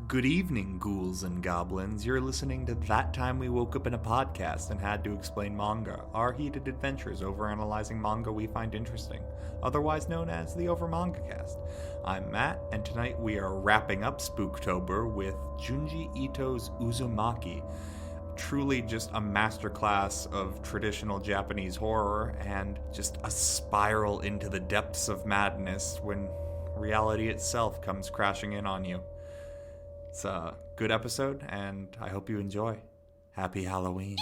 Good evening, ghouls and goblins. You're listening to That Time We Woke Up in a Podcast and Had to Explain Manga, our heated adventures overanalyzing manga we find interesting, otherwise known as the OverMangaCast. I'm Matt, and tonight we are wrapping up Spooktober with Junji Ito's Uzumaki. Truly just a masterclass of traditional Japanese horror and just a spiral into the depths of madness when reality itself comes crashing in on you. It's a good episode, and I hope you enjoy. Happy Halloween.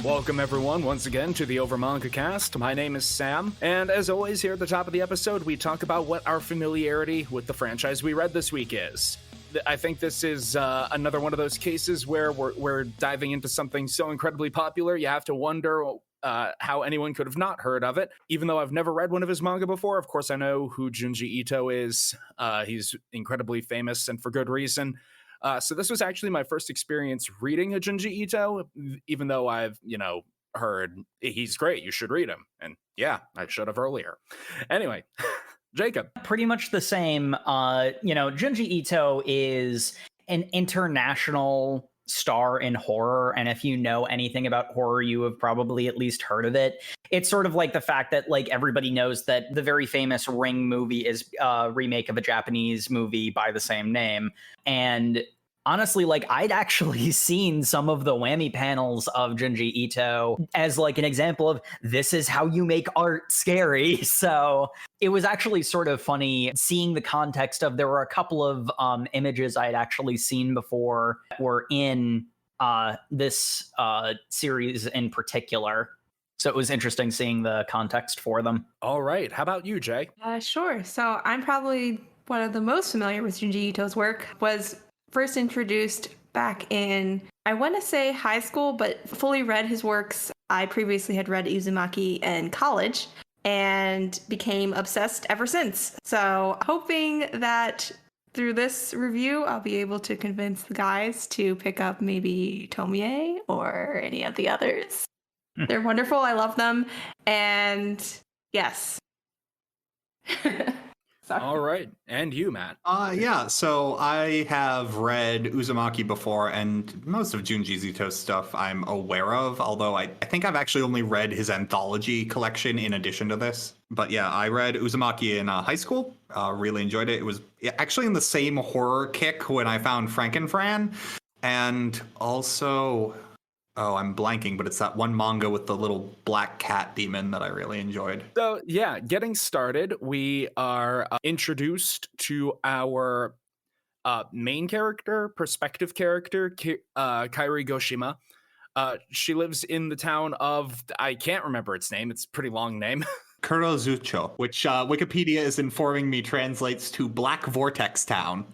Welcome everyone once again to the OverMangaCast. My name is Sam, and as always here at the top of the episode, we talk about what our familiarity with the franchise we read this week is. I think this is another one of those cases where we're diving into something so incredibly popular, you have to wonder how anyone could have not heard of it. Even though I've never read one of his manga before, of course I know who Junji Ito is. He's incredibly famous and for good reason. So this was actually my first experience reading a Junji Ito, even though I've, heard he's great, you should read him. And yeah, I should have earlier. Anyway, Jacob. Pretty much the same. Junji Ito is an international star in horror, and if you know anything about horror, you have probably at least heard of it. It's sort of like the fact that everybody knows that the very famous Ring movie is a remake of a Japanese movie by the same name. And honestly, I'd actually seen some of the whammy panels of Junji Ito as an example of this is how you make art scary. So it was actually sort of funny seeing the context of there were a couple of images I had actually seen before that were in this series in particular. So it was interesting seeing the context for them. All right. How about you, Jay? Sure. So I'm probably one of the most familiar with Junji Ito's work. Was first introduced back in, I want to say high school, but fully read his works. I previously had read Uzumaki in college and became obsessed ever since. So hoping that through this review, I'll be able to convince the guys to pick up maybe Tomie or any of the others. They're wonderful. I love them. And yes. All right. And you, Matt? So I have read Uzumaki before, and most of Junji Ito's stuff I'm aware of, although I think I've actually only read his anthology collection in addition to this. But yeah, I read Uzumaki in high school, really enjoyed it. It was actually in the same horror kick when I found Frankenfran, and also... Oh, I'm blanking, but it's that one manga with the little black cat demon that I really enjoyed. So, yeah, getting started, we are introduced to our main character, perspective character, Kirie Goshima. She lives in the town of, I can't remember its name, it's a pretty long name. Kurozucho, which Wikipedia is informing me translates to Black Vortex Town.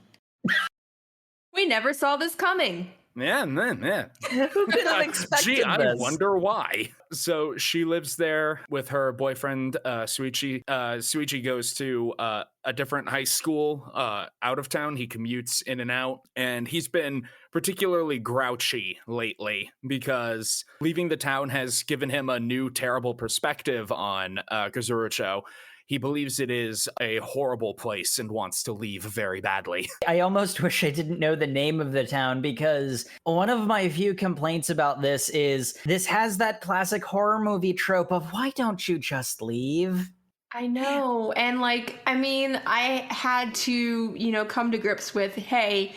We never saw this coming. Yeah. Who could have expected Gee, I this? wonder why. So she lives there with her boyfriend, Shuichi. Shuichi goes to a different high school out of town. He commutes in and out, and he's been particularly grouchy lately because leaving the town has given him a new terrible perspective on Kazurucho. He believes it is a horrible place and wants to leave very badly. I almost wish I didn't know the name of the town, because one of my few complaints about this is this has that classic horror movie trope of why don't you just leave? I know. And I had to, come to grips with, hey,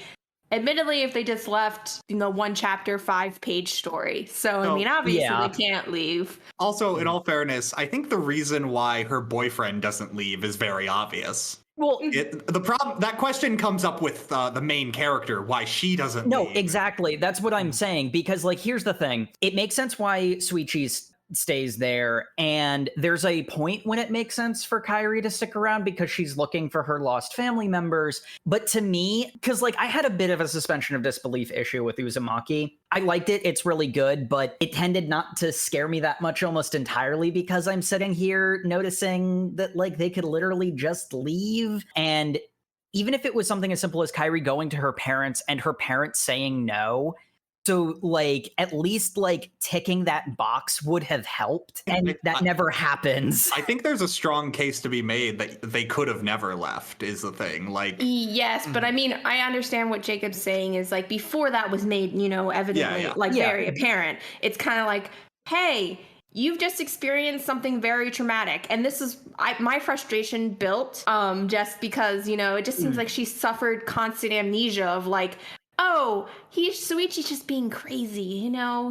admittedly, if they just left, one chapter, 5-page story. So, obviously they can't leave. Also, in all fairness, I think the reason why her boyfriend doesn't leave is very obvious. Well, that question comes up with the main character, why she doesn't leave. No, exactly. That's what I'm saying. Because, here's the thing. It makes sense why Shuichi stays there, and there's a point when it makes sense for Kirie to stick around because she's looking for her lost family members. But to me, because I had a bit of a suspension of disbelief issue with Uzumaki. I liked it, it's really good, but it tended not to scare me that much almost entirely because I'm sitting here noticing that they could literally just leave. And even if it was something as simple as Kirie going to her parents and her parents saying no, So, like, at least, like, ticking that box would have helped, and that never happens. I think there's a strong case to be made that they could have never left, is the thing. Like, yes, but I mean, I understand what Jacob's saying is, like, before that was made, evidently, very apparent. It's kind of like, hey, you've just experienced something very traumatic, and this is my frustration built just because, it just seems like she suffered constant amnesia of, like, oh, Shuichi's just being crazy,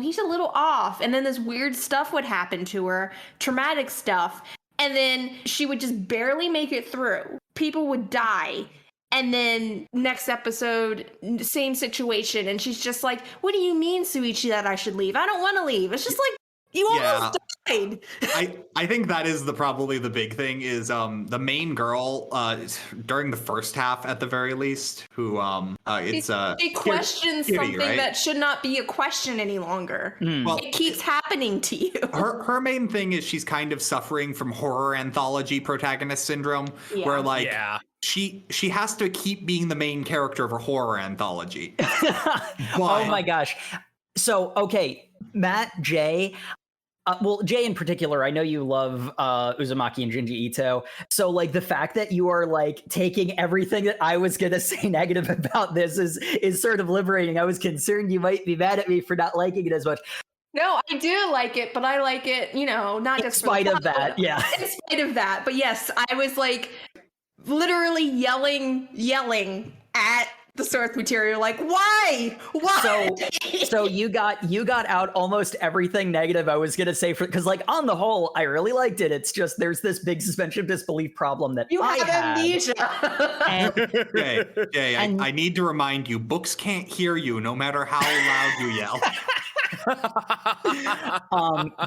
he's a little off. And then this weird stuff would happen to her, traumatic stuff. And then she would just barely make it through. People would die. And then next episode, same situation. And she's just like, what do you mean, Shuichi, that I should leave? I don't want to leave. It's just like, you almost died. I think that is probably the big thing is the main girl during the first half at the very least who it questions Kirie, something right? that should not be a question any longer. Well, it keeps happening to you. Her main thing is she's kind of suffering from horror anthology protagonist syndrome where she has to keep being the main character of a horror anthology. Oh my gosh. So, okay, Matt, Jay, Jay in particular, I know you love Uzumaki and Junji Ito. So, like, the fact that you are, like, taking everything that I was going to say negative about this is sort of liberating. I was concerned you might be mad at me for not liking it as much. No, I do like it, but I like it, not just in spite of that, yeah. In spite of that, but yes, I was, like, literally yelling at the source material, like, why? So you got out almost everything negative I was gonna say because, like, on the whole, I really liked it. It's just there's this big suspension of disbelief problem that you have amnesia. Jay, I need to remind you, books can't hear you no matter how loud you yell.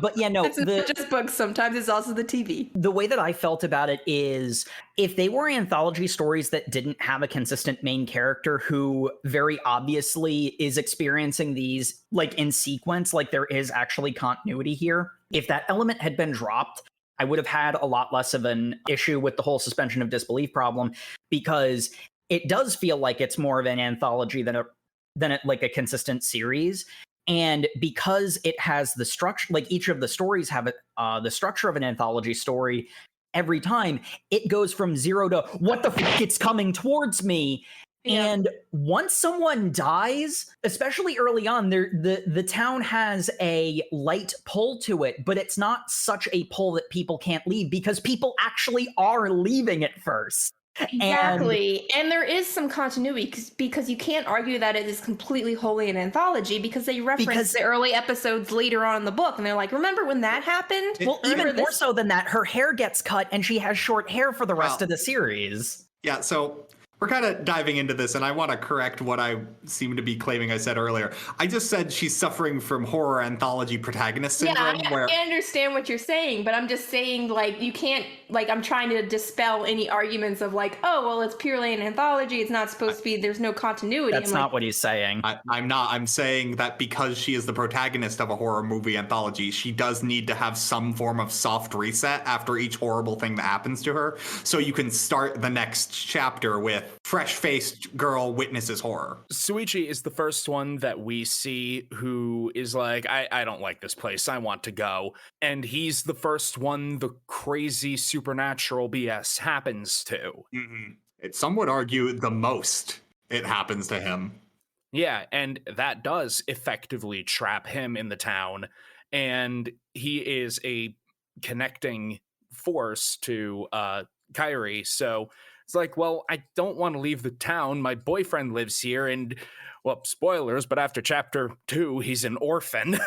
But yeah, no, it's not just books. Sometimes it's also the TV. The way that I felt about it is if they were anthology stories that didn't have a consistent main character who very obviously is experiencing these like in sequence, like there is actually continuity here. If that element had been dropped, I would have had a lot less of an issue with the whole suspension of disbelief problem, because it does feel like it's more of an anthology than like a consistent series. And because it has the structure, like each of the stories have the structure of an anthology story, every time it goes from 0 to what the fuck, it's coming towards me. Yeah. And once someone dies, especially early on, the town has a light pull to it, but it's not such a pull that people can't leave, because people actually are leaving at first. Exactly. And there is some continuity because you can't argue that it is completely wholly an anthology, because they reference the early episodes later on in the book and they're like, remember when that happened? Well, even more so than that, her hair gets cut and she has short hair for the rest of the series. Yeah, so we're kind of diving into this, and I want to correct what I seem to be claiming I said earlier. I just said she's suffering from horror anthology protagonist syndrome. Yeah, I understand what you're saying, but I'm just saying, like, you can't, like, I'm trying to dispel any arguments of, like, oh, well, it's purely an anthology, it's not supposed to be, there's no continuity. That's not what he's saying. I'm not. I'm saying that because she is the protagonist of a horror movie anthology, she does need to have some form of soft reset after each horrible thing that happens to her, so you can start the next chapter with fresh-faced girl witnesses horror. Shuichi is the first one that we see who is like, I don't like this place, I want to go. And he's the first one the crazy supernatural BS happens to. Mm-hmm. Some would argue the most it happens to him. Yeah, and that does effectively trap him in the town. And he is a connecting force to Kirie, so it's like, well, I don't want to leave the town. My boyfriend lives here, and, well, spoilers, but after chapter 2, he's an orphan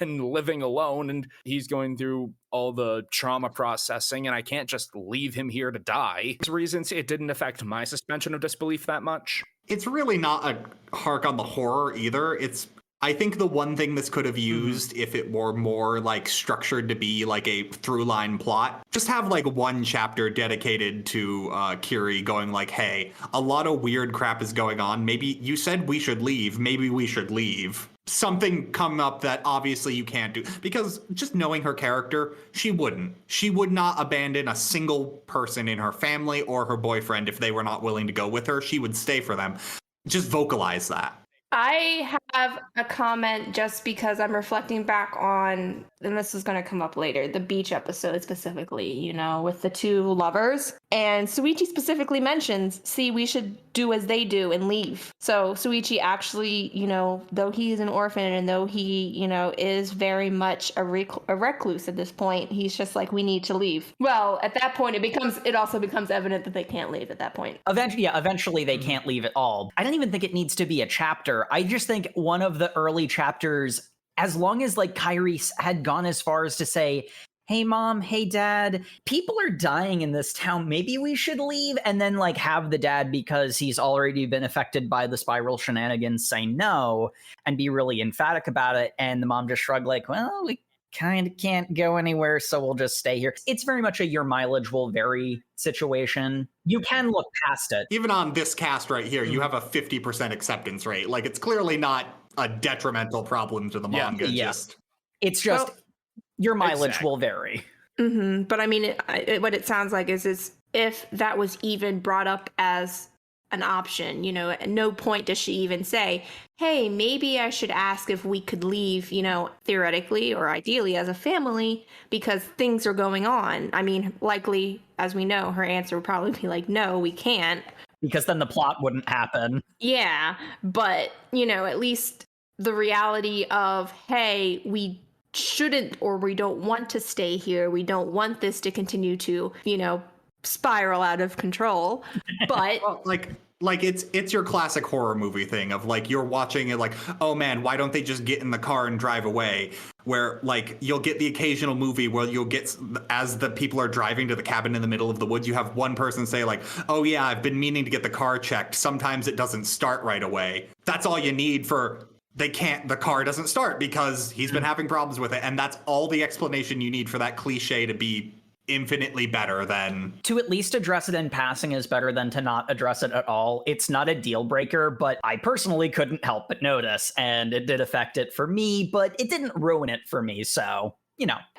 and living alone, and he's going through all the trauma processing, and I can't just leave him here to die. For reasons, it didn't affect my suspension of disbelief that much. It's really not a hark on the horror either. I think the one thing this could have used, if it were more like structured to be like a through line plot, just have like one chapter dedicated to Kirie going like, hey, a lot of weird crap is going on. Maybe you said we should leave. Maybe we should leave. Something come up that obviously you can't do, because just knowing her character, she wouldn't. She would not abandon a single person in her family or her boyfriend if they were not willing to go with her. She would stay for them. Just vocalize that. I have a comment just because I'm reflecting back on, and this is going to come up later, the beach episode specifically, with the two lovers. And Shuichi specifically mentions, see, we should do as they do and leave. So Shuichi actually, though he's an orphan and though he, is very much a recluse at this point, he's just like, we need to leave. Well, at that point, it also becomes evident that they can't leave at that point. Eventually they can't leave at all. I don't even think it needs to be a chapter. I just think one of the early chapters, as long as like Kirie had gone as far as to say, hey mom, hey dad, people are dying in this town, maybe we should leave, and then like have the dad, because he's already been affected by the spiral shenanigans, say no and be really emphatic about it, and the mom just shrug like, well, we kind of can't go anywhere, so we'll just stay here. It's very much a your mileage will vary situation. You can look past it. Even on this cast right here, you have a 50% acceptance rate. Like, it's clearly not a detrimental problem to the manga. Yeah. It's just your mileage will vary. Mm-hmm. But I mean, what it sounds like is if that was even brought up as an option, at no point does she even say, hey, maybe I should ask if we could leave, theoretically or ideally as a family because things are going on. I mean, likely, as we know, her answer would probably be like, no, we can't. Because then the plot wouldn't happen. Yeah, but, at least the reality of, hey, we shouldn't or we don't want to stay here. We don't want this to continue to, spiral out of control. But well, like it's your classic horror movie thing of like you're watching it like, oh man, why don't they just get in the car and drive away? Where like you'll get the occasional movie where you'll get, as the people are driving to the cabin in the middle of the woods, you have one person say like, oh yeah, I've been meaning to get the car checked. Sometimes it doesn't start right away. That's all you need for the car doesn't start because he's been having problems with it. And that's all the explanation you need for that cliche to be infinitely better than... To at least address it in passing is better than to not address it at all. It's not a deal breaker, but I personally couldn't help but notice, and it did affect it for me, but it didn't ruin it for me, so,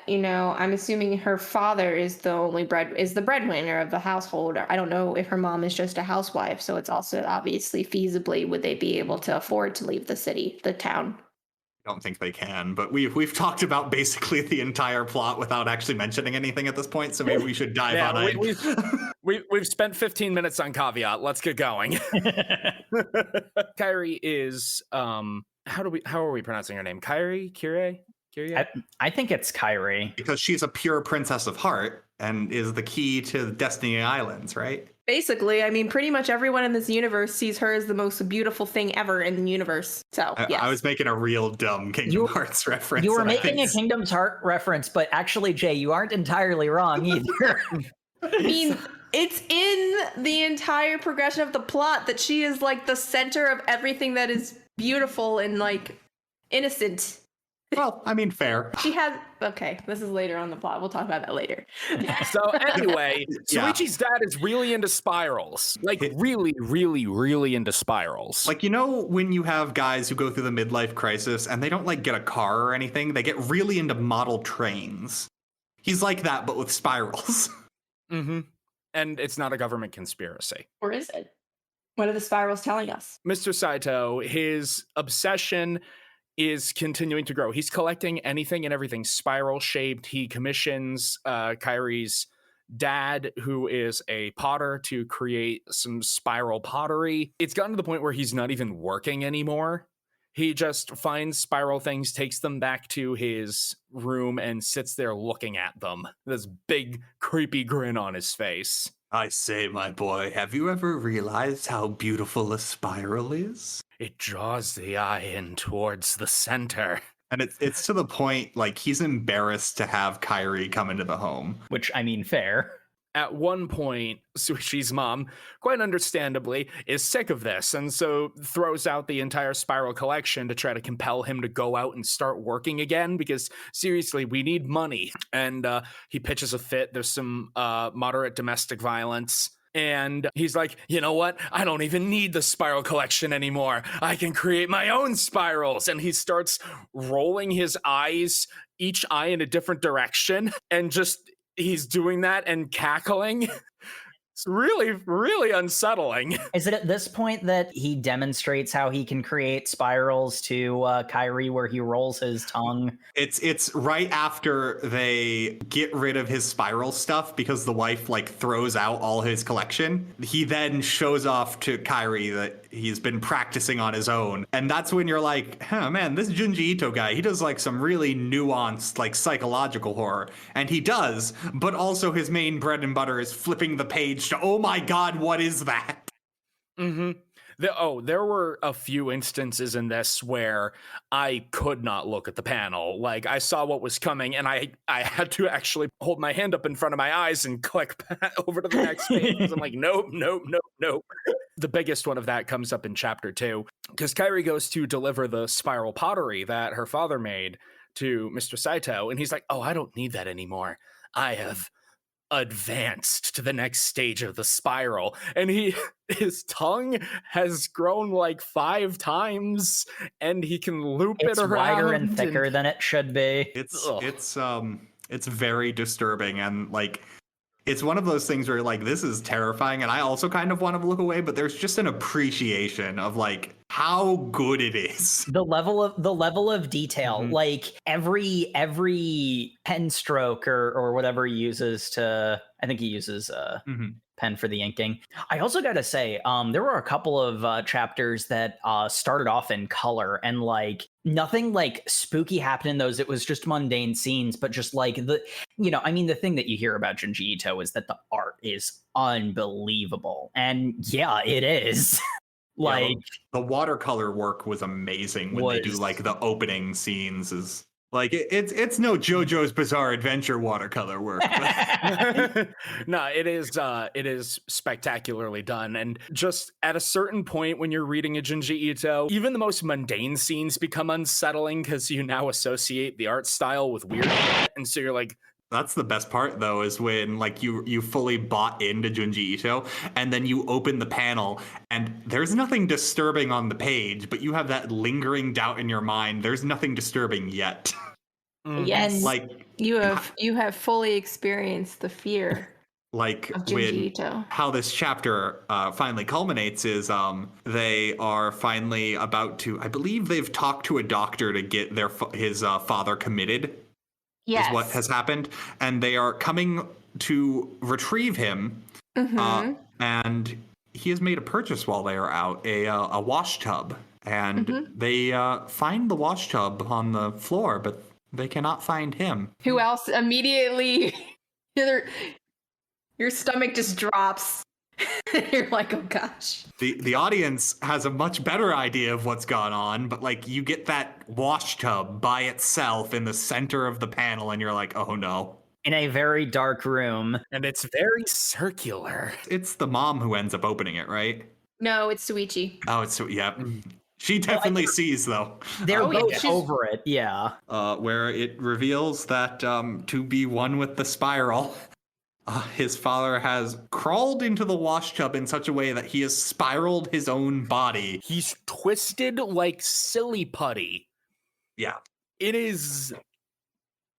I'm assuming her father is the breadwinner of the household. I don't know if her mom is just a housewife, so it's also obviously feasibly would they be able to afford to leave the town. I don't think they can, but we've talked about basically the entire plot without actually mentioning anything at this point, so maybe we should dive on it. We've spent 15 minutes on caveat. Let's get going. Kirie is how are we pronouncing her name? Kirie? I think it's Kirie. Because she's a pure princess of heart and is the key to the Destiny Islands, right? Basically, I mean, pretty much everyone in this universe sees her as the most beautiful thing ever in the universe. So, yes. I was making a real dumb Kingdom Hearts reference. You were making a Kingdom Hearts reference, but actually, Jay, you aren't entirely wrong either. I mean, it's in the entire progression of the plot that she is like the center of everything that is beautiful and like innocent. Well, I mean, fair. She has... Okay, this is later on the plot. We'll talk about that later. So anyway, Shuichi's dad is really into spirals. Like, really, really, really into spirals. Like, when you have guys who go through the midlife crisis and they don't, like, get a car or anything, they get really into model trains. He's like that, but with spirals. Mm-hmm. And it's not a government conspiracy. Or is it? What are the spirals telling us? Mr. Saito, his obsession is continuing to grow. He's collecting anything and everything spiral shaped. He commissions Kirie's dad, who is a potter, to create some spiral pottery. It's gotten to the point where he's not even working anymore. He just finds spiral things, takes them back to his room, and sits there looking at them. This big, creepy grin on his face. I say, my boy, have you ever realized how beautiful a spiral is? It draws the eye in towards the center. And it's to the point, like, he's embarrassed to have Kirie come into the home. Which, I mean, fair. At one point, Shuichi's mom, quite understandably, is sick of this, and so throws out the entire spiral collection to try to compel him to go out and start working again, because, seriously, we need money. And he pitches a fit. There's some moderate domestic violence. And he's like, you know what? I don't even need the spiral collection anymore. I can create my own spirals. And he starts rolling his eyes, each eye in a different direction. And just, he's doing that and cackling. It's really, really unsettling. Is it at this point that he demonstrates how he can create spirals to Kirie, where he rolls his tongue? It's right after they get rid of his spiral stuff because the wife like throws out all his collection. He then shows off to Kirie that he's been practicing on his own. And that's when you're like, huh, man, this Junji Ito guy, he does like some really nuanced like psychological horror. And he does, but also his main bread and butter is flipping the page to, oh my God, what is that? Mm-hmm. There were a few instances in this where I could not look at the panel. Like, I saw what was coming, and I had to actually hold my hand up in front of my eyes and click over to the next page. I'm like, nope. The biggest one of that comes up in chapter 2, because Kirie goes to deliver the spiral pottery that her father made to Mr. Saito, and he's like, oh, I don't need that anymore. I have advanced to the next stage of the spiral, and his tongue has grown like 5 times, and he can loop it around. It's wider and thicker than it should be. It's very disturbing, and like it's one of those things where like this is terrifying, and I also kind of want to look away, but there's just an appreciation of like how good it is. The level of detail, like every pen stroke or whatever he uses to, I think he uses pen for the inking. I also got to say, there were a couple of chapters that started off in color, and like nothing like spooky happened in those. It was just mundane scenes, but just like the thing that you hear about Junji Ito is that the art is unbelievable, and yeah, it is. Like, yeah, the watercolor work was amazing when they do like the opening scenes. Is like it's no JoJo's Bizarre Adventure watercolor work. No, it is spectacularly done. And just at a certain point when you're reading a Junji Ito, even the most mundane scenes become unsettling because you now associate the art style with weird, and so you're like, that's the best part, though, is when like you fully bought into Junji Ito, and then you open the panel, and there's nothing disturbing on the page, but you have that lingering doubt in your mind. There's nothing disturbing yet. Yes, like you have fully experienced the fear. Like when how this chapter finally culminates is they are finally about to, I believe they've talked to a doctor to get his father committed. Yes. Is what has happened, and they are coming to retrieve him, and he has made a purchase while they are out, a wash tub, and they find the wash tub on the floor, but they cannot find him. Who else? Immediately, your stomach just drops. You're like, oh gosh. The audience has a much better idea of what's gone on, but like you get that wash tub by itself in the center of the panel, and you're like, oh no. In a very dark room. And it's very circular. It's the mom who ends up opening it, right? No, it's Shuichi. Oh, yeah. She definitely sees, though. They're both over it, yeah. Where it reveals that to be one with the spiral, his father has crawled into the wash tub in such a way that he has spiraled his own body. He's twisted like silly putty. Yeah. It is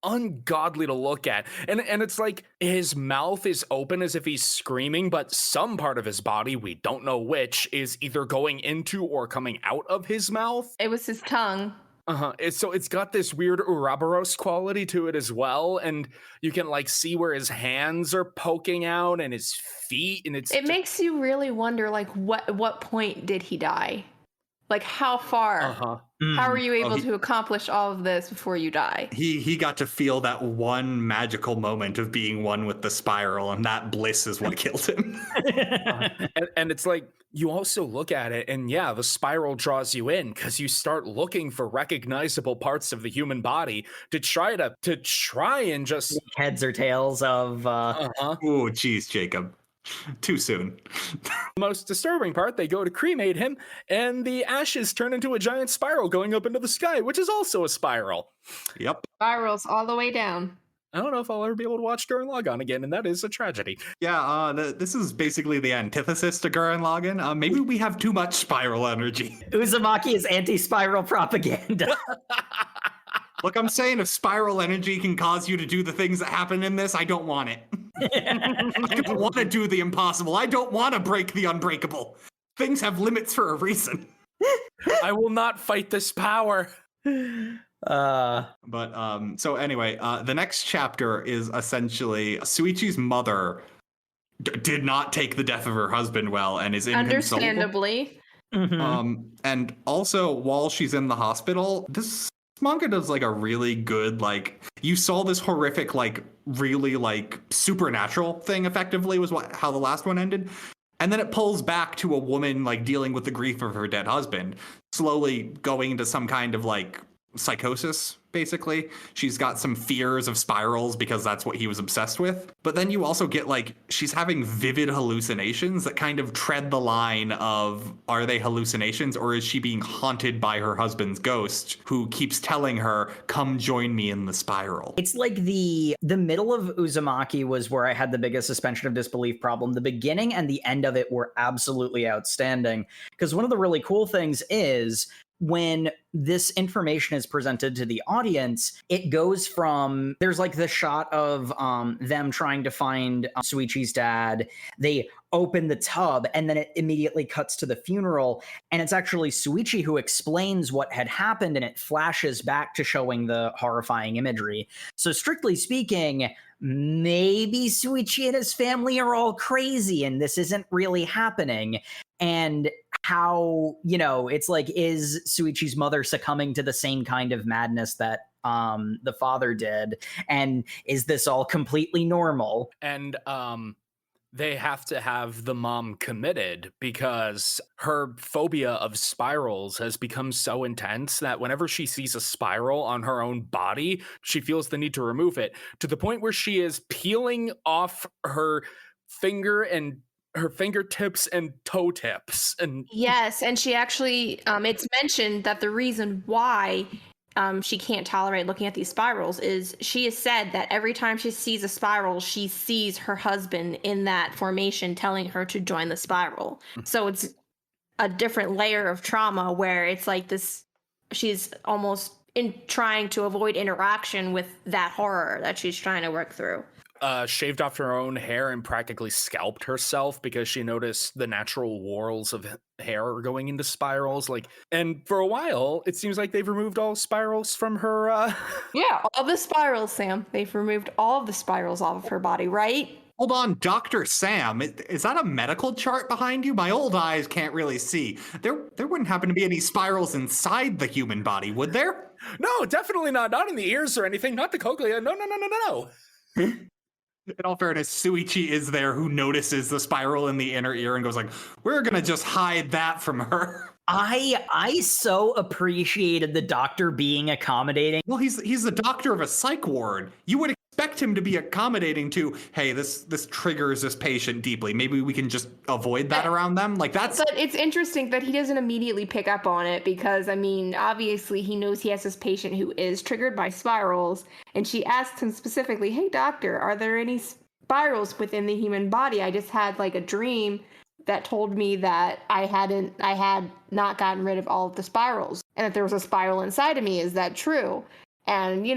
ungodly to look at. And it's like his mouth is open as if he's screaming, but some part of his body, we don't know which, is either going into or coming out of his mouth. It was his tongue. So it's got this weird Ouroboros quality to it as well, and you can like see where his hands are poking out and his feet, and it makes you really wonder, like, what point did he die? Like, how far? How are you able to accomplish all of this before you die? He got to feel that one magical moment of being one with the spiral, and that bliss is what killed him. And it's like, you also look at it, and yeah, the spiral draws you in because you start looking for recognizable parts of the human body to try and just heads or tails of. Oh, geez, Jacob. Too soon. The most disturbing part, they go to cremate him, and the ashes turn into a giant spiral going up into the sky, which is also a spiral. Yep. Spirals all the way down. I don't know if I'll ever be able to watch Gurren Lagann again, and that is a tragedy. Yeah, this is basically the antithesis to Gurren Lagann. Maybe we have too much spiral energy. Uzumaki is anti-spiral propaganda. Look, I'm saying if spiral energy can cause you to do the things that happen in this, I don't want it. I don't want to do the impossible. I don't want to break the unbreakable. Things have limits for a reason. I will not fight this power. So anyway, the next chapter is essentially Shuichi's mother did not take the death of her husband well and is inconsolable. Understandably. And also, while she's in the hospital, this manga does like a really good, like, you saw this horrific, like, really like supernatural thing effectively was how the last one ended. And then it pulls back to a woman like dealing with the grief of her dead husband, slowly going into some kind of like psychosis, basically. She's got some fears of spirals because that's what he was obsessed with. But then you also get like, she's having vivid hallucinations that kind of tread the line of, are they hallucinations or is she being haunted by her husband's ghost who keeps telling her, come join me in the spiral? It's like the middle of Uzumaki was where I had the biggest suspension of disbelief problem. The beginning and the end of it were absolutely outstanding. Because one of the really cool things is when this information is presented to the audience, it goes from, there's like the shot of them trying to find Shuichi's dad. They open the tub and then it immediately cuts to the funeral. And it's actually Shuichi who explains what had happened and it flashes back to showing the horrifying imagery. So strictly speaking, maybe Shuichi and his family are all crazy and this isn't really happening. And how, it's like, is Shuichi's mother succumbing to the same kind of madness that the father did? And is this all completely normal? And they have to have the mom committed because her phobia of spirals has become so intense that whenever she sees a spiral on her own body, she feels the need to remove it, to the point where she is peeling off her fingertips and toe tips. And yes, and she actually, it's mentioned that the reason why she can't tolerate looking at these spirals is she has said that every time she sees a spiral, she sees her husband in that formation telling her to join the spiral. So it's a different layer of trauma where it's like this, she's almost trying to avoid interaction with that horror that she's trying to work through. Shaved off her own hair and practically scalped herself because she noticed the natural whorls of hair going into spirals. And for a while, it seems like they've removed all spirals from her. Yeah, all the spirals, Sam. They've removed all of the spirals off of her body, right? Hold on, Dr. Sam, is that a medical chart behind you? My old eyes can't really see. There wouldn't happen to be any spirals inside the human body, would there? No, definitely not. Not in the ears or anything. Not the cochlea. No. In all fairness, Shuichi is there who notices the spiral in the inner ear and goes like, we're gonna just hide that from her. I so appreciated the doctor being accommodating. Well, he's the doctor of a psych ward. You would expect him to be accommodating to, hey, this triggers this patient deeply. Maybe we can just avoid that around them. But it's interesting that he doesn't immediately pick up on it because, I mean, obviously he knows he has this patient who is triggered by spirals, and she asks him specifically, hey, doctor, are there any spirals within the human body? I just had like a dream that told me that I had not gotten rid of all of the spirals and that there was a spiral inside of me. Is that true? And,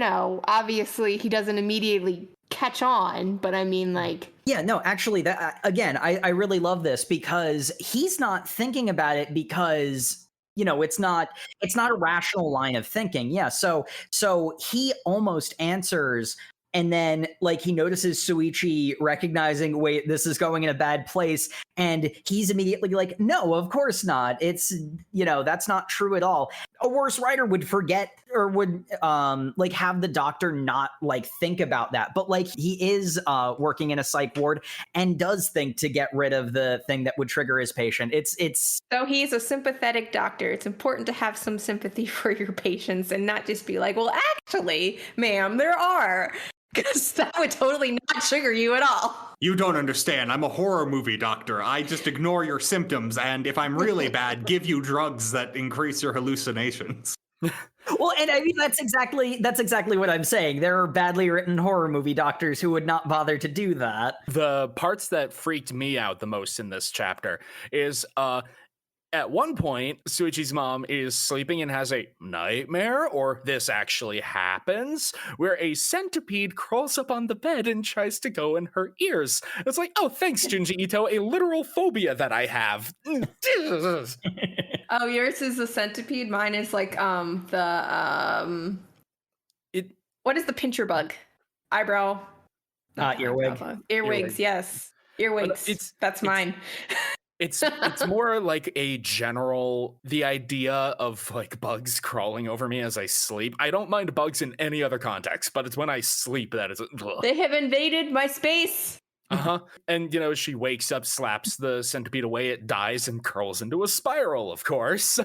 obviously he doesn't immediately catch on, but I mean, like... Yeah, no, actually, that again, I really love this because he's not thinking about it because, it's not a rational line of thinking. Yeah, so he almost answers, and then, he notices Shuichi recognizing, wait, this is going in a bad place, and he's immediately like, no, of course not. It's, that's not true at all. A worse writer would forget or would have the doctor not think about that, but he is working in a psych ward and does think to get rid of the thing that would trigger his patient. It's so he's a sympathetic doctor. It's important to have some sympathy for your patients and not just be like, well, actually, ma'am, there are, because that would totally not trigger you at all. You don't understand. I'm a horror movie doctor. I just ignore your symptoms, and if I'm really bad, give you drugs that increase your hallucinations. Well, and I mean, that's exactly what I'm saying. There are badly written horror movie doctors who would not bother to do that. The parts that freaked me out the most in this chapter is At one point, Shuichi's mom is sleeping and has a nightmare, or this actually happens, where a centipede crawls up on the bed and tries to go in her ears. It's like, oh, thanks, Junji Ito, a literal phobia that I have. Oh, yours is a centipede. Mine is like what is the pincher bug? Eyebrow. Earwig. Earwigs, yes. Earwigs. That's mine. It's more like a general, the idea of like bugs crawling over me as I sleep. I don't mind bugs in any other context, but it's when I sleep that is. Ugh. They have invaded my space. And, she wakes up, slaps the centipede away, it dies and curls into a spiral, of course.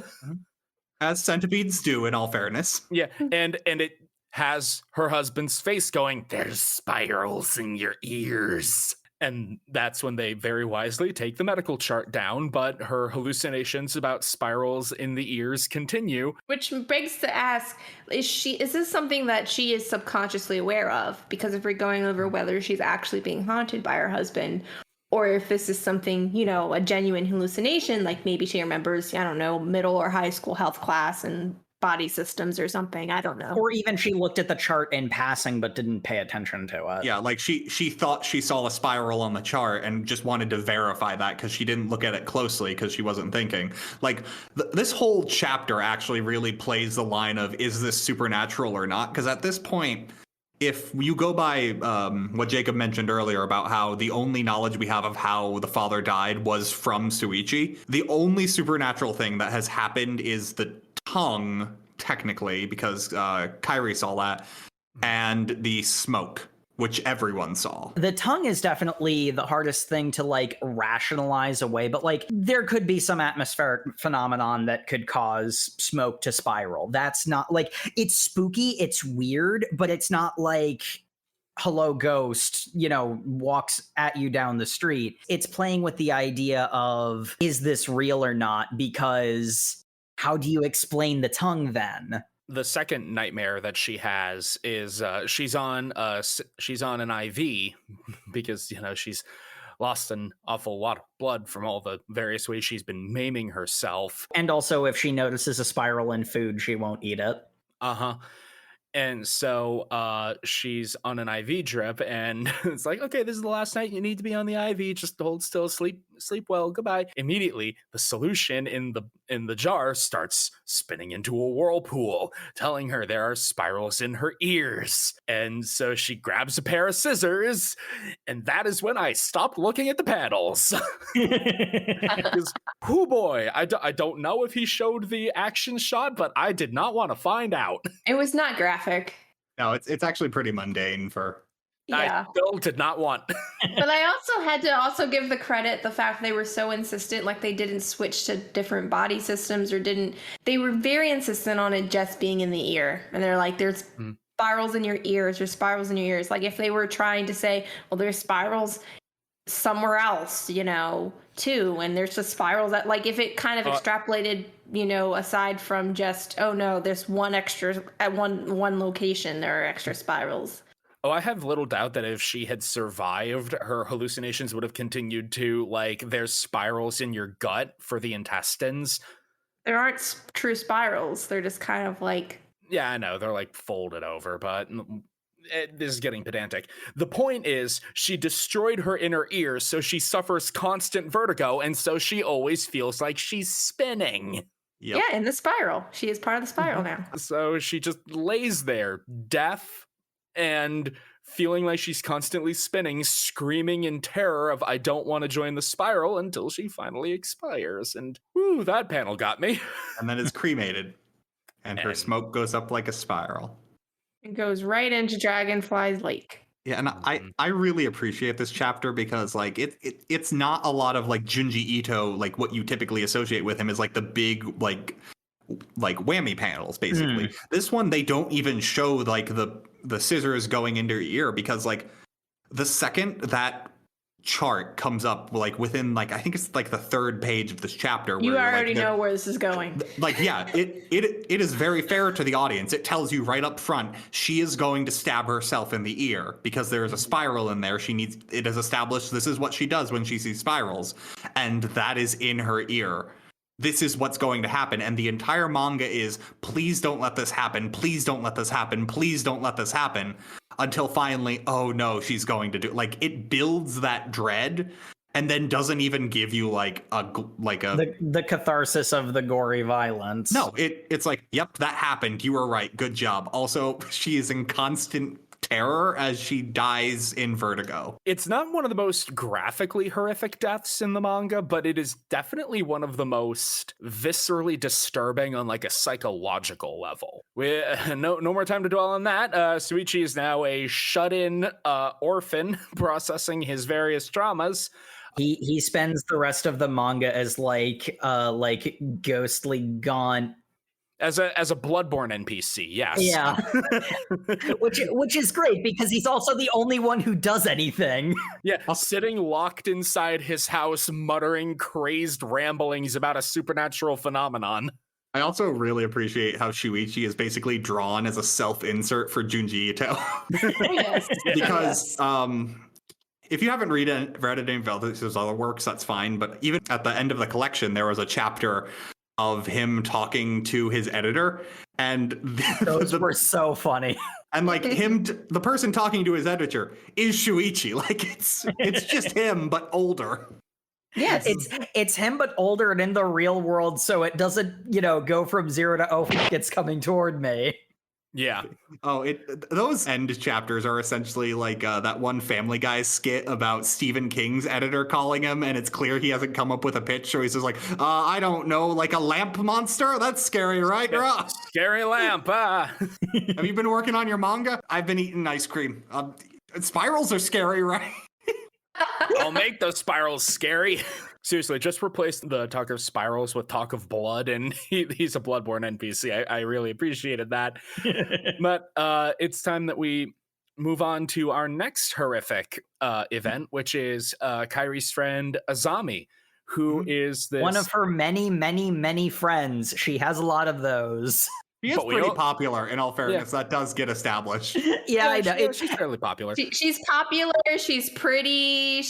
As centipedes do, in all fairness. Yeah, and it has her husband's face going, there's spirals in your ears. And that's when they very wisely take the medical chart down, but her hallucinations about spirals in the ears continue. Which begs to ask, is this something that she is subconsciously aware of? Because if we're going over whether she's actually being haunted by her husband, or if this is something, a genuine hallucination, like maybe she remembers, I don't know, middle or high school health class and body systems or something. I don't know. Or even she looked at the chart in passing but didn't pay attention to it. Yeah, like she thought she saw a spiral on the chart and just wanted to verify that because she didn't look at it closely because she wasn't thinking. Like this whole chapter actually really plays the line of, is this supernatural or not? Because at this point, if you go by what Jacob mentioned earlier about how the only knowledge we have of how the father died was from Shuichi, the only supernatural thing that has happened is the tongue, technically, because Kirie saw that, and the smoke, which everyone saw. The tongue is definitely the hardest thing to rationalize away, but there could be some atmospheric phenomenon that could cause smoke to spiral. That's not it's spooky, it's weird, but it's not like hello ghost, walks at you down the street. It's playing with the idea of, is this real or not? Because how do you explain the tongue then? The second nightmare that she has is she's on an IV because she's lost an awful lot of blood from all the various ways she's been maiming herself. And also, if she notices a spiral in food, she won't eat it. And so she's on an IV drip, and it's like, okay, this is the last night you need to be on the IV. Just hold still, sleep well, goodbye. Immediately, the solution in the jar starts spinning into a whirlpool, telling her there are spirals in her ears. And so she grabs a pair of scissors, and that is when I stopped looking at the panels. Because, oh boy, I don't know if he showed the action shot, but I did not want to find out. It was not graphic. No, it's actually pretty mundane for... Yeah. I still did not want. But I also had to give the credit the fact they were so insistent, they didn't switch to different body systems they were very insistent on it just being in the ear. And they're like, there's spirals in your ears, there's spirals in your ears. If they were trying to say, well, there's spirals somewhere else, too. And there's just spirals that if it kind of extrapolated, aside from just, oh no, there's one extra at one location, there are extra spirals. Oh, I have little doubt that if she had survived, her hallucinations would have continued to, there's spirals in your gut for the intestines. There aren't true spirals. They're just kind of Yeah, I know. They're, folded over, but this is getting pedantic. The point is, she destroyed her inner ears, so she suffers constant vertigo, and so she always feels like she's spinning. Yep. Yeah, in the spiral. She is part of the spiral now. So she just lays there, deaf, and feeling like she's constantly spinning, screaming in terror of, I don't want to join the spiral, until she finally expires. And, whoo, that panel got me. And then it's cremated. And her smoke goes up like a spiral. It goes right into Dragonfly's Lake. Yeah, and I really appreciate this chapter because it's not a lot of Junji Ito, what you typically associate with him is the big whammy panels, basically. This one, they don't even show the scissors going into your ear because the second that chart comes up within I think it's the third page of this chapter, where you already know where this is going. Yeah, it is very fair to the audience. It tells you right up front she is going to stab herself in the ear because there is a spiral in there. It is established this is what she does when she sees spirals, and that is in her ear. this is what's going to happen. And the entire manga is, please don't let this happen. Please don't let this happen. Please don't let this happen. Until finally, oh no, she's going to do, like, it builds that dread and then doesn't even give you the catharsis of the gory violence. No, it's like, yep, that happened. You were right. Good job. Also, she is in constant terror as she dies in vertigo. It's not one of the most graphically horrific deaths in the manga, but it is definitely one of the most viscerally disturbing on like a psychological level. No more time to dwell on that. Shuichi is now a shut-in orphan processing his various traumas. He spends the rest of the manga as like ghostly gaunt. As a Bloodborne NPC, yes. Yeah. which is great because he's also the only one who does anything. Yeah, sitting locked inside his house, muttering crazed ramblings about a supernatural phenomenon. I also really appreciate how Shuichi is basically drawn as a self-insert for Junji Ito. Yes. Because if you haven't read any of his other works, that's fine. But even at the end of the collection, there was a chapter of him talking to his editor, and those were so funny. And like the person talking to his editor is Shuichi. Like it's just him, but older. Yes, it's him, but older and in the real world, so it doesn't, go from 0 to it's coming toward me. Yeah. Oh, those end chapters are essentially like that one Family Guy skit about Stephen King's editor calling him, and it's clear he hasn't come up with a pitch, so he's just like, I don't know, like a lamp monster? That's scary, right? Scary lamp, Have you been working on your manga? I've been eating ice cream. Spirals are scary, right? I'll make those spirals scary. Seriously, just replace the talk of spirals with talk of blood, and he's a Bloodborne NPC. I really appreciated that. But it's time that we move on to our next horrific event, which is Kirie's friend Azami, who is this... one of her many, many, many friends. She has a lot of those. She is pretty popular, in all fairness. Yeah. That does get established. Yeah, I know. She's fairly popular. She's popular. She's pretty.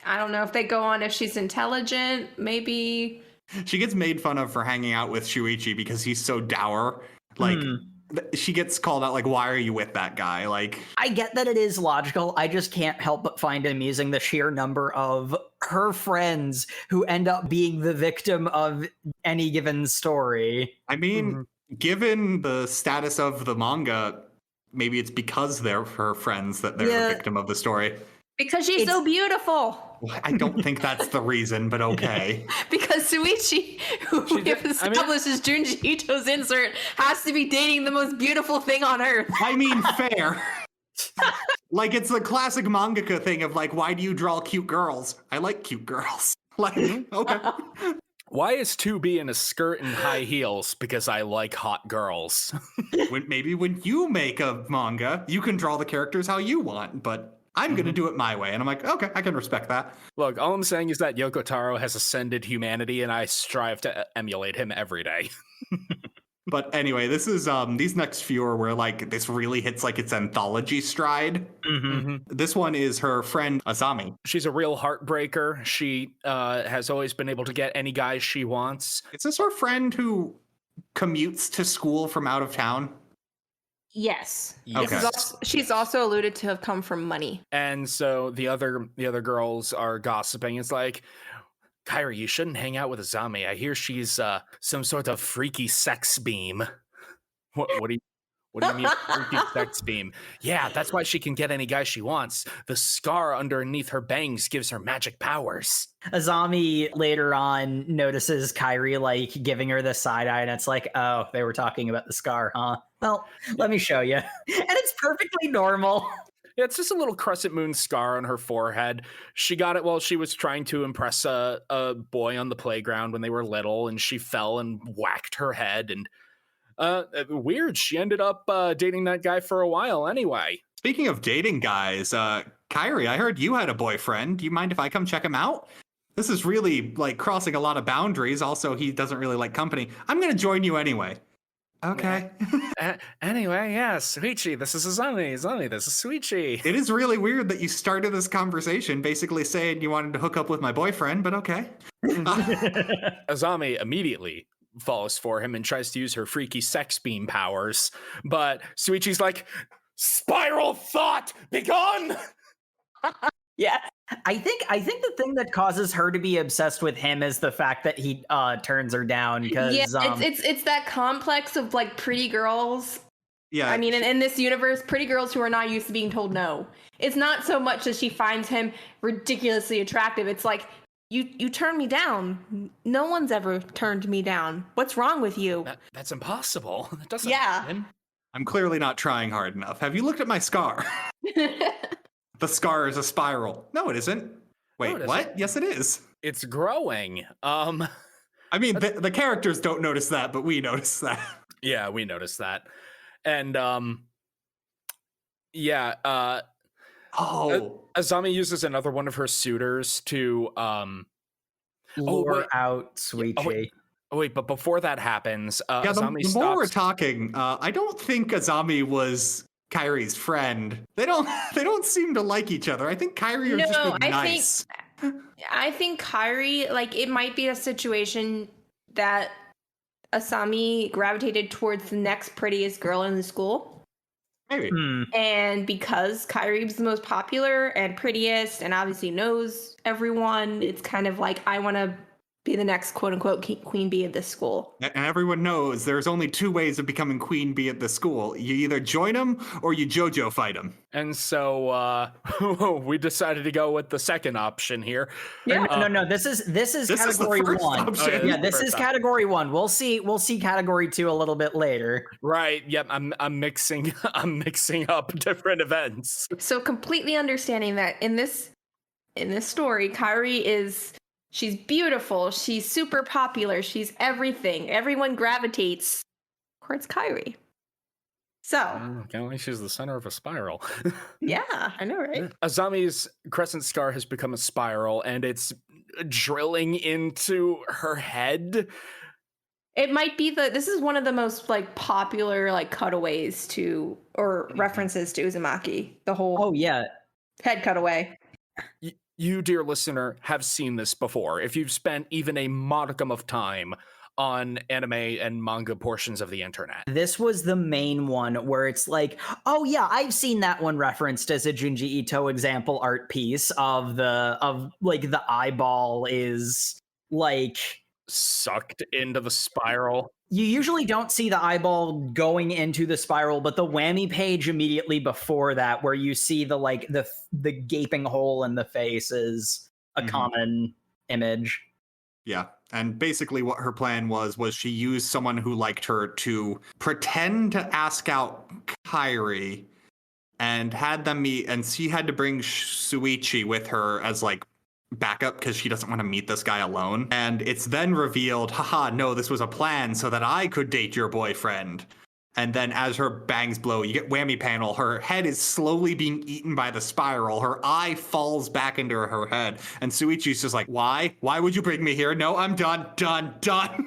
I don't know if they go on if she's intelligent, maybe. She gets made fun of for hanging out with Shuichi because he's so dour. Like, she gets called out, like, why are you with that guy? Like, I get that it is logical. I just can't help but find it amusing the sheer number of her friends who end up being the victim of any given story. I mean, given the status of the manga, maybe it's because they're her friends that they're the victim of the story. Because she's so beautiful. I don't think that's the reason, but okay. Because Shuichi, who we have established as Junji Ito's insert, has to be dating the most beautiful thing on earth. I mean, fair. Like, it's the classic mangaka thing of, like, why do you draw cute girls? I like cute girls. Like, okay. Why is 2B in a skirt and high heels? Because I like hot girls. Maybe when you make a manga, you can draw the characters how you want, but I'm going to do it my way. And I'm like, okay, I can respect that. Look, all I'm saying is that Yoko Taro has ascended humanity, and I strive to emulate him every day. But anyway, this is these next few are where like this really hits like its anthology stride. This one is her friend Azami. She's a real heartbreaker. She has always been able to get any guy she wants. Is this her friend who commutes to school from out of town? Yes. Okay. She's also alluded to have come from money. And so the other girls are gossiping. It's like, Kirie, you shouldn't hang out with Azami. I hear she's some sort of freaky sex beam. What do you mean freaky sex beam? Yeah, that's why she can get any guy she wants. The scar underneath her bangs gives her magic powers. Azami later on notices Kirie like giving her the side eye, and it's like, oh, they were talking about the scar, huh? Well, let me show you. And it's perfectly normal. Yeah, it's just a little crescent moon scar on her forehead. She got it while she was trying to impress a boy on the playground when they were little, and she fell and whacked her head. And weird, she ended up dating that guy for a while anyway. Speaking of dating guys, Kirie, I heard you had a boyfriend. Do you mind if I come check him out? This is really like crossing a lot of boundaries. Also, he doesn't really like company. I'm going to join you anyway. Okay. Anyway, yeah, Shuichi, this is Azami. Azami, this is Shuichi. It is really weird that you started this conversation basically saying you wanted to hook up with my boyfriend, but okay. Azami immediately falls for him and tries to use her freaky sex beam powers, but Shuichi's like, spiral thought, begone! Yeah, I think the thing that causes her to be obsessed with him is the fact that he turns her down. Because it's that complex of like pretty girls. Yeah. I mean, in this universe, pretty girls who are not used to being told no. It's not so much that she finds him ridiculously attractive. It's like, you turned me down. No one's ever turned me down. What's wrong with you? That's impossible. That doesn't Yeah. happen. I'm clearly not trying hard enough. Have you looked at my scar? The scar is a spiral. No, it isn't. Wait, No, what? Yes, it is. It's growing. I mean, the characters don't notice that, but we notice that. Yeah, we noticed that. And Azami uses another one of her suitors to lure out Shuichi. Oh wait, but before that happens, Azami the more we're talking, I don't think Azami was Kirie's friend. They don't seem to like each other. I think Kirie are just being nice. I think Kirie, like, it might be a situation that Asami gravitated towards the next prettiest girl in the school. Maybe. And because Kyrie's the most popular and prettiest and obviously knows everyone, it's kind of like, I want to be the next quote-unquote queen bee of this school. And everyone knows there's only two ways of becoming queen bee at the school. You either join them or you JoJo fight them. And so we decided to go with the second option here. Yeah. No. This is category one. Yeah, this is category one. We'll see category two a little bit later. Right. Yep. I'm mixing up different events. So completely understanding that in this story, Kirie she's beautiful, she's super popular, she's everything. Everyone gravitates towards Kirie. So apparently she's the center of a spiral. Yeah, I know, right? Azami's crescent scar has become a spiral and it's drilling into her head. It might be this is one of the most like popular like cutaways to or references to Uzumaki. The whole head cutaway. You, dear listener, have seen this before. If you've spent even a modicum of time on anime and manga portions of the internet. This was the main one where it's like, oh yeah, I've seen that one referenced as a Junji Ito example art piece of the eyeball is like sucked into the spiral. You usually don't see the eyeball going into the spiral, but the whammy page immediately before that, where you see the gaping hole in the face, is a common image. Yeah, and basically what her plan was she used someone who liked her to pretend to ask out Kirie, and had them meet, and she had to bring Shuichi with her as like backup because she doesn't want to meet this guy alone. And it's then revealed, haha, no, this was a plan so that I could date your boyfriend. And then as her bangs blow, you get whammy panel. Her head is slowly being eaten by the spiral. Her eye falls back into her head. And Shuichi's just like, why? Why would you bring me here? No, I'm done.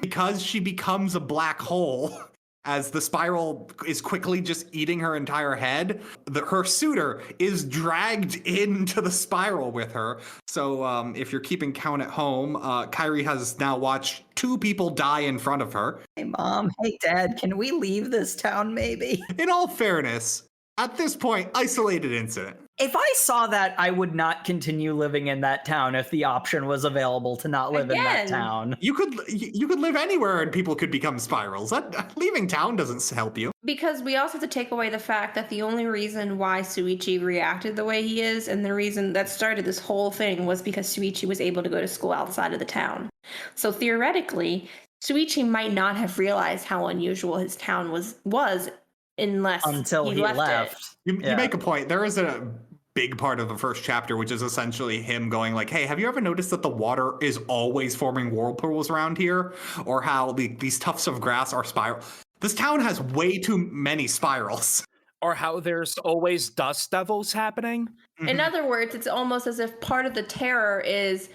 Because she becomes a black hole. As the spiral is quickly just eating her entire head, her suitor is dragged into the spiral with her. So if you're keeping count at home, Kirie has now watched 2 people die in front of her. Hey, Mom. Hey, Dad. Can we leave this town, maybe? In all fairness, at this point, isolated incident. If I saw that, I would not continue living in that town if the option was available to not live in that town. You could live anywhere and people could become spirals. Leaving town doesn't help you. Because we also have to take away the fact that the only reason why Shuichi reacted the way he is, and the reason that started this whole thing, was because Shuichi was able to go to school outside of the town. So theoretically, Shuichi might not have realized how unusual his town was until he left. You make a point. There is a big part of the first chapter, which is essentially him going like, hey, have you ever noticed that the water is always forming whirlpools around here? Or how these tufts of grass are spiral. This town has way too many spirals. Or how there's always dust devils happening. In other words, it's almost as if part of the terror is,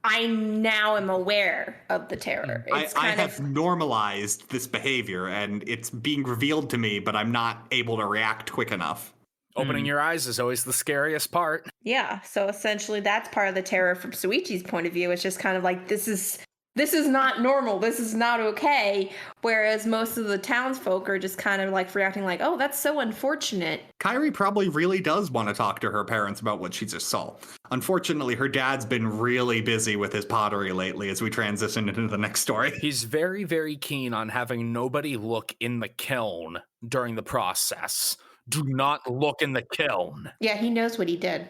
I now am aware of the terror. It's I have normalized this behavior, and it's being revealed to me, but I'm not able to react quick enough. Opening your eyes is always the scariest part. Yeah, so essentially that's part of the terror from Shuichi's point of view. It's just kind of like, this is not normal. This is not okay. Whereas most of the townsfolk are just kind of like reacting like, oh, that's so unfortunate. Kirie probably really does want to talk to her parents about what she just saw. Unfortunately, her dad's been really busy with his pottery lately as we transition into the next story. He's very, very keen on having nobody look in the kiln during the process. Do not look in the kiln. Yeah, he knows what he did.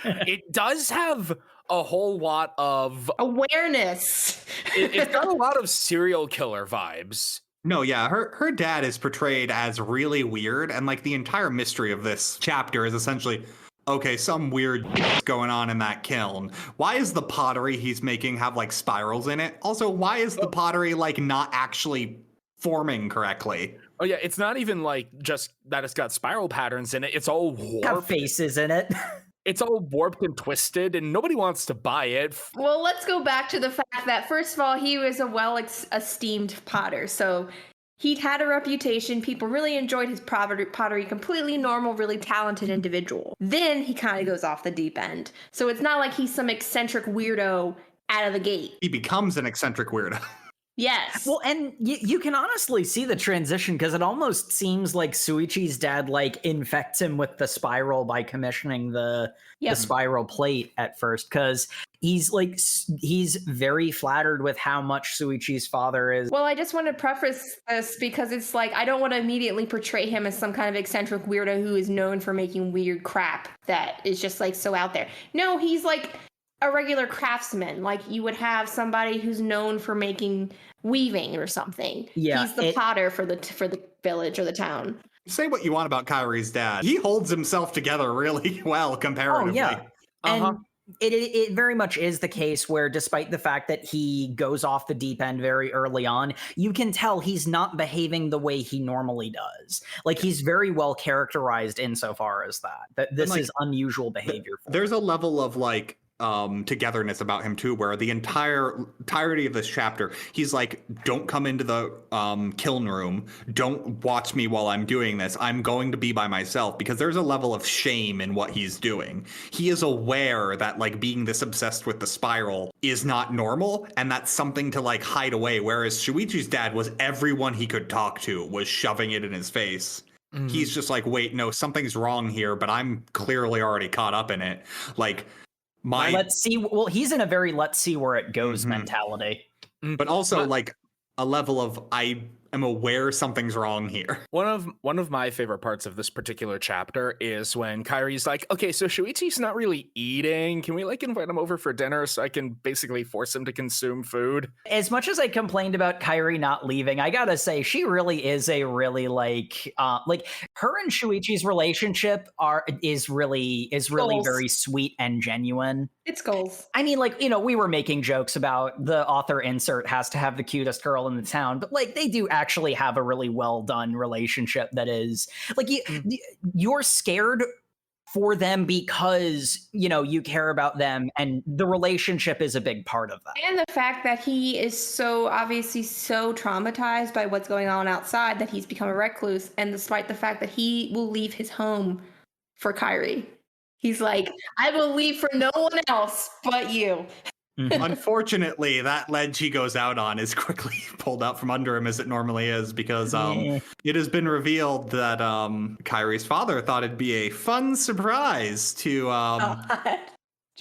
It does have a whole lot of awareness. It's got a lot of serial killer vibes. No, yeah, her dad is portrayed as really weird, and like the entire mystery of this chapter is essentially, okay, some weird going on in that kiln. Why is the pottery he's making have like spirals in it? Also, why is the pottery like not actually forming correctly? Oh yeah, it's not even like just that it's got spiral patterns in it. It's all warped. Got faces in it. It's all warped and twisted, and nobody wants to buy it. Well, let's go back to the fact that, first of all, he was a well-esteemed potter. So he'd had a reputation. People really enjoyed his pottery. Completely normal, really talented individual. Then he kind of goes off the deep end. So it's not like he's some eccentric weirdo out of the gate. He becomes an eccentric weirdo. Yes. Well, and you can honestly see the transition because it almost seems like Shuichi's dad like infects him with the spiral by commissioning the spiral plate at first, because he's very flattered with how much Shuichi's father is. Well, I just want to preface this because it's like, I don't want to immediately portray him as some kind of eccentric weirdo who is known for making weird crap that is just like so out there. No, he's like a regular craftsman. Like you would have somebody who's known for making weaving or something. Yeah, he's the potter for the village or the town. Say what you want about Kyrie's dad. He holds himself together really well comparatively. Oh, yeah. And it very much is the case where, despite the fact that he goes off the deep end very early on, you can tell he's not behaving the way he normally does. Like, he's very well characterized insofar as that this is unusual behavior for There's a level of like togetherness about him too, where the entirety of this chapter, he's like, don't come into the kiln room, don't watch me while I'm doing this, I'm going to be by myself, because there's a level of shame in what he's doing. He is aware that like being this obsessed with the spiral is not normal, and that's something to like hide away, whereas Shuichi's dad was everyone he could talk to was shoving it in his face. He's just like, wait, no, something's wrong here, but I'm clearly already caught up in it. Like, let's see. Well, he's in a very let's see where it goes mentality. But also like a level of I am aware something's wrong here. One of my favorite parts of this particular chapter is when Kyrie's like, okay, so Shuichi's not really eating. Can we like invite him over for dinner so I can basically force him to consume food? As much as I complained about Kirie not leaving, I gotta say she really is a really like her and Shuichi's relationship is really very sweet and genuine. It's goals. I mean, like, we were making jokes about the author insert has to have the cutest girl in the town, but like they do actually have a really well done relationship that is like you're scared for them because you care about them, and the relationship is a big part of that. And the fact that he is so obviously so traumatized by what's going on outside that he's become a recluse, and despite the fact that he will leave his home for Kirie. He's like, I will leave for no one else but you. Unfortunately, that ledge he goes out on is quickly pulled out from under him, as it normally is, because it has been revealed that Kyrie's father thought it'd be a fun surprise to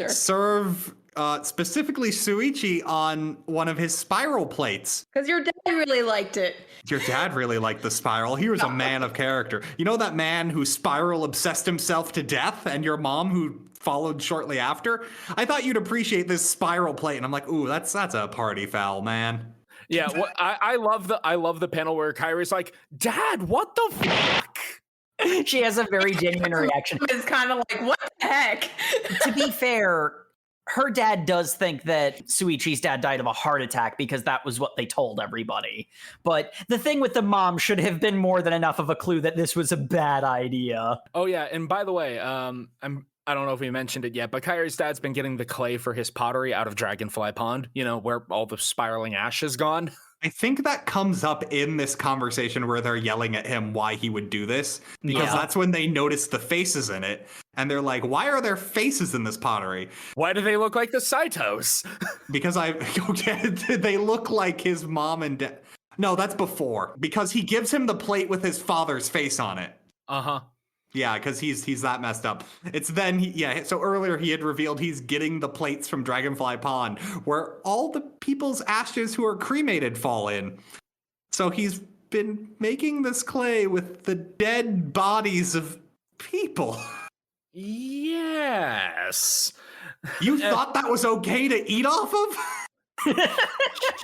serve specifically Shuichi on one of his spiral plates. Because your dad really liked it. Your dad really liked the spiral. He was a man of character. You know that man who spiral obsessed himself to death, and your mom who followed shortly after? I thought you'd appreciate this spiral plate. And I'm like, ooh, that's a party foul, man. Yeah, well, I love the panel where Kyrie's like, Dad, what the fuck? She has a very genuine reaction. It's kind of like, what the heck? To be fair, her dad does think that Shuichi's dad died of a heart attack because that was what they told everybody. But the thing with the mom should have been more than enough of a clue that this was a bad idea. Oh yeah, and by the way, I don't know if we mentioned it yet, but Kyrie's dad's been getting the clay for his pottery out of Dragonfly Pond, where all the spiraling ash is gone. I think that comes up in this conversation where they're yelling at him why he would do this, because that's when they notice the faces in it, and they're like, why are there faces in this pottery? Why do they look like the Saitos? Because they look like his mom and dad. No, that's before, because he gives him the plate with his father's face on it. Uh-huh. Yeah, because he's that messed up. It's then, so earlier he had revealed he's getting the plates from Dragonfly Pond, where all the people's ashes who are cremated fall in. So he's been making this clay with the dead bodies of people. Yes. You thought that was okay to eat off of?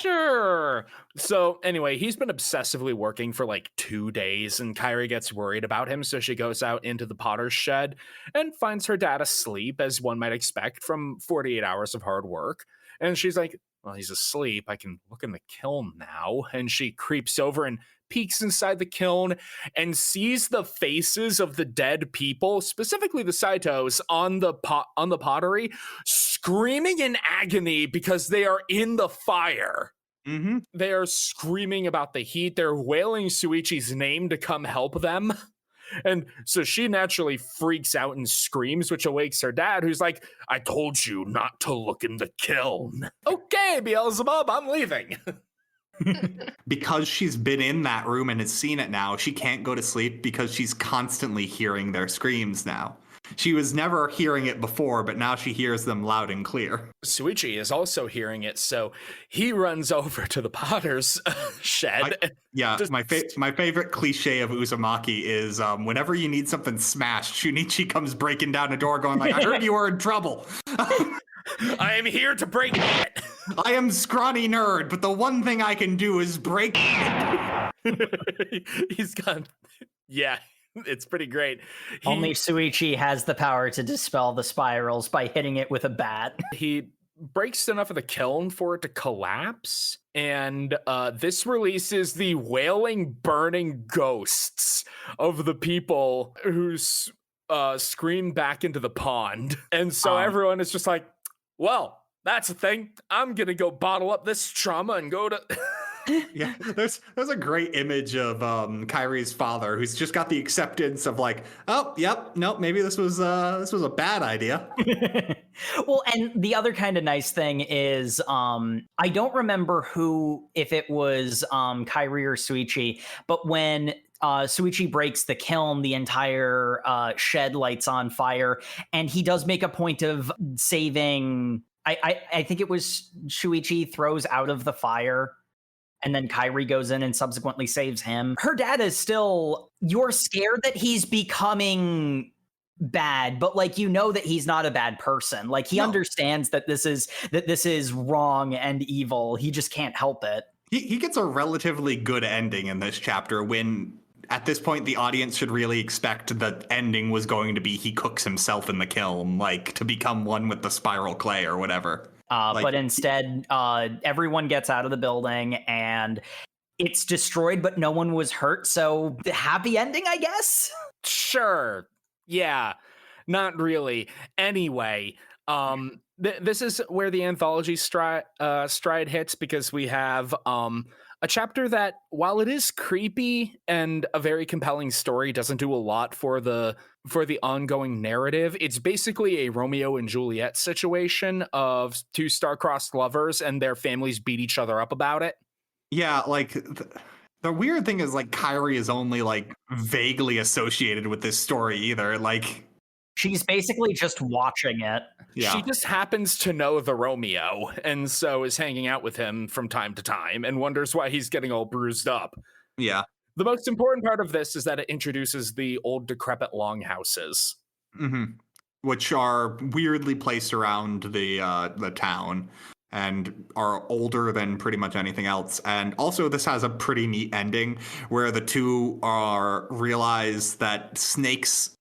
Sure. So anyway, he's been obsessively working for like 2 days, and Kirie gets worried about him, so she goes out into the potter's shed and finds her dad asleep, as one might expect from 48 hours of hard work. And she's like, well, he's asleep. I can look in the kiln now. And she creeps over and peeks inside the kiln and sees the faces of the dead people, specifically the Saitos, on the pottery, screaming in agony because they are in the fire. Mm-hmm. They are screaming about the heat. They're wailing Shuichi's name to come help them. And so she naturally freaks out and screams, which awakes her dad, who's like, I told you not to look in the kiln. Okay, Beelzebub, I'm leaving. Because she's been in that room and has seen it now, she can't go to sleep because she's constantly hearing their screams now. She was never hearing it before, but now she hears them loud and clear. Shuichi is also hearing it, so he runs over to the potter's shed. My favorite cliche of Uzumaki is whenever you need something smashed, Shunichi comes breaking down a door going like, I heard you were in trouble. I am here to break it. I am scrawny nerd, but the one thing I can do is break it. He's gone. Yeah, it's pretty great. Only Shuichi has the power to dispel the spirals by hitting it with a bat. He breaks enough of the kiln for it to collapse, and this releases the wailing, burning ghosts of the people who scream back into the pond. And so everyone is just like, well, that's a thing. I'm gonna go bottle up this trauma and go to... Yeah, there's a great image of Kyrie's father, who's just got the acceptance of like, oh, yep, nope, maybe this was a bad idea. Well, and the other kind of nice thing is, I don't remember if it was Kirie or Shuichi, but when Shuichi breaks the kiln, the entire shed lights on fire, and he does make a point of saving. I think it was Shuichi throws out of the fire. And then Kirie goes in and subsequently saves him. Her dad is still, you're scared that he's becoming bad, but like, that he's not a bad person. Like he understands that this is wrong and evil. He just can't help it. He gets a relatively good ending in this chapter when at this point the audience should really expect the ending was going to be he cooks himself in the kiln, like to become one with the spiral clay or whatever. But instead, everyone gets out of the building and it's destroyed, but no one was hurt. So happy ending, I guess? Sure. Yeah, not really. Anyway, this is where the anthology stride hits, because we have a chapter that, while it is creepy and a very compelling story, doesn't do a lot for the ongoing narrative. It's basically a Romeo and Juliet situation of two star-crossed lovers and their families beat each other up about it. Yeah, like the weird thing is like Kirie is only like vaguely associated with this story either. Like she's basically just watching it. Yeah. She just happens to know the Romeo, and so is hanging out with him from time to time and wonders why he's getting all bruised up. Yeah. The most important part of this is that it introduces the old decrepit longhouses. Mm-hmm. Which are weirdly placed around the town and are older than pretty much anything else. And also this has a pretty neat ending where the two realize that snakes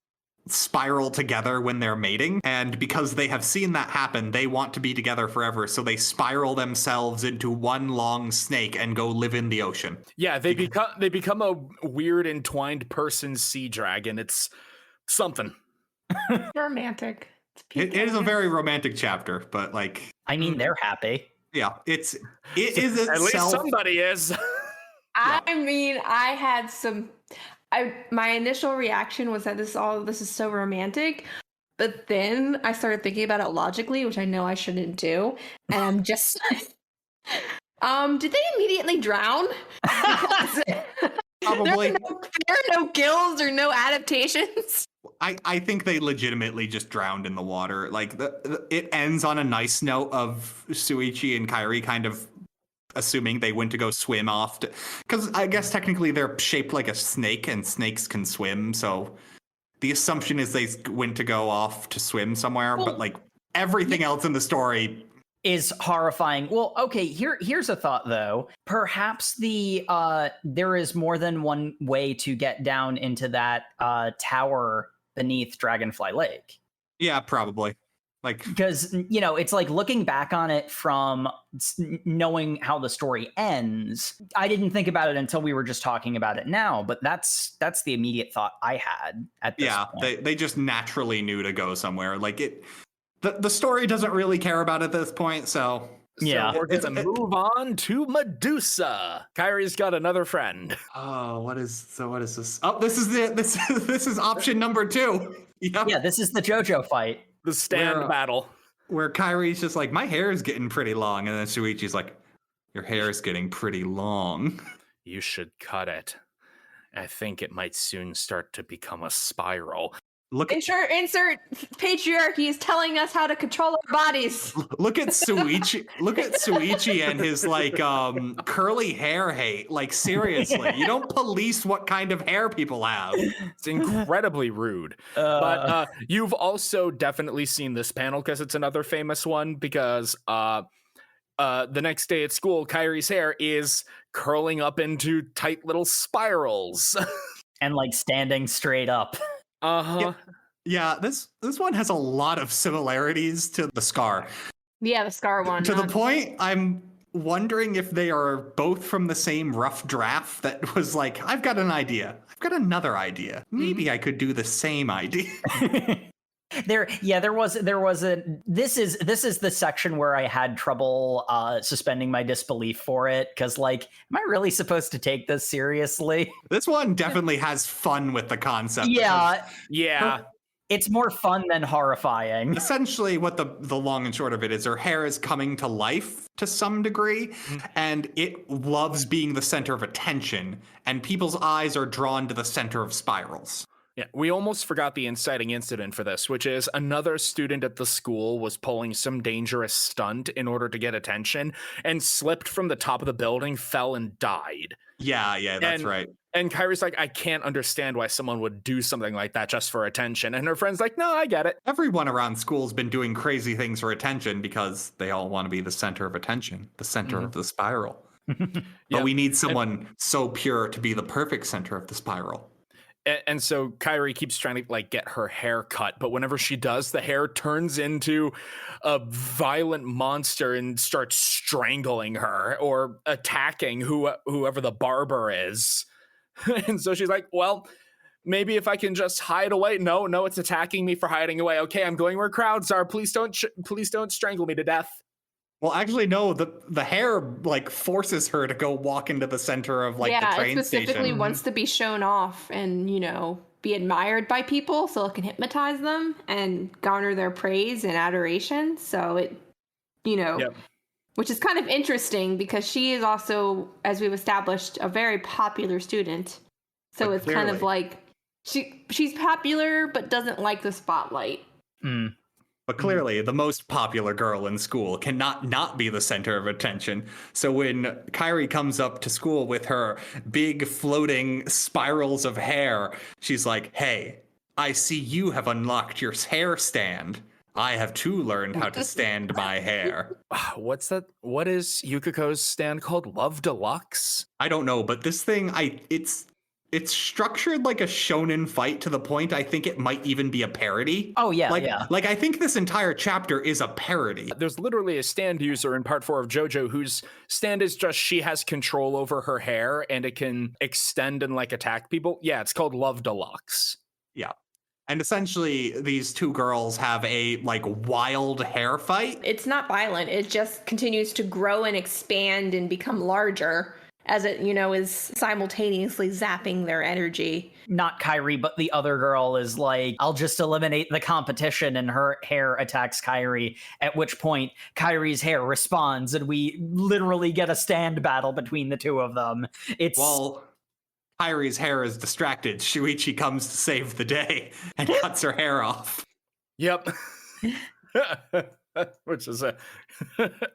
spiral together when they're mating, and because they have seen that happen, they want to be together forever, so they spiral themselves into one long snake and go live in the ocean. Yeah, they become a weird entwined person sea dragon. It's something. Romantic. It is a very romantic chapter, but like, I mean, they're happy. yeah, it is itself. At least somebody is. I mean, I had some. My initial reaction was that this is so romantic, but then I started thinking about it logically, which I know I shouldn't do, and I'm just. Did they immediately drown? Because Probably. there are no gills or no adaptations. I think they legitimately just drowned in the water. Like it ends on a nice note of Shuichi and Kirie kind of assuming they went to go swim off, because I guess technically they're shaped like a snake and snakes can swim. So the assumption is they went to go off to swim somewhere, but like everything else in the story is horrifying. Well, okay, here's a thought though. Perhaps there is more than one way to get down into that tower beneath Dragonfly Lake. Yeah, probably. Like, because it's like looking back on it from knowing how the story ends. I didn't think about it until we were just talking about it now, but that's the immediate thought I had at this point. They just naturally knew to go somewhere. Like the story doesn't really care about it at this point, so yeah. We're gonna move on to Medusa. Kyrie's got another friend. Oh, what is this? Oh, this is option number 2. Yep. Yeah, this is the JoJo fight. The stand battle. Where Kyrie's just like, my hair is getting pretty long, and then Shuichi's like, your hair is getting pretty long. You should cut it. I think it might soon start to become a spiral. Insert patriarchy is telling us how to control our bodies. Look at Shuichi. Look at Shuichi and his like curly hair hate. Like seriously, you don't police what kind of hair people have. It's incredibly rude. But you've also definitely seen this panel because it's another famous one. Because the next day at school, Kyrie's hair is curling up into tight little spirals and like standing straight up. Uh-huh. Yeah, this one has a lot of similarities to the Scar. Yeah, the Scar one. To the point, I'm wondering if they are both from the same rough draft that was like, I've got an idea. I've got another idea. Maybe I could do the same idea. There was a this is the section where I had trouble suspending my disbelief for it, because like, am I really supposed to take this seriously? This one definitely has fun with the concept. Yeah. It's more fun than horrifying. Essentially, what the long and short of it is, her hair is coming to life to some degree, and it loves being the center of attention, and people's eyes are drawn to the center of spirals. Yeah, we almost forgot the inciting incident for this, which is another student at the school was pulling some dangerous stunt in order to get attention and slipped from the top of the building, fell and died. Yeah, that's right. And Kyrie's like, I can't understand why someone would do something like that just for attention. And her friend's like, no, I get it. Everyone around school's been doing crazy things for attention because they all want to be the center of attention, the center of the spiral. But we need someone so pure to be the perfect center of the spiral. And so Kirie keeps trying to like get her hair cut, but whenever she does, the hair turns into a violent monster and starts strangling her or attacking whoever the barber is. And so she's like, well, maybe if I can just hide away. No, it's attacking me for hiding away. Okay, I'm going where crowds are. Please don't strangle me to death. Well, actually, no, the hair like forces her to go walk into the center of like the train station. Yeah, it specifically wants to be shown off and, be admired by people so it can hypnotize them and garner their praise and adoration. So it, which is kind of interesting because she is also, as we've established, a very popular student. So but it's clearly kind of like she's popular but doesn't like the spotlight. But clearly, the most popular girl in school cannot not be the center of attention. So when Kirie comes up to school with her big floating spirals of hair, she's like, hey, I see you have unlocked your hair stand. I have too learned how to stand my hair. What's that? What is Yukiko's stand called? Love Deluxe? I don't know, but this thing, it's structured like a shonen fight to the point I think it might even be a parody. Oh, yeah, Like, I think this entire chapter is a parody. There's literally a stand user in part 4 of JoJo whose stand is just she has control over her hair and it can extend and, like, attack people. Yeah, it's called Love Deluxe. Yeah. And essentially, these two girls have a, like, wild hair fight. It's not violent. It just continues to grow and expand and become larger as it, is simultaneously zapping their energy. Not Kirie, but the other girl is like, I'll just eliminate the competition, and her hair attacks Kirie, at which point Kyrie's hair responds, and we literally get a stand battle between the two of them. While Kyrie's hair is distracted, Shuichi comes to save the day and cuts her hair off. Yep. Which is a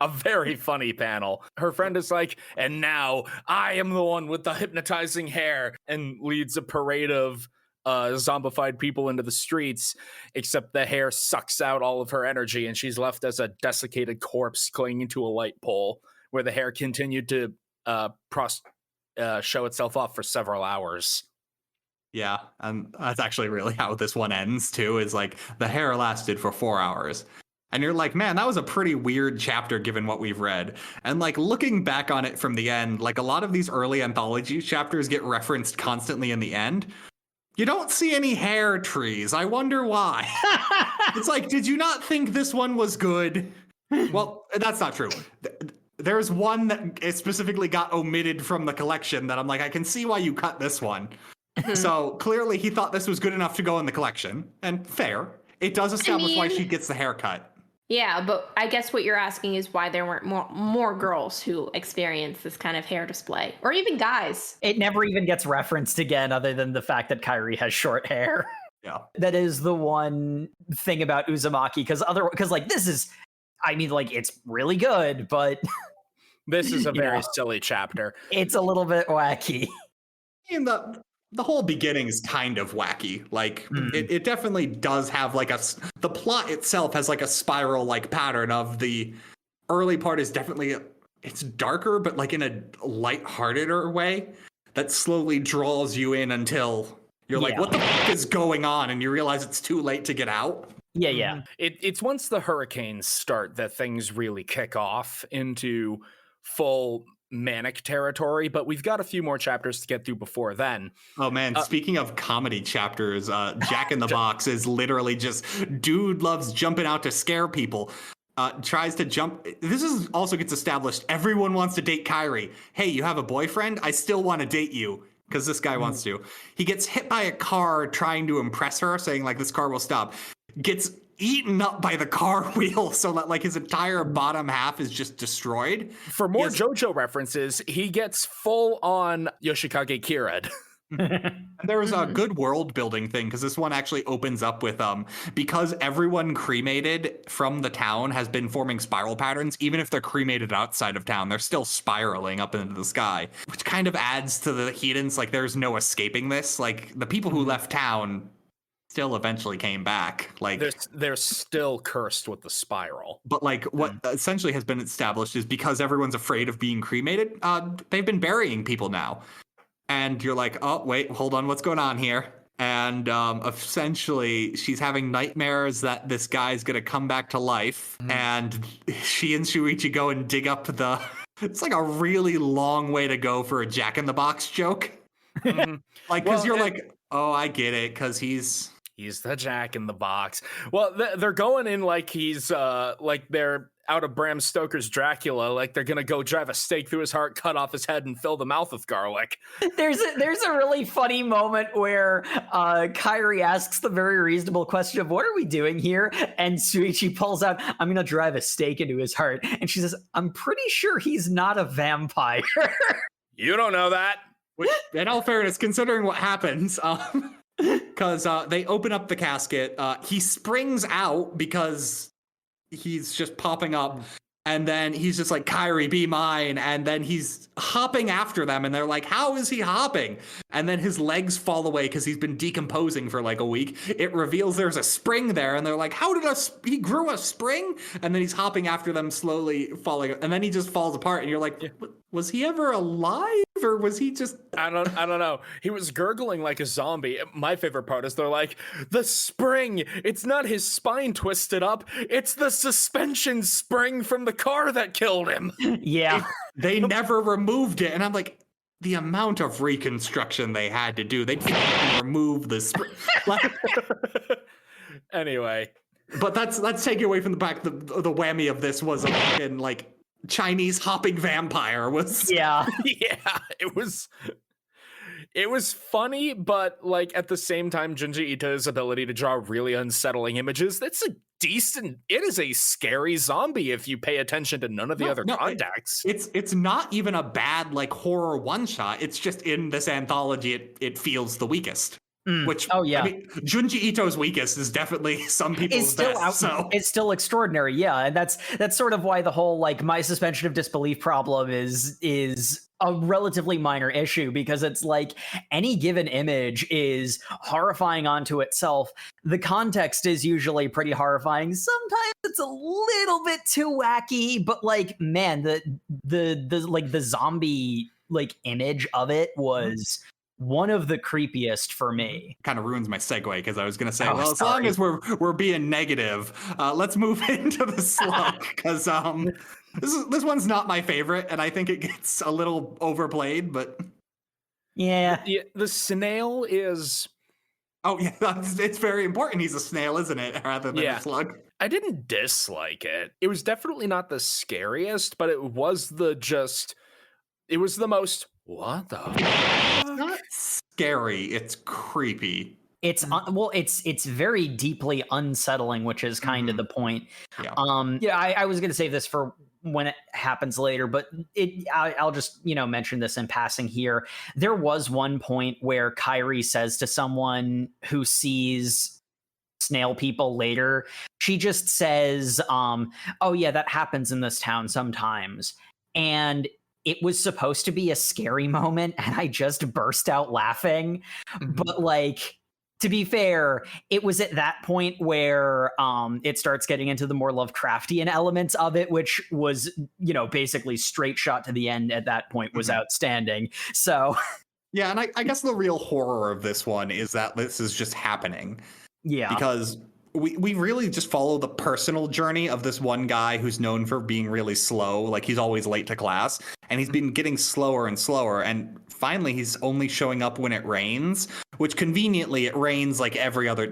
very funny panel. Her friend is like, and now I am the one with the hypnotizing hair, and leads a parade of zombified people into the streets, except the hair sucks out all of her energy, and she's left as a desiccated corpse clinging to a light pole, where the hair continued to show itself off for several hours. Yeah, and that's actually really how this one ends, too, is like, the hair lasted for 4 hours. And you're like, man, that was a pretty weird chapter given what we've read. And like looking back on it from the end, like a lot of these early anthology chapters get referenced constantly in the end. You don't see any hair trees. I wonder why. It's like, did you not think this one was good? Well, that's not true. There's one that specifically got omitted from the collection that I'm like, I can see why you cut this one. So clearly he thought this was good enough to go in the collection. And fair. It does establish why she gets the haircut. Yeah, but I guess what you're asking is why there weren't more girls who experienced this kind of hair display, or even guys. It never even gets referenced again, other than the fact that Kirie has short hair. Yeah, that is the one thing about Uzumaki, because like this is, I mean, like it's really good, but this is a very silly chapter. It's a little bit wacky. I mean, the whole beginning is kind of wacky. Like it definitely does have like the plot itself has like a spiral like pattern of the early part is definitely, it's darker, but like in a lighthearted way that slowly draws you in until you're like, what the fuck is going on? And you realize it's too late to get out. Yeah. It's once the hurricanes start that things really kick off into full manic territory, but we've got a few more chapters to get through before then. Oh man, speaking of comedy chapters, Jack in the Box is literally just dude loves jumping out to scare people. Tries to jump. This is also gets established. Everyone wants to date Kirie. Hey, you have a boyfriend? I still want to date you because this guy wants to. He gets hit by a car trying to impress her, saying like this car will stop. Gets eaten up by the car wheel so that like his entire bottom half is just destroyed. For more JoJo references, he gets full on Yoshikage Kirin. And there was a good world building thing because this one actually opens up with because everyone cremated from the town has been forming spiral patterns. Even if they're cremated outside of town, they're still spiraling up into the sky, which kind of adds to the hedons. Like there's no escaping this. Like the people who left town still eventually came back. Like they're still cursed with the spiral. But like what essentially has been established is because everyone's afraid of being cremated, they've been burying people now. And you're like, oh wait, hold on, what's going on here? And essentially she's having nightmares that this guy's gonna come back to life. And she and Shuichi go and dig up it's like a really long way to go for a Jack in the Box joke. Like because you're like, oh, I get it, because he's the Jack in the Box. Well, they're going in like he's like they're out of Bram Stoker's Dracula, like they're gonna go drive a stake through his heart, cut off his head, and fill the mouth with garlic. There's a really funny moment where Kirie asks the very reasonable question of what are we doing here, and Shuichi pulls out, I'm gonna drive a stake into his heart, and she says, I'm pretty sure he's not a vampire. You don't know that. Which, in all fairness, considering what happens, because they open up the casket, he springs out because he's just popping up, and then he's just like, Kirie, be mine, and then he's hopping after them, and they're like, how is he hopping? And then his legs fall away because he's been decomposing for like a week. It reveals there's a spring there, and they're like, how did he grew a spring? And then he's hopping after them, slowly falling, and then he just falls apart, and you're like, was he ever alive? Or was he just... I don't know. He was gurgling like a zombie. My favorite part is they're like, the spring! It's not his spine twisted up. It's the suspension spring from the car that killed him. Yeah. They never removed it. And I'm like, the amount of reconstruction they had to do. They'd remove the Anyway. But that's taking away from the fact the whammy of this was a fucking, like, Chinese hopping vampire was. Yeah. Yeah, it was funny, but like at the same time, Junji Ito's ability to draw really unsettling images, it is a scary zombie if you pay attention to none of the other contacts. It's not even a bad, like, horror one-shot. It's just in this anthology, it feels the weakest. Which, I mean, Junji Ito's weakest is definitely some people's best. It's still extraordinary, yeah, and that's sort of why the whole, like, my suspension of disbelief problem is a relatively minor issue, because it's like any given image is horrifying onto itself. The context is usually pretty horrifying. Sometimes it's a little bit too wacky, but like, man, the zombie, like, image of it was one of the creepiest for me. Kind of ruins my segue, because I was going to say, as long as we're being negative, let's move into the slug, because this one's not my favorite, and I think it gets a little overplayed, but yeah, the snail is. Oh yeah, it's very important. He's a snail, isn't it, rather than a slug? I didn't dislike it. It was definitely not the scariest, but it was the most. What the? It's not scary. It's creepy. It's it's very deeply unsettling, which is kind of the point. Yeah. I was going to save this for when it happens later, but I'll just mention this in passing here. There was one point where Kirie says to someone who sees snail people later, she just says, "Oh yeah, that happens in this town sometimes," and it was supposed to be a scary moment, and I just burst out laughing. But like, to be fair, it was at that point where it starts getting into the more Lovecraftian elements of it, which was, basically straight shot to the end at that point was outstanding. So yeah, and I guess the real horror of this one is that this is just happening. Yeah. Because we really just follow the personal journey of this one guy who's known for being really slow. Like, he's always late to class, and he's been getting slower and slower. And finally, he's only showing up when it rains, which conveniently it rains like every other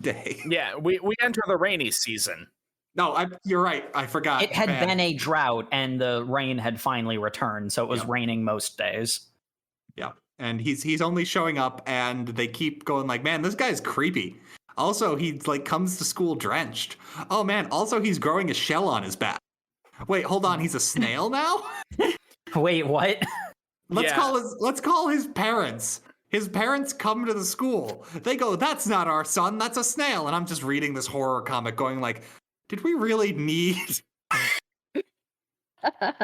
day. Yeah, we enter the rainy season. No, you're right. I forgot. It had been a drought, and the rain had finally returned, so it was raining most days. Yeah, and he's only showing up, and they keep going like, man, this guy's creepy. Also, he like comes to school drenched. Oh man, also he's growing a shell on his back. Wait, hold on, he's a snail now? Wait, what? Let's call his parents. His parents come to the school. They go, "That's not our son, that's a snail." And I'm just reading this horror comic going like, did we really need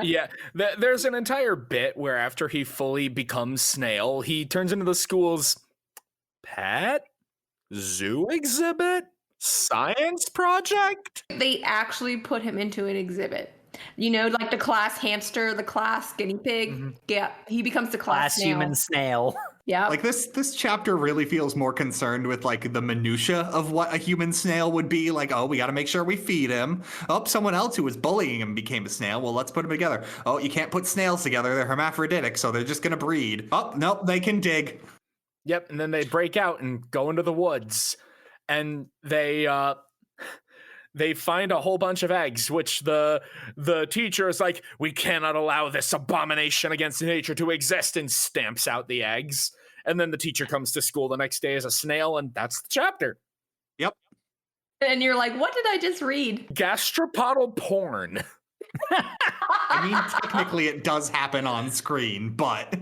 Yeah, there's an entire bit where after he fully becomes snail, he turns into the school's pet zoo exhibit, science project. They actually put him into an exhibit. Like the class hamster, the class guinea pig. Mm-hmm. Yeah, he becomes the class snail. Human snail. Yeah. Like this chapter really feels more concerned with like the minutia of what a human snail would be. Like, oh, we got to make sure we feed him. Oh, someone else who was bullying him became a snail. Well, let's put them together. Oh, you can't put snails together. They're hermaphroditic, so they're just going to breed. Oh, nope, they can dig. Yep, and then they break out and go into the woods, and they find a whole bunch of eggs, which the teacher is like, "We cannot allow this abomination against nature to exist," and stamps out the eggs. And then the teacher comes to school the next day as a snail, and that's the chapter. Yep. And you're like, what did I just read? Gastropodal porn. I mean, technically it does happen on screen, but...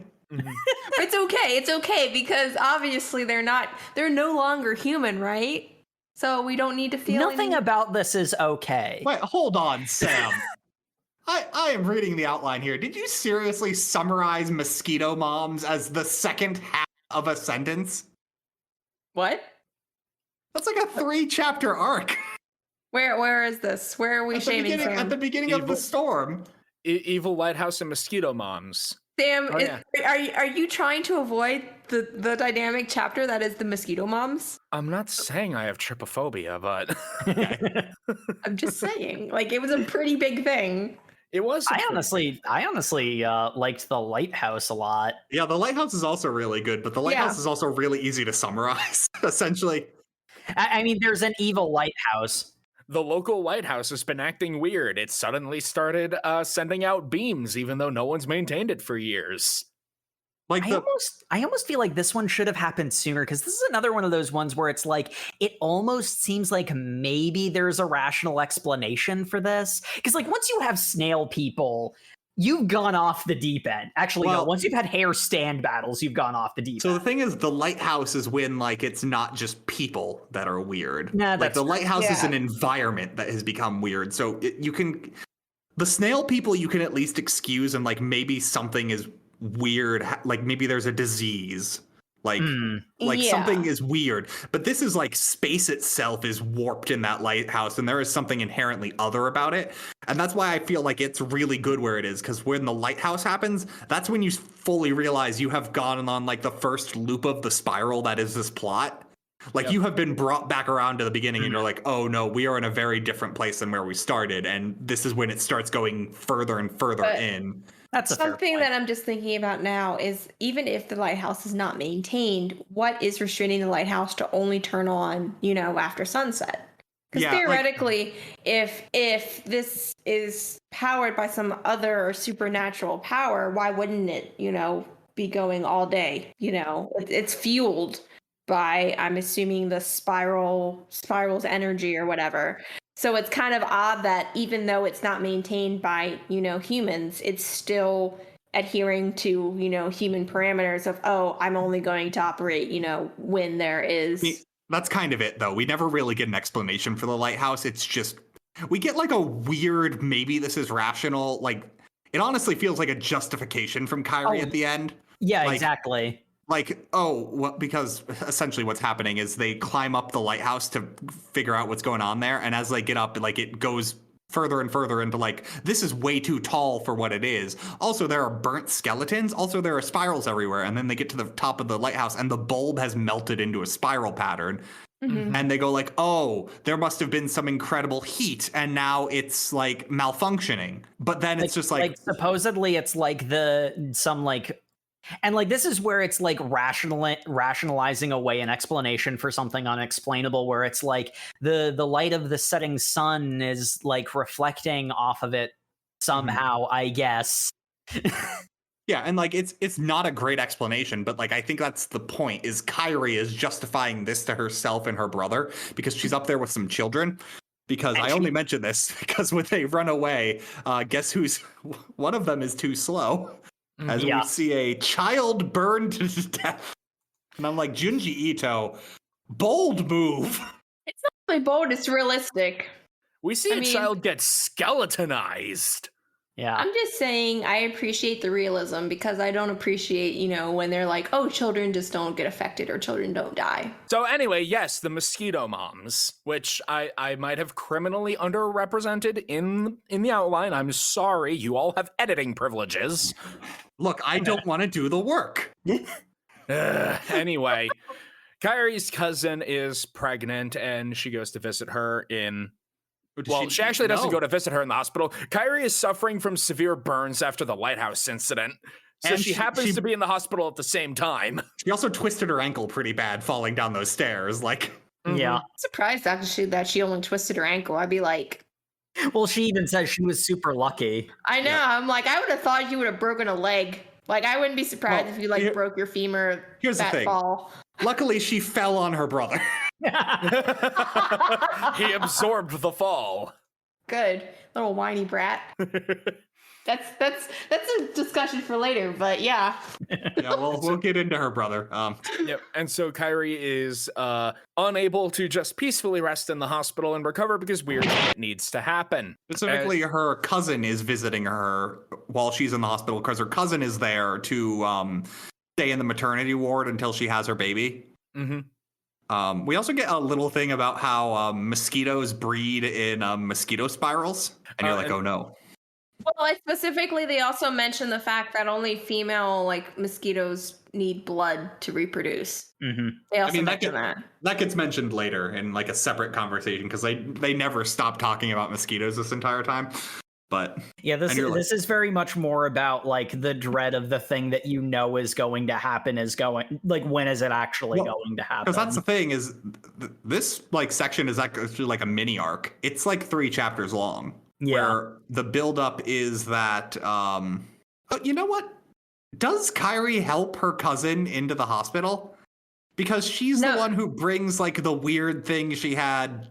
It's okay, because obviously they're no longer human, right? So we don't need to feel nothing about this is okay. Wait, hold on, Sam. I am reading the outline here. Did you seriously summarize mosquito moms as the second half of a sentence? What? That's like a 3-chapter arc. Where is this? Where are we shaming Sam? At the beginning of the storm. Evil Lighthouse and Mosquito Moms. Sam, are you trying to avoid the dynamic chapter that is the mosquito moms? I'm not saying I have trypophobia, but I'm just saying, like, it was a pretty big thing. It was. I honestly liked the lighthouse a lot. Yeah, the lighthouse is also really good, but the lighthouse is also really easy to summarize, essentially. I mean, there's an evil lighthouse. The local lighthouse has been acting weird. It suddenly started sending out beams, even though no one's maintained it for years. I almost feel like this one should have happened sooner, because this is another one of those ones where it's like, it almost seems like maybe there's a rational explanation for this. Because like once you have snail people, you've gone off the deep end. Actually, no, once you've had hair stand battles, you've gone off the deep end. So the thing is, the lighthouse is when like it's not just people that are weird. Nah, like the lighthouse is an environment that has become weird. So the snail people you can at least excuse, and like maybe something is weird, like maybe there's a disease, like something is weird, but this is like space itself is warped in that lighthouse, and there is something inherently other about it, and that's why I feel like it's really good where it is, because when the lighthouse happens, that's when you fully realize you have gone on like the first loop of the spiral that is this plot. Like you have been brought back around to the beginning, and you're like, oh no, we are in a very different place than where we started, and this is when it starts going further and further in. That's something that I'm just thinking about now is, even if the lighthouse is not maintained, what is restraining the lighthouse to only turn on, after sunset? Because theoretically, if this is powered by some other supernatural power, why wouldn't it, be going all day? It's fueled by, I'm assuming, the spiral's energy or whatever. So it's kind of odd that even though it's not maintained by, humans, it's still adhering to, human parameters of, oh, I'm only going to operate, when there is. That's kind of it, though. We never really get an explanation for the lighthouse. It's just, we get like a weird, maybe this is rational. Like, it honestly feels like a justification from Kirie at the end. Yeah, exactly. Like, because essentially what's happening is they climb up the lighthouse to figure out what's going on there. And as they get up, like it goes further and further into like, this is way too tall for what it is. Also, there are burnt skeletons. Also, there are spirals everywhere. And then they get to the top of the lighthouse and the bulb has melted into a spiral pattern. Mm-hmm. And they go like, oh, there must have been some incredible heat, and now it's like malfunctioning. But then it's just like supposedly it's like and like this is where it's like rationalizing away an explanation for something unexplainable, where it's like the light of the setting sun is like reflecting off of it somehow, I guess. Yeah, and like it's not a great explanation, but like I think that's the point, is Kirie is justifying this to herself and her brother because she's up there with some children. Because I only mention this because when they run away, guess who's one of them is too slow. As we see a child burned to death. And I'm like, Junji Ito, bold move. It's not really bold, it's realistic. We see a child get skeletonized. Yeah. I'm just saying I appreciate the realism, because I don't appreciate, when they're like, oh, children just don't get affected or children don't die. So anyway, yes, the mosquito moms, which I might have criminally underrepresented in the outline. I'm sorry, you all have editing privileges. Look, I don't want to do the work. Anyway, Kirie's cousin is pregnant and she goes to visit her in... Well, she actually doesn't go to visit her in the hospital. Kirie is suffering from severe burns after the lighthouse incident. So and she happens to be in the hospital at the same time. She also twisted her ankle pretty bad falling down those stairs. Like, yeah. I'm surprised actually that she only twisted her ankle. I'd be like... Well, she even says she was super lucky. I know. Yeah. I'm like, I would have thought you would have broken a leg. Like, I wouldn't be surprised if you broke your femur. Here's the thing. Fall. Luckily, she fell on her brother. He absorbed the fall. Good. Little whiny brat. That's a discussion for later, but yeah. Yeah, we'll get into her brother. Yep. And so Kirie is unable to just peacefully rest in the hospital and recover because weird shit needs to happen. Specifically, her cousin is visiting her while she's in the hospital because her cousin is there to stay in the maternity ward until she has her baby. Mm-hmm. We also get a little thing about how mosquitoes breed in mosquito spirals, and you're like, oh no. Well, specifically, they also mention the fact that only female mosquitoes need blood to reproduce. Mm-hmm. They also mention that. That gets mentioned later in a separate conversation because they never stop talking about mosquitoes this entire time. But yeah, this is very much more about like the dread of the thing that you know is going to happen is going, like, when is it actually going to happen? Because that's the thing is this like section is actually like a mini arc. It's like 3 chapters long. Yeah. Where the buildup is that you know what? Does Kirie help her cousin into the hospital? Because she's the one who brings like the weird thing she had.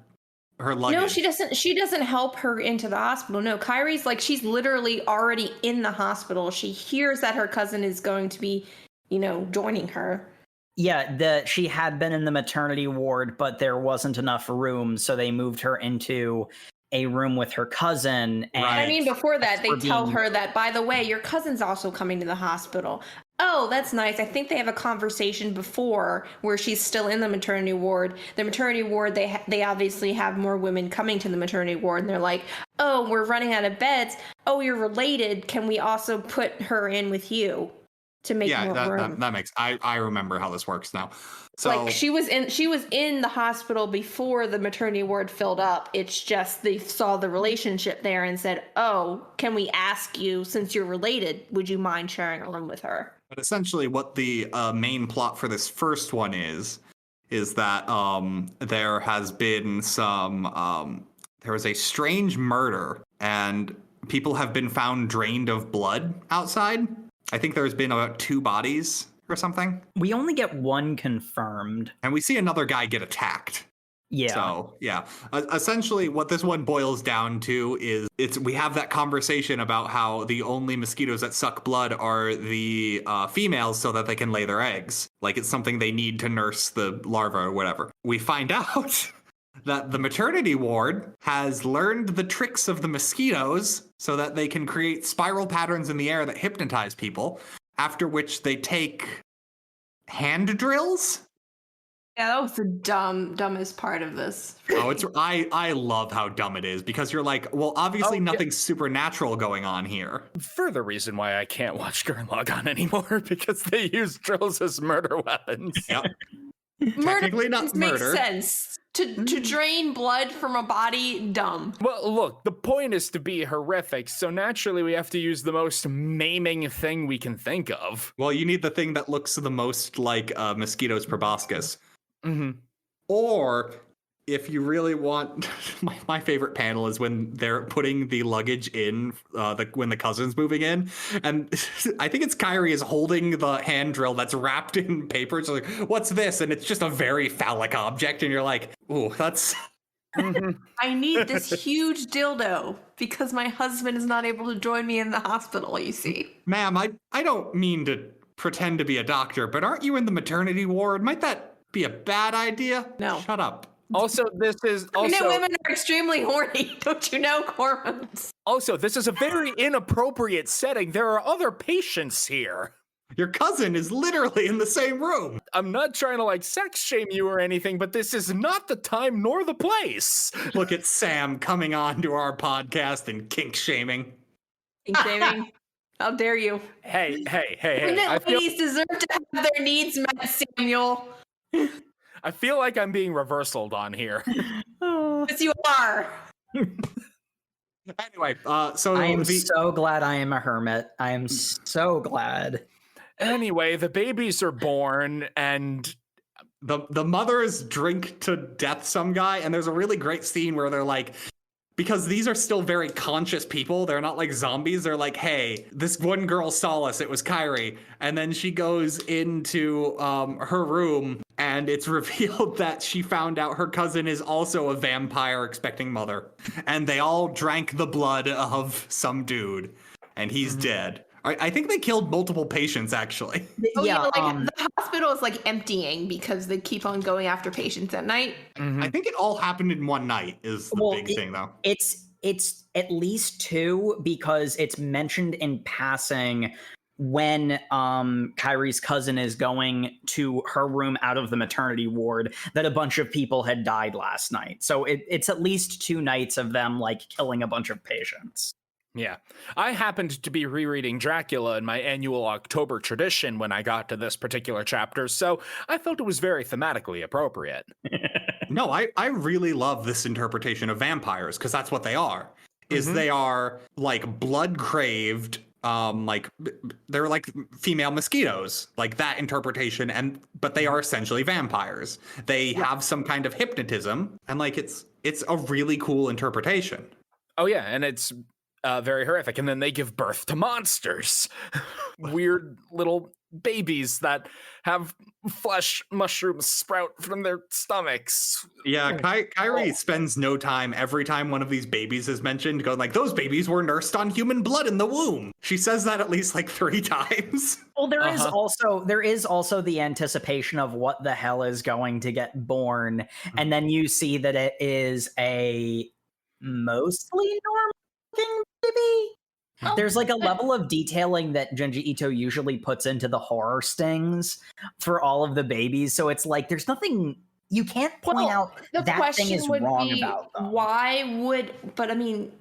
Her luggage. No, she doesn't help her into the hospital. No, Kyrie's like, she's literally already in the hospital. She hears that her cousin is going to be, joining her. Yeah, she had been in the maternity ward, but there wasn't enough room, so they moved her into a room with her cousin. And I mean, before that, they tell her that, by the way, your cousin's also coming to the hospital. Oh, that's nice. I think they have a conversation before where she's still in the maternity ward. The maternity ward, they obviously have more women coming to the maternity ward, and they're like, oh, we're running out of beds. Oh, you're related. Can we also put her in with you to make more room? That makes. I remember how this works now. So like she was in the hospital before the maternity ward filled up. It's just they saw the relationship there and said, oh, can we ask you, since you're related, would you mind sharing a room with her? But essentially what the main plot for this first one is that there has been there was a strange murder and people have been found drained of blood outside. I think there's been about 2 bodies or something. We only get 1 confirmed. And we see another guy get attacked. Yeah. So, yeah. Essentially, what this one boils down to is we have that conversation about how the only mosquitoes that suck blood are the females so that they can lay their eggs. Like it's something they need to nurse the larva or whatever. We find out that the maternity ward has learned the tricks of the mosquitoes so that they can create spiral patterns in the air that hypnotize people, after which they take hand drills. Yeah, that was the dumbest part of this. Oh, I love how dumb it is, because you're like, well, obviously nothing's supernatural going on here. Further reason why I can't watch Gurren Lagann anymore, because they use drills as murder weapons. Yep. Technically not murder. Makes sense. To drain blood from a body, dumb. Well, look, the point is to be horrific, so naturally we have to use the most maiming thing we can think of. Well, you need the thing that looks the most like mosquito's proboscis. Mm-hmm. Or if you really want, my favorite panel is when they're putting the luggage in, when the cousin's moving in, and I think it's Kirie is holding the hand drill that's wrapped in paper. It's like, what's this? And it's just a very phallic object, and you're like, ooh, that's... I need this huge dildo because my husband is not able to join me in the hospital, you see. Ma'am, I don't mean to pretend to be a doctor, but aren't you in the maternity ward? Might that be a bad idea? No. Shut up. Also, this is also... women are extremely horny, don't you know, hormones? Also, this is a very inappropriate setting. There are other patients here. Your cousin is literally in the same room. I'm not trying to, sex shame you or anything, but this is not the time nor the place. Look at Sam coming on to our podcast and kink shaming. Kink shaming? How dare you? Hey. Ladies deserve to have their needs met, Samuel. I feel like I'm being reversaled on here. Yes, you are. Anyway, so I am so glad I am a hermit. I am so glad. Anyway, the babies are born, and the mothers drink to death some guy, and there's a really great scene where they're like, because these are still very conscious people, they're not like zombies, they're like, hey, this one girl saw us, it was Kirie, and then she goes into her room, and it's revealed that she found out her cousin is also a vampire expecting mother, and they all drank the blood of some dude, and he's dead. I think they killed multiple patients, actually. The hospital is emptying because they keep on going after patients at night. Mm-hmm. I think it all happened in one night is the big thing, though. It's at least 2 because it's mentioned in passing when Kyrie's cousin is going to her room out of the maternity ward that a bunch of people had died last night. So it's at least 2 nights of them killing a bunch of patients. Yeah, I happened to be rereading Dracula in my annual October tradition when I got to this particular chapter, so I felt it was very thematically appropriate. No, I really love this interpretation of vampires, because that's what they are. is they are like blood craved, like they're like female mosquitoes, like that interpretation, but they are essentially vampires. They have some kind of hypnotism, and like it's a really cool interpretation. Oh yeah, and it's very horrific. And then they give birth to monsters, weird little babies that have flesh mushrooms sprout from their stomachs. Yeah, Kirie spends no time every time one of these babies is mentioned going like, those babies were nursed on human blood in the womb. She says that at least like 3 times. Well, there is also the anticipation of what the hell is going to get born, and then you see that it is a mostly normal-looking baby. There's like a level of detailing that Junji Ito usually puts into the horror stings for all of the babies. So it's like there's nothing you can't point out that thing is wrong about them. But I mean,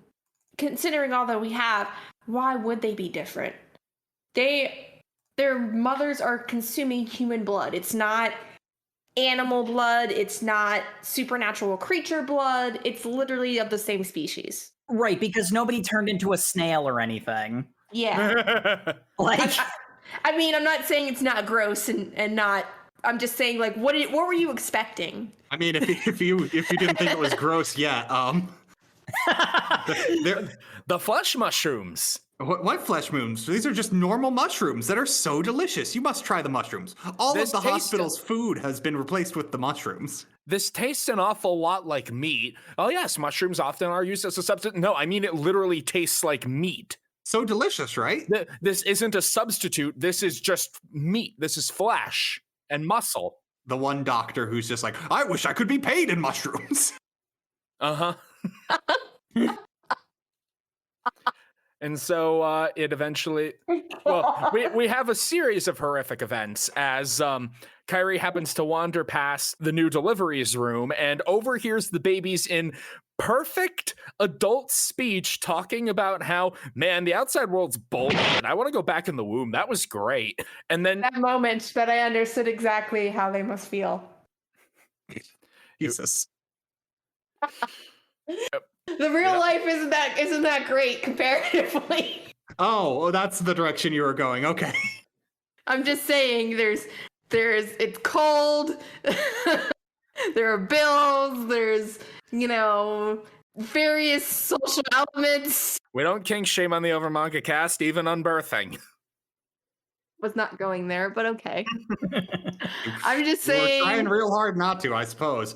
considering all that we have, why would they be different? Their mothers are consuming human blood. It's not animal blood. It's not supernatural creature blood. It's literally of the same species. Right, because nobody turned into a snail or anything. Yeah. Like, I mean, I'm not saying it's not gross and not. I'm just saying, like, what were you expecting? I mean, if you didn't think it was gross yet, the flesh mushrooms. What flesh mushrooms? These are just normal mushrooms that are so delicious. You must try the mushrooms. All of the hospital's food has been replaced with the mushrooms. This tastes an awful lot like meat. Oh yes, mushrooms often are used as a substitute. No, I mean it literally tastes like meat. So delicious, right? This isn't a substitute. This is just meat. This is flesh and muscle. The one doctor who's just like, I wish I could be paid in mushrooms. Uh-huh. And so it eventually, well, we have a series of horrific events as Kirie happens to wander past the new deliveries room and overhears the babies in perfect adult speech talking about how, man, the outside world's bold and I want to go back in the womb. That was great. And then that moment that I understood exactly how they must feel. Jesus. The real life isn't that great comparatively. Oh, well, that's the direction you were going. Okay. I'm just saying there's it's cold. There are bills, there's, various social elements. We don't kink shame on the OverMangaCast, even on birthing. Was not going there, but okay. I'm just saying. We're trying real hard not to, I suppose.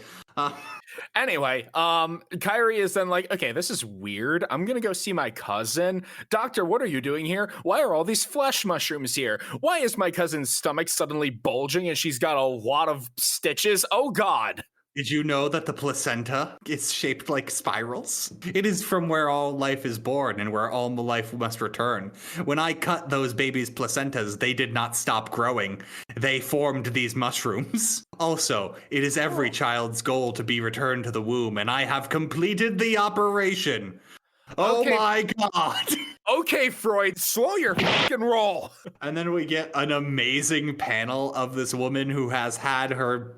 Anyway, Kirie is then like, okay, this is weird. I'm gonna go see my cousin. Doctor, what are you doing here? Why are all these flesh mushrooms here? Why is my cousin's stomach suddenly bulging and she's got a lot of stitches? Oh God. Did you know that the placenta is shaped like spirals? It is from where all life is born and where all life must return. When I cut those babies' placentas, they did not stop growing. They formed these mushrooms. Also, it is every child's goal to be returned to the womb, and I have completed the operation. Oh okay. My God. Okay, Freud, slow your fucking roll. And then we get an amazing panel of this woman who has had her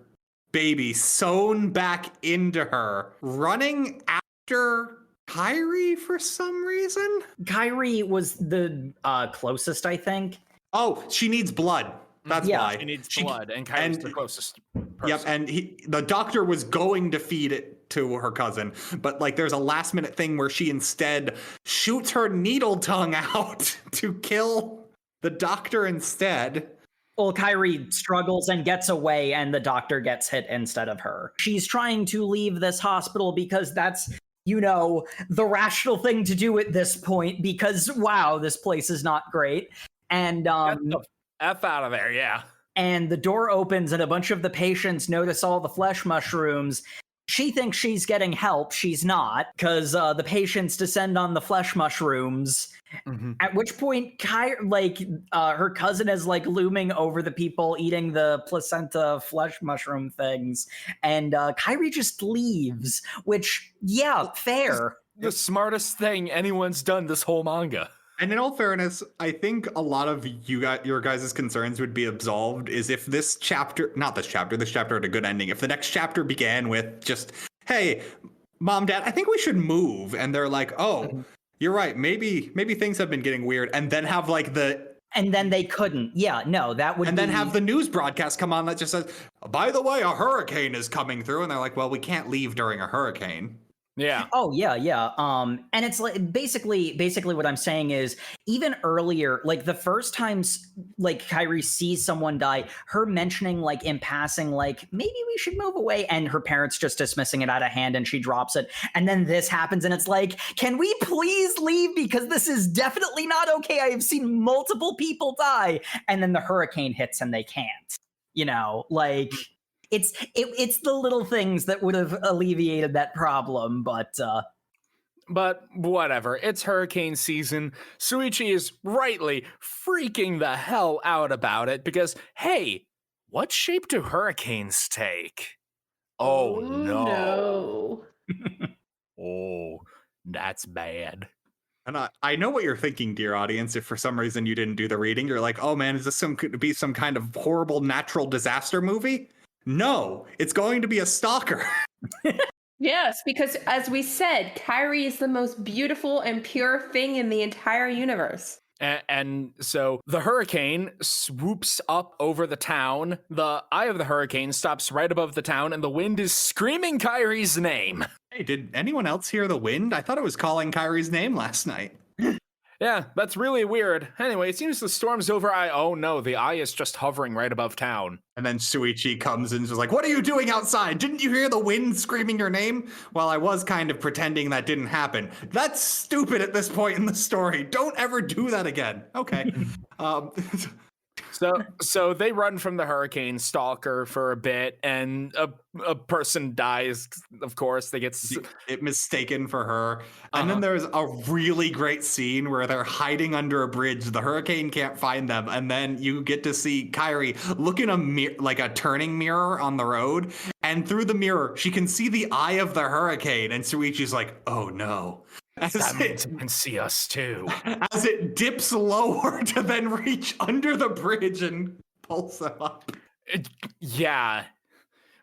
baby sewn back into her, running after Kirie for some reason. Kirie was the closest, I think. Oh, she needs blood. That's why. She needs blood, and Kyrie's the closest person. Yep, and the doctor was going to feed it to her cousin, but like there's a last minute thing where she instead shoots her needle tongue out to kill the doctor instead. Well, Kirie struggles and gets away, and the doctor gets hit instead of her. She's trying to leave this hospital because that's, the rational thing to do at this point, because, wow, this place is not great. And, get the F out of there, yeah. And the door opens, and a bunch of the patients notice all the flesh mushrooms. She thinks she's getting help. She's not, because the patients descend on the flesh mushrooms. Mm-hmm. At which point, her cousin is like looming over the people eating the placenta flesh mushroom things, and Kirie just leaves. Which, yeah, fair. The smartest thing anyone's done this whole manga. And in all fairness, I think a lot of your guys' concerns would be absolved is if this chapter had a good ending. If the next chapter began with just, hey, Mom, Dad, I think we should move. And they're like, oh, you're right. Maybe things have been getting weird. And then have like and then they couldn't. Yeah, no, that would. And then have the news broadcast come on that just says, by the way, a hurricane is coming through. And they're like, well, we can't leave during a hurricane. Yeah. Oh yeah. And it's like basically what I'm saying is even earlier, like the first times like Kirie sees someone die, her mentioning like in passing, like maybe we should move away, and her parents just dismissing it out of hand, and she drops it. And then this happens, and it's like, can we please leave, because this is definitely not okay. I have seen multiple people die, and then the hurricane hits and they can't. You know, like. It's the little things that would have alleviated that problem, but whatever. It's hurricane season. Shuichi is rightly freaking the hell out about it because, hey, what shape do hurricanes take? Oh no. Oh, that's bad. And I know what you're thinking, dear audience. If for some reason you didn't do the reading, you're like, oh man, is this could be some kind of horrible natural disaster movie? No, it's going to be a stalker. Yes, because as we said, Kirie is the most beautiful and pure thing in the entire universe. And so the hurricane swoops up over the town. The eye of the hurricane stops right above the town, and the wind is screaming Kyrie's name. Hey, did anyone else hear the wind? I thought it was calling Kyrie's name last night. Yeah, that's really weird. Anyway, it seems the storm's over. Oh no, the eye is just hovering right above town. And then Shuichi comes and is like, what are you doing outside? Didn't you hear the wind screaming your name? Well, I was kind of pretending that didn't happen. That's stupid at this point in the story. Don't ever do that again. Okay. So they run from the hurricane stalker for a bit, and a person dies, of course. They get it mistaken for her. And then there's a really great scene where they're hiding under a bridge. The hurricane can't find them. And then you get to see Kirie look in a turning mirror on the road. And through the mirror, she can see the eye of the hurricane. And Shuichi's like, oh no. That means it can see us too. As it dips lower to then reach under the bridge and pulls them up. Yeah.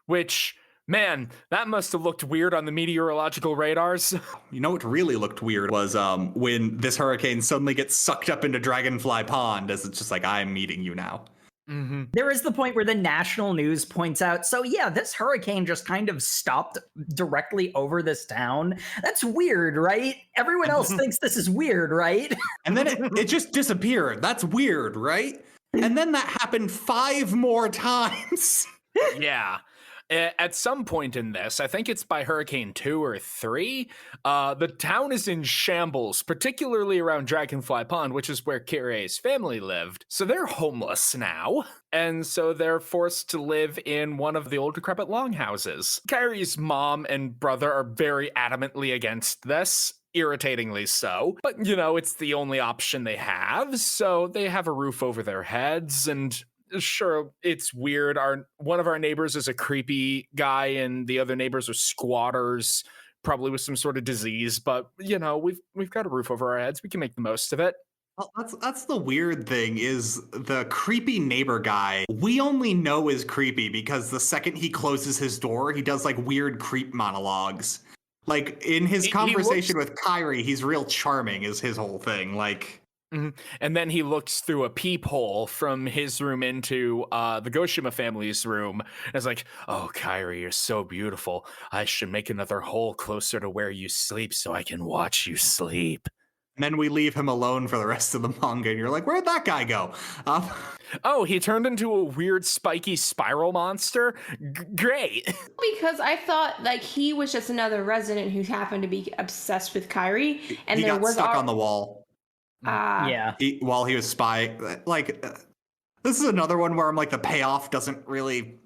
Which, man, that must have looked weird on the meteorological radars. You know what really looked weird was when this hurricane suddenly gets sucked up into Dragonfly Pond, as it's just like, I'm meeting you now. Mm-hmm. There is the point where the national news points out, so yeah, this hurricane just kind of stopped directly over this town. That's weird, right? Everyone else thinks this is weird, right? And then it just disappeared. That's weird, right? And then that happened 5 more times. Yeah. At some point in this, I think it's by Hurricane 2 or 3, the town is in shambles, particularly around Dragonfly Pond, which is where Kirie's family lived. So they're homeless now, and so they're forced to live in one of the old decrepit longhouses. Kirie's mom and brother are very adamantly against this. Irritatingly so, but you know, it's the only option they have, so they have a roof over their heads. And sure, it's weird. One of our neighbors is a creepy guy, and the other neighbors are squatters, probably with some sort of disease. But you know, we've got a roof over our heads. We can make the most of it. Well, that's the weird thing is the creepy neighbor guy. We only know is creepy because the second he closes his door, he does like weird creep monologues. Like in his conversation with Kirie, he's real charming. Is his whole thing like. Mm-hmm. And then he looks through a peephole from his room into the Goshima family's room. And it's like, oh, Kirie, you're so beautiful. I should make another hole closer to where you sleep so I can watch you sleep. And then we leave him alone for the rest of the manga. And you're like, where'd that guy go? Oh, he turned into a weird spiky spiral monster? Great. Because I thought like he was just another resident who happened to be obsessed with Kirie. And he got stuck on the wall. Yeah. While he was spying. Like, this is another one where I'm like, the payoff doesn't really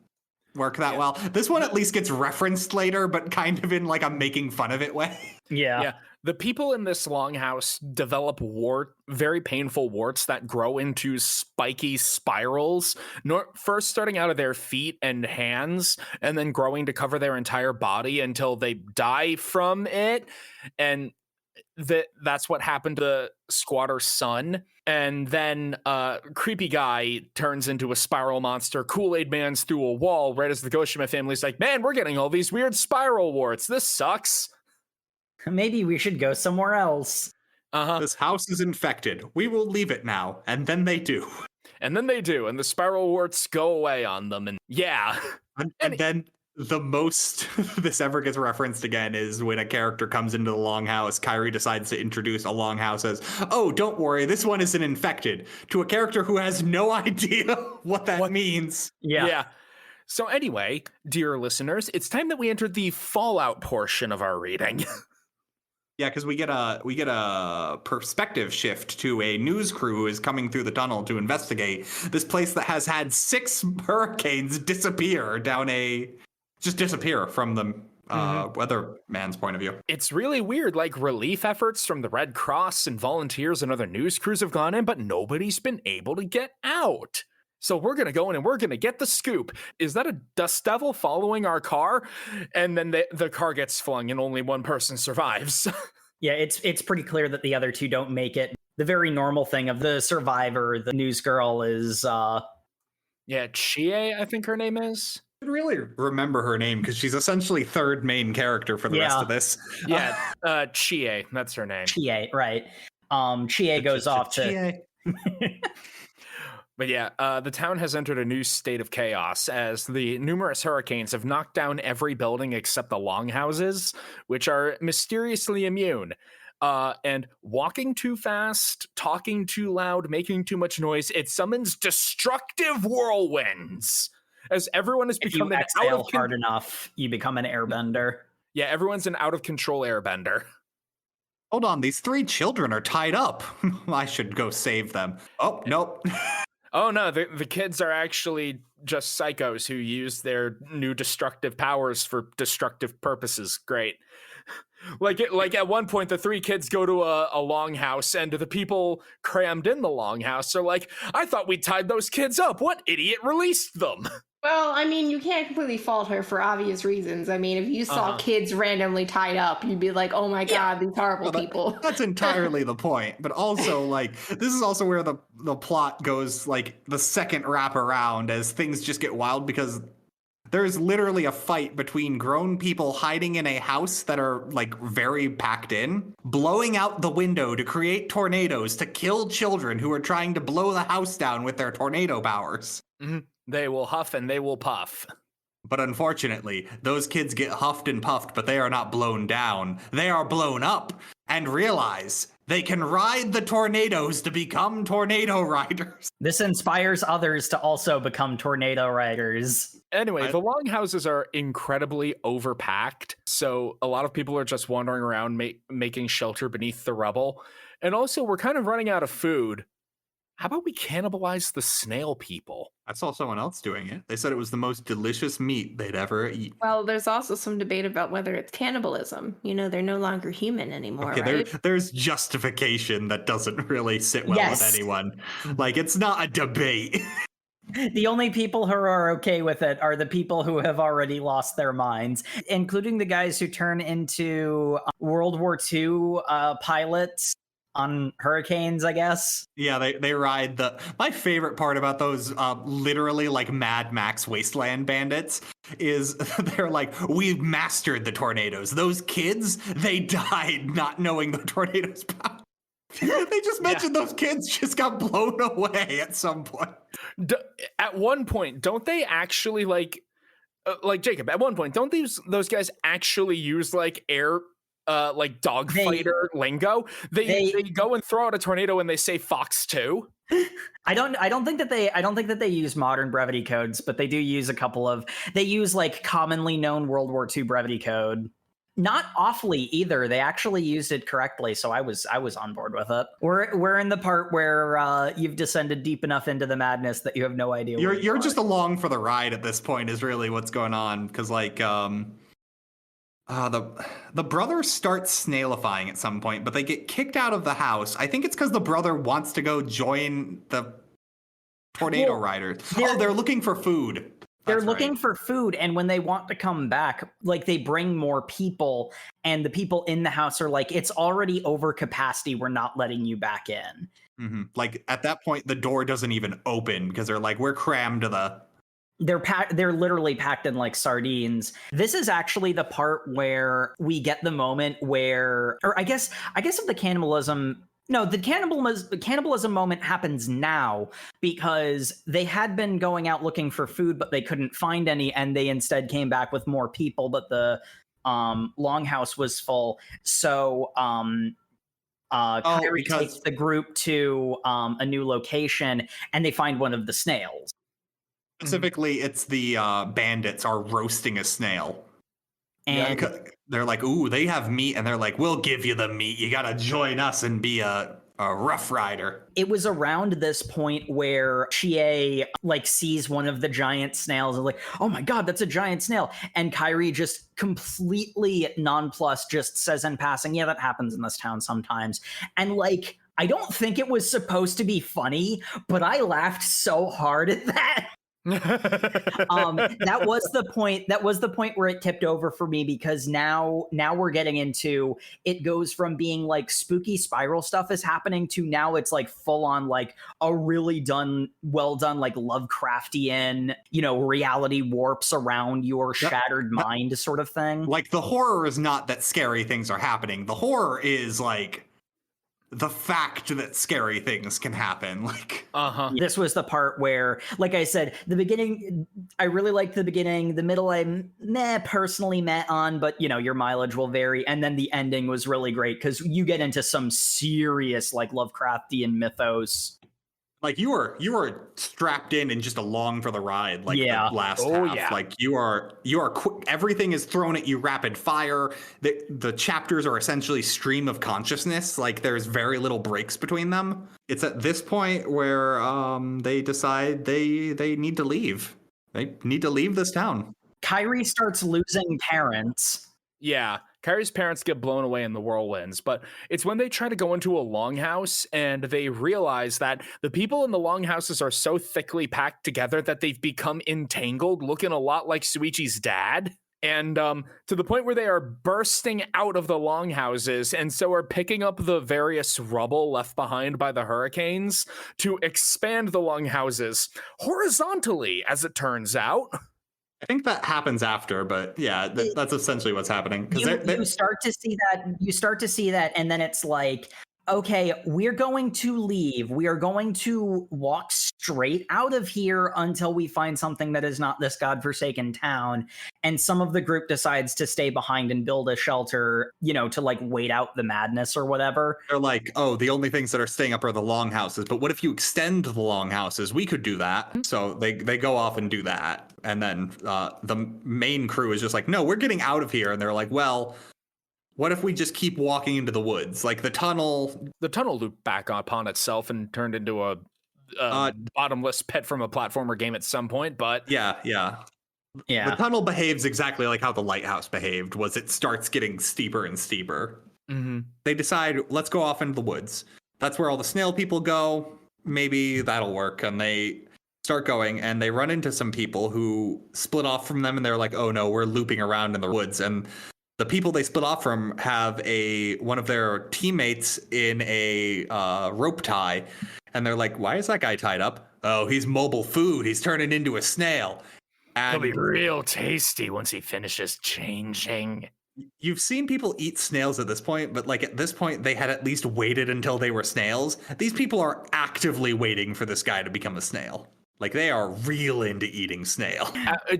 work that well. This one at least gets referenced later, but kind of in like a making fun of it way. Yeah. The people in this longhouse develop very painful warts that grow into spiky spirals, first starting out of their feet and hands, and then growing to cover their entire body until they die from it. And that's what happened to Squatter's son. And then creepy guy turns into a spiral monster. Kool-Aid Man's through a wall right as the Goshima family's like, man, we're getting all these weird spiral warts. This sucks. Maybe we should go somewhere else. This house is infected. We will leave it now. And then they do. And then they do, and the spiral warts go away on them, and yeah. And then the most this ever gets referenced again is when a character comes into the longhouse. Kirie decides to introduce a longhouse as, oh, don't worry, this one isn't infected, to a character who has no idea what that means. Yeah. So anyway, dear listeners, it's time that we enter the Fallout portion of our reading. Yeah, because we get a perspective shift to a news crew who is coming through the tunnel to investigate this place that has had 6 hurricanes disappear from the weatherman's point of view. It's really weird, like relief efforts from the Red Cross and volunteers and other news crews have gone in, but nobody's been able to get out. So we're going to go in and we're going to get the scoop. Is that a dust devil following our car? And then the car gets flung and only one person survives. Yeah, it's pretty clear that the other 2 don't make it. The very normal thing of the survivor, the news girl, is... Chie, I think her name is. I don't really remember her name because she's essentially third main character for the rest of this. Yeah, Chie, that's her name. Chie, right. Chie goes off to... But yeah, the town has entered a new state of chaos as the numerous hurricanes have knocked down every building except the longhouses, which are mysteriously immune. And walking too fast, talking too loud, making too much noise, it summons destructive whirlwinds. As everyone has become an exhale hard enough, you become an airbender. Yeah, everyone's an out-of-control airbender. Hold on, these 3 children are tied up. I should go save them. Oh, nope. Oh no, the kids are actually just psychos who use their new destructive powers for destructive purposes. Great. Like at one point, the 3 kids go to a longhouse, and the people crammed in the longhouse are like, I thought we tied those kids up. What idiot released them? Well, I mean, you can't completely fault her for obvious reasons. I mean, if you saw kids randomly tied up, you'd be like, oh my God, these horrible people. That's entirely the point. But also, like, this is also where the plot goes, like, the second wrap around as things just get wild because there's literally a fight between grown people hiding in a house that are, like, very packed in, blowing out the window to create tornadoes to kill children who are trying to blow the house down with their tornado powers. Mm-hmm. They will huff and they will puff. But unfortunately, those kids get huffed and puffed, but they are not blown down. They are blown up and realize they can ride the tornadoes to become tornado riders. This inspires others to also become tornado riders. Anyway, the longhouses are incredibly overpacked, so a lot of people are just wandering around making shelter beneath the rubble. And also, we're kind of running out of food. How about we cannibalize the snail people? I saw someone else doing it. They said it was the most delicious meat they'd ever eat. Well, there's also some debate about whether it's cannibalism. You know, they're no longer human anymore, okay, right? There's justification that doesn't really sit well with anyone. Like, it's not a debate. The only people who are okay with it are the people who have already lost their minds, including the guys who turn into World War II pilots on hurricanes, I guess. Yeah, they ride my favorite part about those literally like Mad Max Wasteland bandits is they're like, we've mastered the tornadoes. Those kids, they died not knowing the tornadoes' power. They just mentioned those kids just got blown away at some point. At one point, don't they actually like Jacob, at one point, don't those guys actually use like air like dogfighter lingo? They go and throw out a tornado and they say Fox 2. I don't think that they use modern brevity codes, but they do use they use like commonly known World War II brevity code. Not awfully either. They actually used it correctly, so I was on board with it. We're in the part where you've descended deep enough into the madness that you have no idea. You're just along for the ride at this point is really what's going on, because like the brother starts snailifying at some point, but they get kicked out of the house. I think it's because the brother wants to go join the tornado riders. They're looking for food. They're looking for food, and when they want to come back, like they bring more people, and the people in the house are like, it's already over capacity, we're not letting you back in. Mm-hmm. Like at that point, the door doesn't even open because they're like, we're crammed to the they're literally packed in like sardines. This is actually the part where we get the moment where, or I guess of the cannibalism. No, the cannibalism moment happens now because they had been going out looking for food, but they couldn't find any, and they instead came back with more people, but the longhouse was full. So Kirie takes the group to a new location, and they find one of the snails. Specifically, it's the bandits are roasting a snail. And they're like, ooh, they have meat, and they're like, we'll give you the meat. You gotta join us and be a rough rider. It was around this point where Chie like sees one of the giant snails and like, oh my god, that's a giant snail. And Kirie just completely nonplussed just says in passing, yeah, that happens in this town sometimes. And like, I don't think it was supposed to be funny, but I laughed so hard at that. That was the point where it tipped over for me, because now we're getting into, it goes from being like spooky spiral stuff is happening to now it's like full on like a really well done like Lovecraftian, reality warps around your shattered mind sort of thing. Like, the horror is not that scary things are happening. The horror is like the fact that scary things can happen. Like, This was the part where, like I said, the beginning, I really liked the beginning. The middle, I personally met on, but your mileage will vary. And then the ending was really great because you get into some serious like Lovecraftian mythos. Like, you are strapped in and just along for the ride. Like, yeah. The last half. Yeah. Like, you are quick. Everything is thrown at you rapid fire. The chapters are essentially stream of consciousness. Like, there's very little breaks between them. It's at this point where they decide they need to leave. They need to leave this town. Kirie starts losing parents. Yeah, Kirie's parents get blown away in the whirlwinds, but it's when they try to go into a longhouse and they realize that the people in the longhouses are so thickly packed together that they've become entangled, looking a lot like Shuichi's dad. And to the point where they are bursting out of the longhouses, and so are picking up the various rubble left behind by the hurricanes to expand the longhouses horizontally, as it turns out. I think that happens after, but yeah, that's essentially what's happening. You start to see that. You start to see that, and then it's like, okay, we're going to leave. We are going to walk straight out of here until we find something that is not this godforsaken town. And some of the group decides to stay behind and build a shelter, to like wait out the madness or whatever. They're like, oh, the only things that are staying up are the longhouses. But what if you extend the longhouses? We could do that. So they go off and do that. And then the main crew is just like, no, we're getting out of here. And they're like, well, what if we just keep walking into the woods? Like, the tunnel looped back upon itself and turned into a bottomless pit from a platformer game at some point, but yeah. The tunnel behaves exactly like how the lighthouse behaved. Was it starts getting steeper and steeper. Mm-hmm. They decide, let's go off into the woods. That's where all the snail people go. Maybe that'll work. And they start going, and they run into some people who split off from them, and they're like, oh no, we're looping around in the woods. And the people they split off from have one of their teammates in a rope tie, and they're like, why is that guy tied up? Oh, he's mobile food. He's turning into a snail. And he'll be real tasty once he finishes changing. You've seen people eat snails at this point, but like at this point, they had at least waited until they were snails. These people are actively waiting for this guy to become a snail. Like, they are real into eating snail.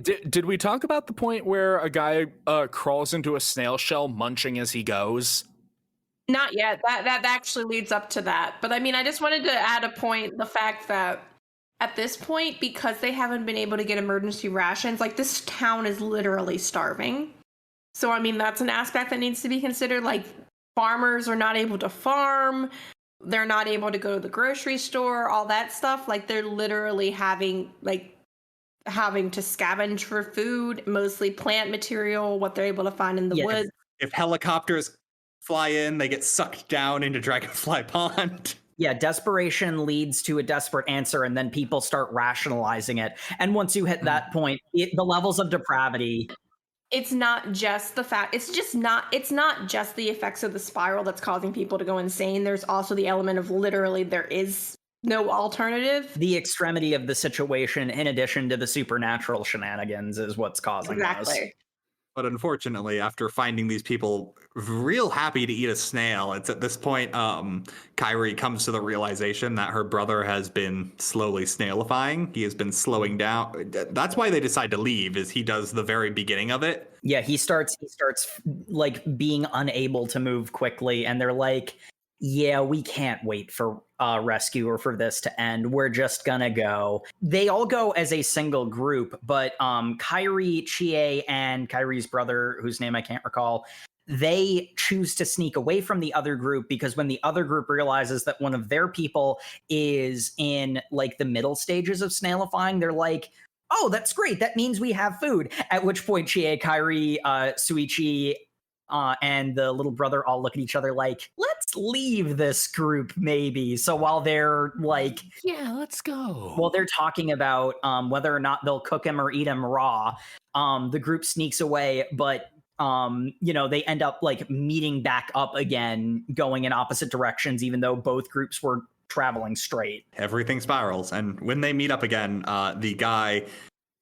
Did we talk about the point where a guy crawls into a snail shell munching as he goes? Not yet. That actually leads up to that. But I mean, I just wanted to add a point, the fact that at this point, because they haven't been able to get emergency rations, like, this town is literally starving. So, I mean, that's an aspect that needs to be considered. Like, farmers are not able to farm. They're not able to go to the grocery store, all that stuff. Like, they're literally having to scavenge for food, mostly plant material, what they're able to find in the woods. If helicopters fly in, they get sucked down into Dragonfly Pond. Yeah, desperation leads to a desperate answer, and then people start rationalizing it. And once you hit that point, the levels of depravity. It's not just the fact, it's not just the effects of the spiral that's causing people to go insane. There's also the element of literally there is no alternative. The extremity of the situation, in addition to the supernatural shenanigans, is what's causing this. Exactly. But unfortunately, after finding these people real happy to eat a snail, it's at this point Kirie comes to the realization that her brother has been slowly snailifying. He has been slowing down. That's why they decide to leave, is he does the very beginning of it. Yeah, he starts like being unable to move quickly, and they're like, yeah, we can't wait for rescue or for this to end. We're just gonna go. They all go as a single group, but Kirie, Chie, and Kyrie's brother, whose name I can't recall, they choose to sneak away from the other group because when the other group realizes that one of their people is in like the middle stages of snailifying, they're like, oh, that's great. That means we have food. At which point Chie, Kirie, Shuichi, and the little brother all look at each other like, let's leave this group maybe. So while they're like, yeah, let's go. While they're talking about whether or not they'll cook him or eat him raw, the group sneaks away, but they end up like meeting back up again, going in opposite directions, even though both groups were traveling straight. Everything spirals. And when they meet up again, the guy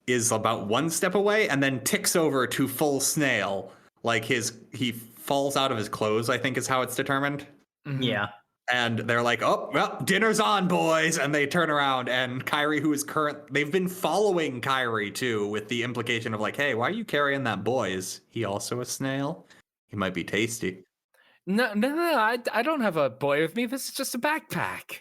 is about one step away and then ticks over to full snail. Like he falls out of his clothes, I think is how it's determined. Mm-hmm. Yeah. And they're like, oh, well, dinner's on, boys. And they turn around and Kirie, who is they've been following Kirie too, with the implication of like, hey, why are you carrying that boy? Is he also a snail? He might be tasty. No, I don't have a boy with me. This is just a backpack.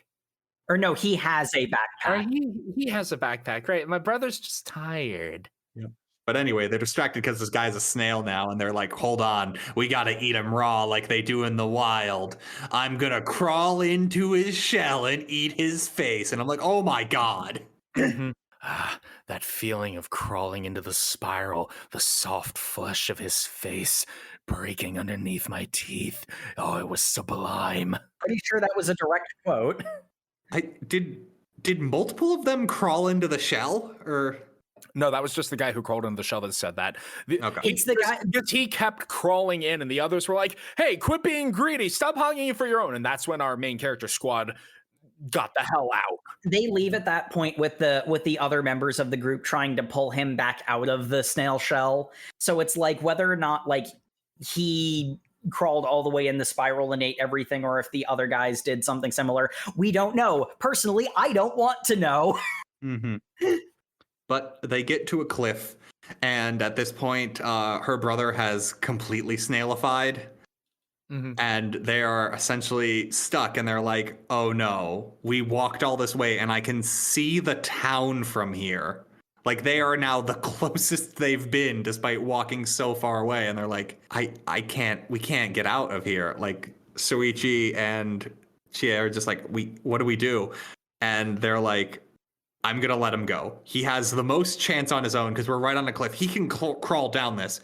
Or no, he has a backpack. He has a backpack, right? My brother's just tired. Yep. But anyway, they're distracted because this guy's a snail now, and they're like, hold on, we gotta eat him raw like they do in the wild. I'm gonna crawl into his shell and eat his face. And I'm like, oh my God. That feeling of crawling into the spiral, the soft flesh of his face breaking underneath my teeth. Oh, it was sublime. Pretty sure that was a direct quote. Did multiple of them crawl into the shell, or... No, that was just the guy who crawled into the shell that said that. Okay. It's the guy because he kept crawling in, and the others were like, "Hey, quit being greedy! Stop hogging it for your own!" And that's when our main character squad got the hell out. They leave at that point with the other members of the group trying to pull him back out of the snail shell. So it's like whether or not like he crawled all the way in the spiral and ate everything, or if the other guys did something similar, we don't know. Personally, I don't want to know. Mm-hmm. But they get to a cliff, and at this point, her brother has completely snailified, and they are essentially stuck, and they're like, oh no, we walked all this way, and I can see the town from here. Like, they are now the closest they've been, despite walking so far away, and they're like, we can't get out of here. Like, Shuichi and Chie are just like, what do we do? And they're like, I'm going to let him go. He has the most chance on his own because we're right on a cliff. He can crawl down this.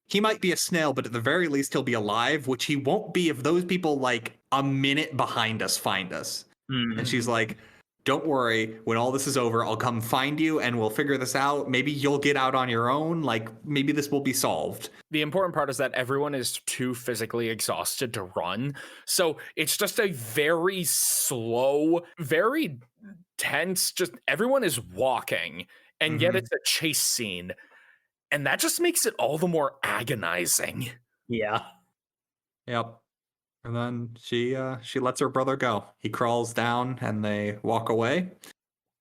He might be a snail, but at the very least, he'll be alive, which he won't be if those people like a minute behind us find us. Mm-hmm. And she's like, don't worry. When all this is over, I'll come find you and we'll figure this out. Maybe you'll get out on your own. Like, maybe this will be solved. The important part is that everyone is too physically exhausted to run. So it's just a very slow, very tense, just everyone is walking, and yet it's a chase scene. And that just makes it all the more agonizing. Yeah. Yep. And then she lets her brother go. He crawls down and they walk away.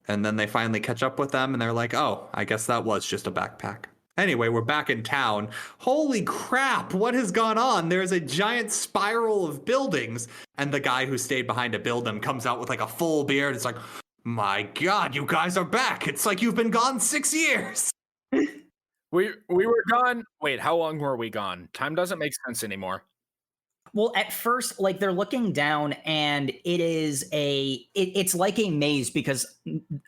And then they finally catch up with them and they're like, oh, I guess that was just a backpack. Anyway, we're back in town. Holy crap, what has gone on? There's a giant spiral of buildings. And the guy who stayed behind to build them comes out with like a full beard. It's like, my God, you guys are back. It's like you've been gone 6 years. We were gone. Wait, how long were we gone? Time doesn't make sense anymore. Well, at first, like they're looking down and it's like a maze because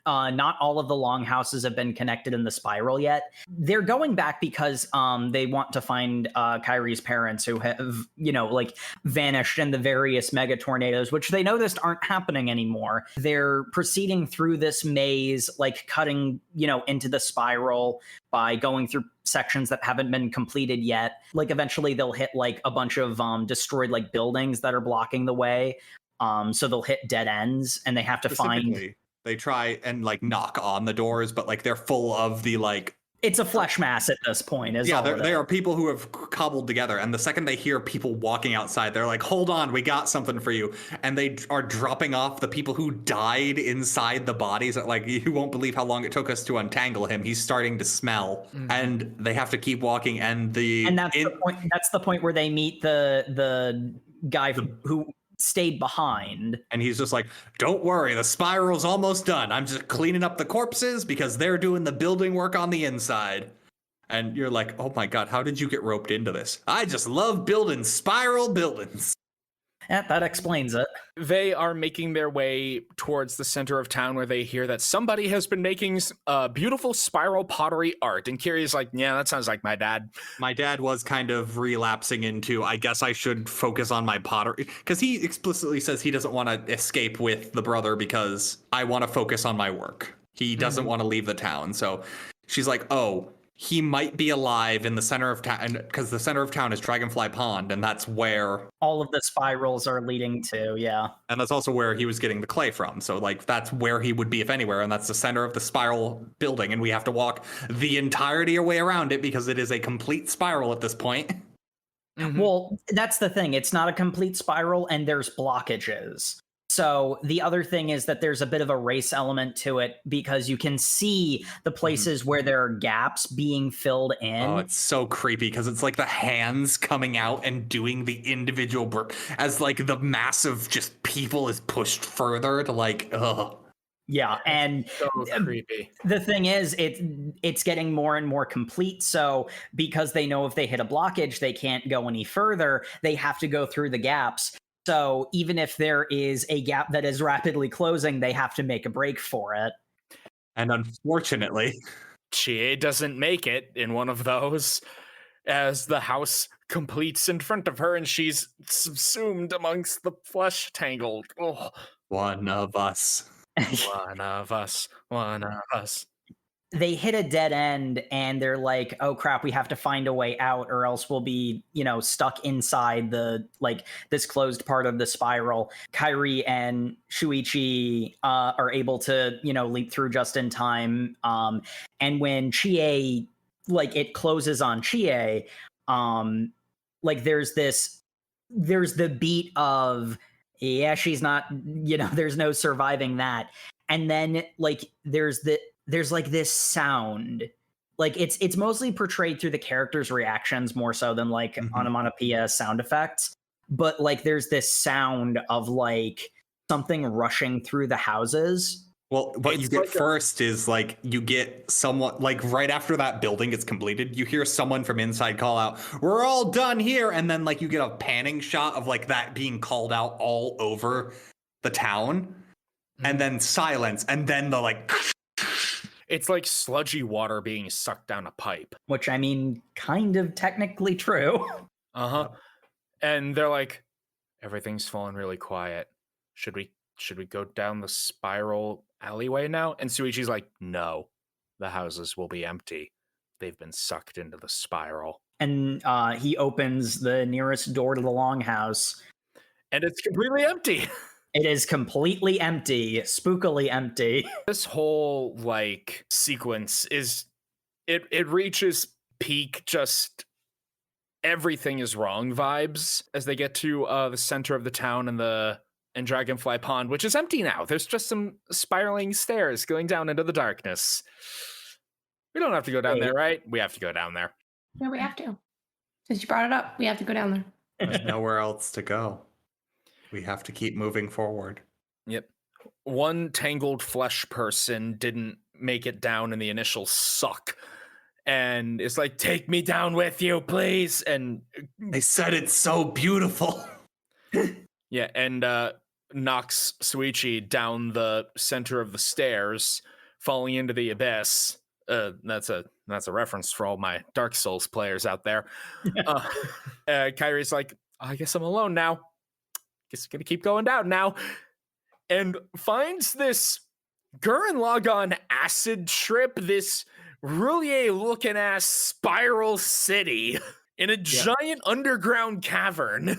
not all of the longhouses have been connected in the spiral yet. They're going back because they want to find Kyrie's parents who have, like vanished in the various mega tornadoes, which they noticed aren't happening anymore. They're proceeding through this maze, like cutting, into the spiral by going through sections that haven't been completed yet. Like eventually they'll hit like a bunch of destroyed like buildings that are blocking the way. So they'll hit dead ends, and they have to find. They try and like knock on the doors, but like they're full of the like. It's a flesh mass at this point. Yeah, they are people who have cobbled together, and the second they hear people walking outside, they're like, "Hold on, we got something for you," and they are dropping off the people who died inside the bodies. Like, you won't believe how long it took us to untangle him. He's starting to smell, and they have to keep walking. And that's the point. That's the point where they meet the guy who stayed behind, and he's just like, "Don't worry, the spiral's almost done. I'm just cleaning up the corpses because they're doing the building work on the inside." And you're like, "Oh my god, how did you get roped into this?" "I just love building spiral buildings." Yeah, that explains it. They are making their way towards the center of town, where they hear that somebody has been making beautiful spiral pottery art. And Kirie's like, "Yeah, that sounds like my dad." My dad was kind of relapsing into, I guess I should focus on my pottery. Because he explicitly says he doesn't want to escape with the brother because I want to focus on my work. He doesn't want to leave the town. So she's like, "Oh, he might be alive in the center of town," because the center of town is Dragonfly Pond, and that's where all of the spirals are leading to. Yeah, and that's also where he was getting the clay from. So like that's where he would be if anywhere, and that's the center of the spiral building, and we have to walk the entirety of way around it because it is a complete spiral at this point. Well, that's the thing. It's not a complete spiral, and there's blockages. So the other thing is that there's a bit of a race element to it because you can see the places where there are gaps being filled in. Oh, it's so creepy because it's like the hands coming out and doing the individual work as like the mass of just people is pushed further to like, ugh. Yeah, and so creepy. The thing is, it's getting more and more complete. So because they know if they hit a blockage, they can't go any further. They have to go through the gaps. So even if there is a gap that is rapidly closing, they have to make a break for it. And unfortunately, Chie doesn't make it in one of those as the house completes in front of her and she's subsumed amongst the flesh tangled. Oh. One of us. One of us. One of us. They hit a dead end and they're like, "Oh crap, we have to find a way out or else we'll be, stuck inside this closed part of the spiral." Kirie and Shuichi are able to, leap through just in time. And when Chie, it closes on Chie, there's the beat of, yeah, she's not, there's no surviving that. And then there's this sound, it's mostly portrayed through the characters' reactions more so than onomatopoeia sound effects. But there's this sound of something rushing through the houses. Well, what you get first is you get someone right after that building gets completed, you hear someone from inside call out, "We're all done here." And then you get a panning shot of that being called out all over the town. And then silence. And then the It's like sludgy water being sucked down a pipe. Which, I mean, kind of technically true. Uh-huh. And they're like, "Everything's fallen really quiet. Should we go down the spiral alleyway now?" And Shuichi's like, "No, the houses will be empty. They've been sucked into the spiral." And he opens the nearest door to the longhouse. And it's completely empty. It is completely empty, spookily empty. This whole sequence is it reaches peak just everything is wrong vibes as they get to the center of the town and Dragonfly Pond, which is empty now. There's just some spiraling stairs going down into the darkness. We don't have to go down there, right? We have to go down there. Yeah, we have to. Since you brought it up, we have to go down there. There's nowhere else to go. We have to keep moving forward. Yep. One tangled flesh person didn't make it down in the initial suck. And it's like, "Take me down with you, please." And they said it's so beautiful. Yeah, and knocks Shuichi down the center of the stairs, falling into the abyss. That's a reference for all my Dark Souls players out there. Kirie's like, "I guess I'm alone now. Guess I'm gonna keep going down now," and finds this Gurren Lagann acid trip, this Roulier looking ass spiral city in a giant underground cavern.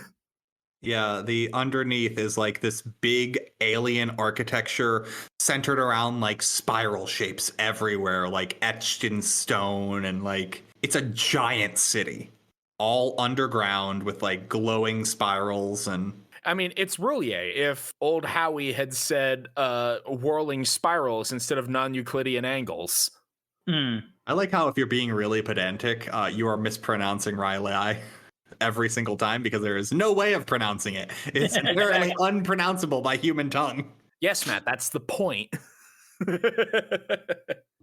Yeah, the underneath is like this big alien architecture centered around like spiral shapes everywhere, like etched in stone, and like it's a giant city, all underground with like glowing spirals. And I mean, it's Roulier if old Howie had said whirling spirals instead of non-Euclidean angles. I like how if you're being really pedantic, you are mispronouncing Riley every single time because there is no way of pronouncing it. It's inherently unpronounceable by human tongue. Yes, Matt, that's the point.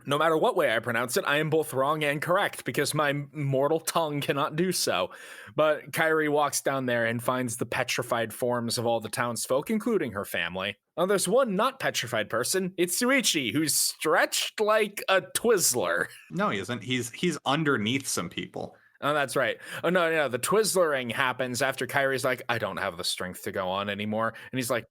No matter what way I pronounce it, I am both wrong and correct because my mortal tongue cannot do so. But Kirie walks down there and finds the petrified forms of all the townsfolk, including her family. Oh, there's one not petrified person. It's Shuichi, who's stretched like a Twizzler. No, he isn't. He's underneath some people. Oh, that's right. Oh, no. The Twizzlering happens after Kyrie's like, I don't have the strength to go on anymore. And he's like,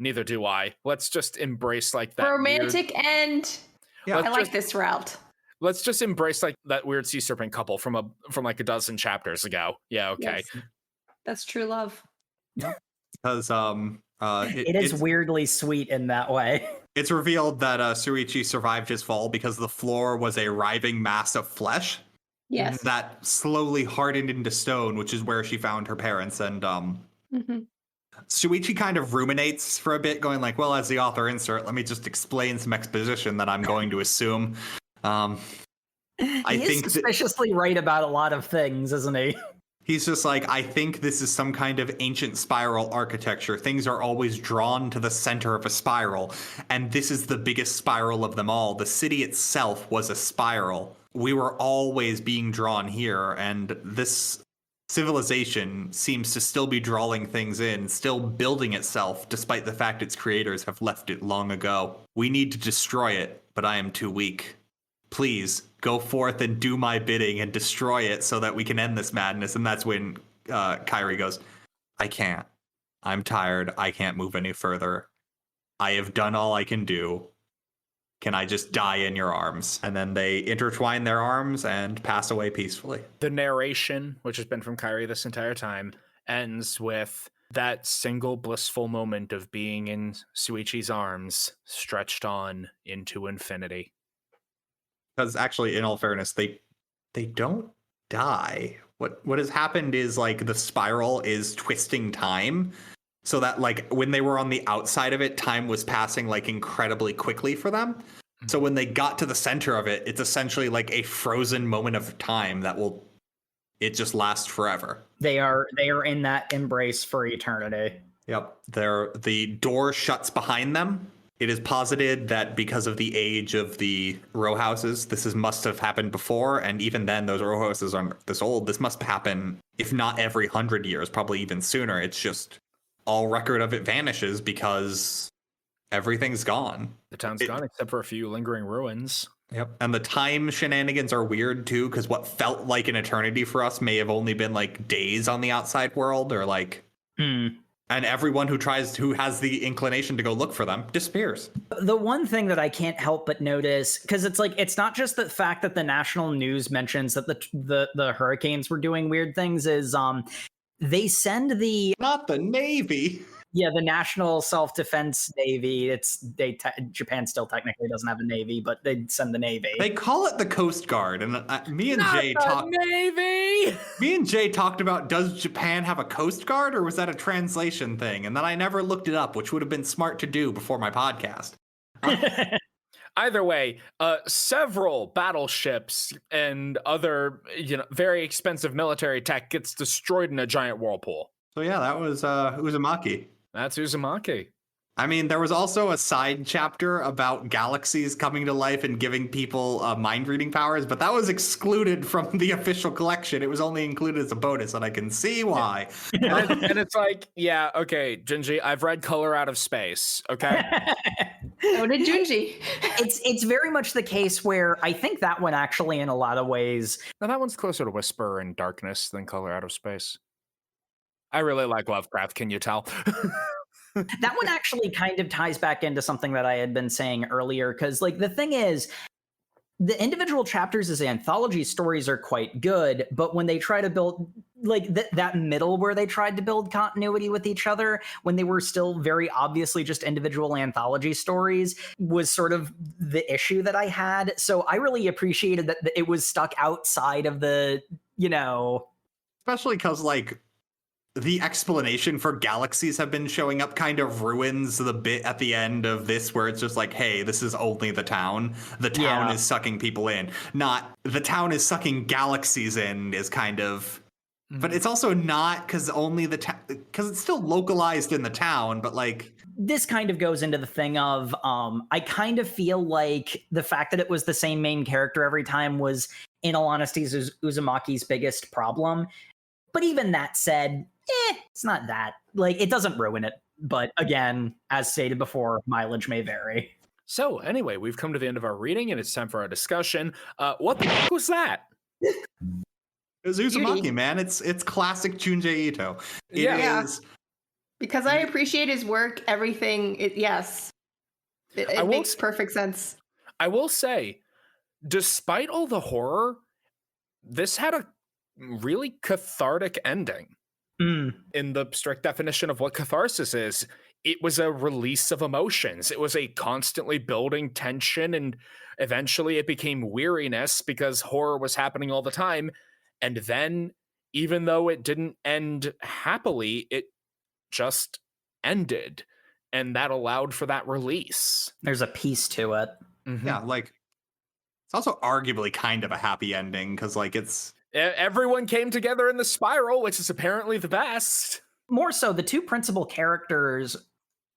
neither do I. Let's just embrace like that romantic end. Yeah, I like this route. Let's just embrace like that weird sea serpent couple from like a dozen chapters ago. Yeah, okay. Yes. That's true love. Because it is weirdly sweet in that way. It's revealed that Shuichi survived his fall because the floor was a writhing mass of flesh. Yes. That slowly hardened into stone, which is where she found her parents. And Shuichi kind of ruminates for a bit, going like, well, as the author insert, let me just explain some exposition that I'm going to assume. I think suspiciously right about a lot of things, isn't he? He's just like, I think this is some kind of ancient spiral architecture. Things are always drawn to the center of a spiral. And this is the biggest spiral of them all. The city itself was a spiral. We were always being drawn here. And this civilization seems to still be drawing things in, still building itself, despite the fact its creators have left it long ago. We need to destroy it, but I am too weak. Please, go forth and do my bidding and destroy it so that we can end this madness. And that's when Kirie goes, I can't. I'm tired. I can't move any further. I have done all I can do. Can I just die in your arms? And then they intertwine their arms and pass away peacefully. The narration, which has been from Kirie this entire time, ends with that single blissful moment of being in Shuichi's arms, stretched on into infinity. Because actually, in all fairness, they don't die. What has happened is like the spiral is twisting time, so that like when they were on the outside of it, time was passing like incredibly quickly for them. So when they got to the center of it, it's essentially like a frozen moment of time it just lasts forever. They are in that embrace for eternity. Yep. The door shuts behind them. It is posited that because of the age of the row houses, must have happened before. And even then, those row houses aren't this old. This must happen, if not every 100 years, probably even sooner. It's just all record of it vanishes because everything's gone. The town's gone except for a few lingering ruins. Yep. And the time shenanigans are weird, too, because what felt like an eternity for us may have only been like days on the outside world or like... And everyone who has the inclination to go look for them disappears. The one thing that I can't help but notice, because it's like, it's not just the fact that the national news mentions that the hurricanes were doing weird things, is they send not the Navy. Yeah, the National Self-Defense Navy. Japan still technically doesn't have a Navy, but they send the Navy. They call it the Coast Guard, and me and Jay talked about, does Japan have a Coast Guard, or was that a translation thing? And then I never looked it up, which would have been smart to do before my podcast. Either way, several battleships and other, very expensive military tech gets destroyed in a giant whirlpool. So yeah, that was Uzumaki. That's Uzumaki. I mean, there was also a side chapter about galaxies coming to life and giving people mind-reading powers, but that was excluded from the official collection. It was only included as a bonus, and I can see why. And it's like, yeah, okay, Junji, I've read Color Out of Space, okay? So did Junji. It's very much the case where I think that one actually, in a lot of ways... Now, that one's closer to Whisper and Darkness than Color Out of Space. I really like Lovecraft, can you tell? That one actually kind of ties back into something that I had been saying earlier, because like the thing is, the individual chapters as anthology stories are quite good, but when they try to like that middle where they tried to build continuity with each other when they were still very obviously just individual anthology stories was sort of the issue that I had. So I really appreciated that it was stuck outside of the, especially because like the explanation for galaxies have been showing up kind of ruins the bit at the end of this where it's just like, hey, this is only the town. The town is sucking people in. Not the town is sucking galaxies in is kind of... But it's also not because only the town... Because it's still localized in the town, but like... This kind of goes into the thing of, I kind of feel like the fact that it was the same main character every time was, in all honesty, Uzumaki's biggest problem. But even that said... it's not that. Like, it doesn't ruin it. But again, as stated before, mileage may vary. So anyway, we've come to the end of our reading, and it's time for our discussion. What the fuck was that? It was Uzumaki, man. It's classic Junji Ito. It is. Because I appreciate his work, everything, it makes perfect sense. I will say, despite all the horror, this had a really cathartic ending. In the strict definition of what catharsis is, it was a release of emotions. It was a constantly building tension, and eventually it became weariness because horror was happening all the time. And then, even though it didn't end happily, it just ended. And that allowed for that release. There's a piece to it. Mm-hmm. Yeah, like, it's also arguably kind of a happy ending because, like, it's... Everyone came together in the spiral, which is apparently the best. More so, the two principal characters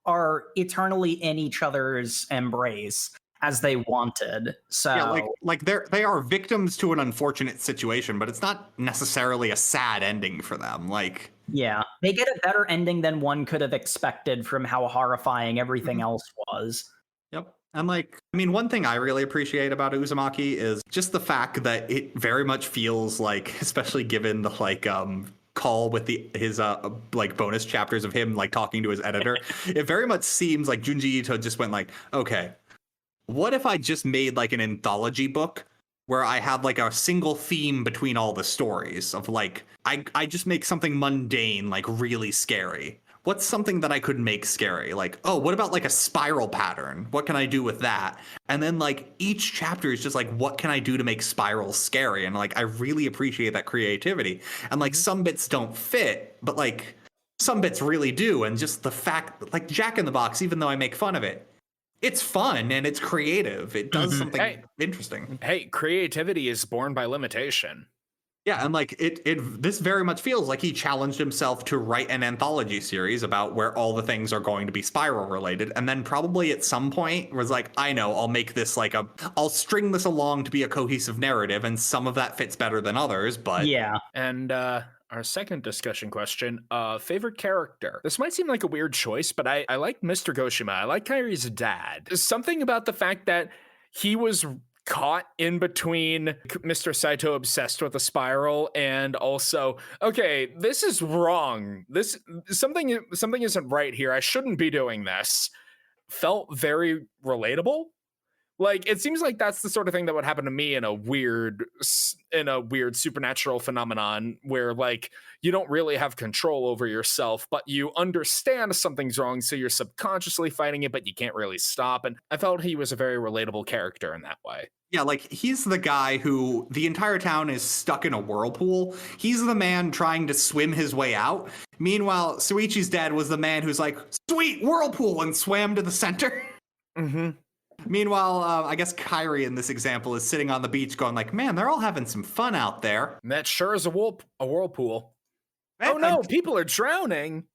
are eternally in each other's embrace as they wanted. So yeah, like they are victims to an unfortunate situation, but it's not necessarily a sad ending for them. Like, yeah, they get a better ending than one could have expected from how horrifying everything else was. Yep. And like, I mean, one thing I really appreciate about Uzumaki is just the fact that it very much feels like, especially given the like call with his like bonus chapters of him like talking to his editor, it very much seems like Junji Ito just went like, okay, what if I just made like an anthology book where I have like a single theme between all the stories of like, I just make something mundane, like really scary. What's something that I could make scary? Like, oh, what about like a spiral pattern? What can I do with that? And then like each chapter is just like, what can I do to make spirals scary? And like, I really appreciate that creativity. And like some bits don't fit, but like some bits really do. And just the fact, like Jack in the Box, even though I make fun of it, it's fun and it's creative. It does something interesting. Hey, creativity is born by limitation. Yeah, and like this very much feels like he challenged himself to write an anthology series about where all the things are going to be spiral related, and then probably at some point was like, I know, I'll make this like I'll string this along to be a cohesive narrative, and some of that fits better than others, but yeah. And our second discussion question, favorite character. This might seem like a weird choice, but I like Mr. Goshima. I like Kyrie's dad. There's something about the fact that he was caught in between Mr. Saito obsessed with a spiral and also, okay, this is wrong. This something isn't right here. I shouldn't be doing this. Felt very relatable. Like, it seems like that's the sort of thing that would happen to me in a weird supernatural phenomenon where, like, you don't really have control over yourself, but you understand something's wrong, so you're subconsciously fighting it, but you can't really stop. And I felt he was a very relatable character in that way. Yeah, like, he's the guy who the entire town is stuck in a whirlpool. He's the man trying to swim his way out. Meanwhile, Shuichi's dad was the man who's like, sweet whirlpool, and swam to the center. Mm-hmm. Meanwhile, I guess Kirie in this example is sitting on the beach going like, man, they're all having some fun out there. That sure is a whirlpool. Oh no, people are drowning.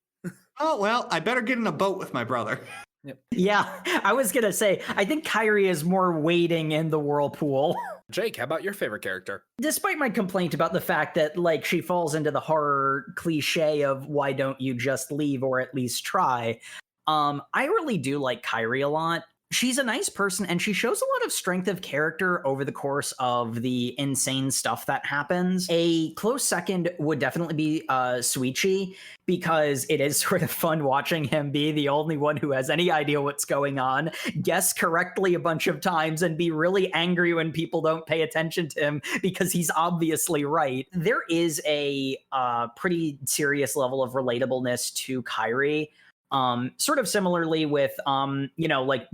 Oh, well, I better get in a boat with my brother. Yep. Yeah, I was going to say, I think Kirie is more wading in the whirlpool. Jake, how about your favorite character? Despite my complaint about the fact that, like, she falls into the horror cliche of why don't you just leave or at least try, I really do like Kirie a lot. she's a nice person, and she shows a lot of strength of character over the course of the insane stuff that happens. A close second would definitely be Shuichi, because it is sort of fun watching him be the only one who has any idea what's going on, guess correctly a bunch of times, and be really angry when people don't pay attention to him because he's obviously right. There is a pretty serious level of relatableness to Kirie. Sort of similarly with, like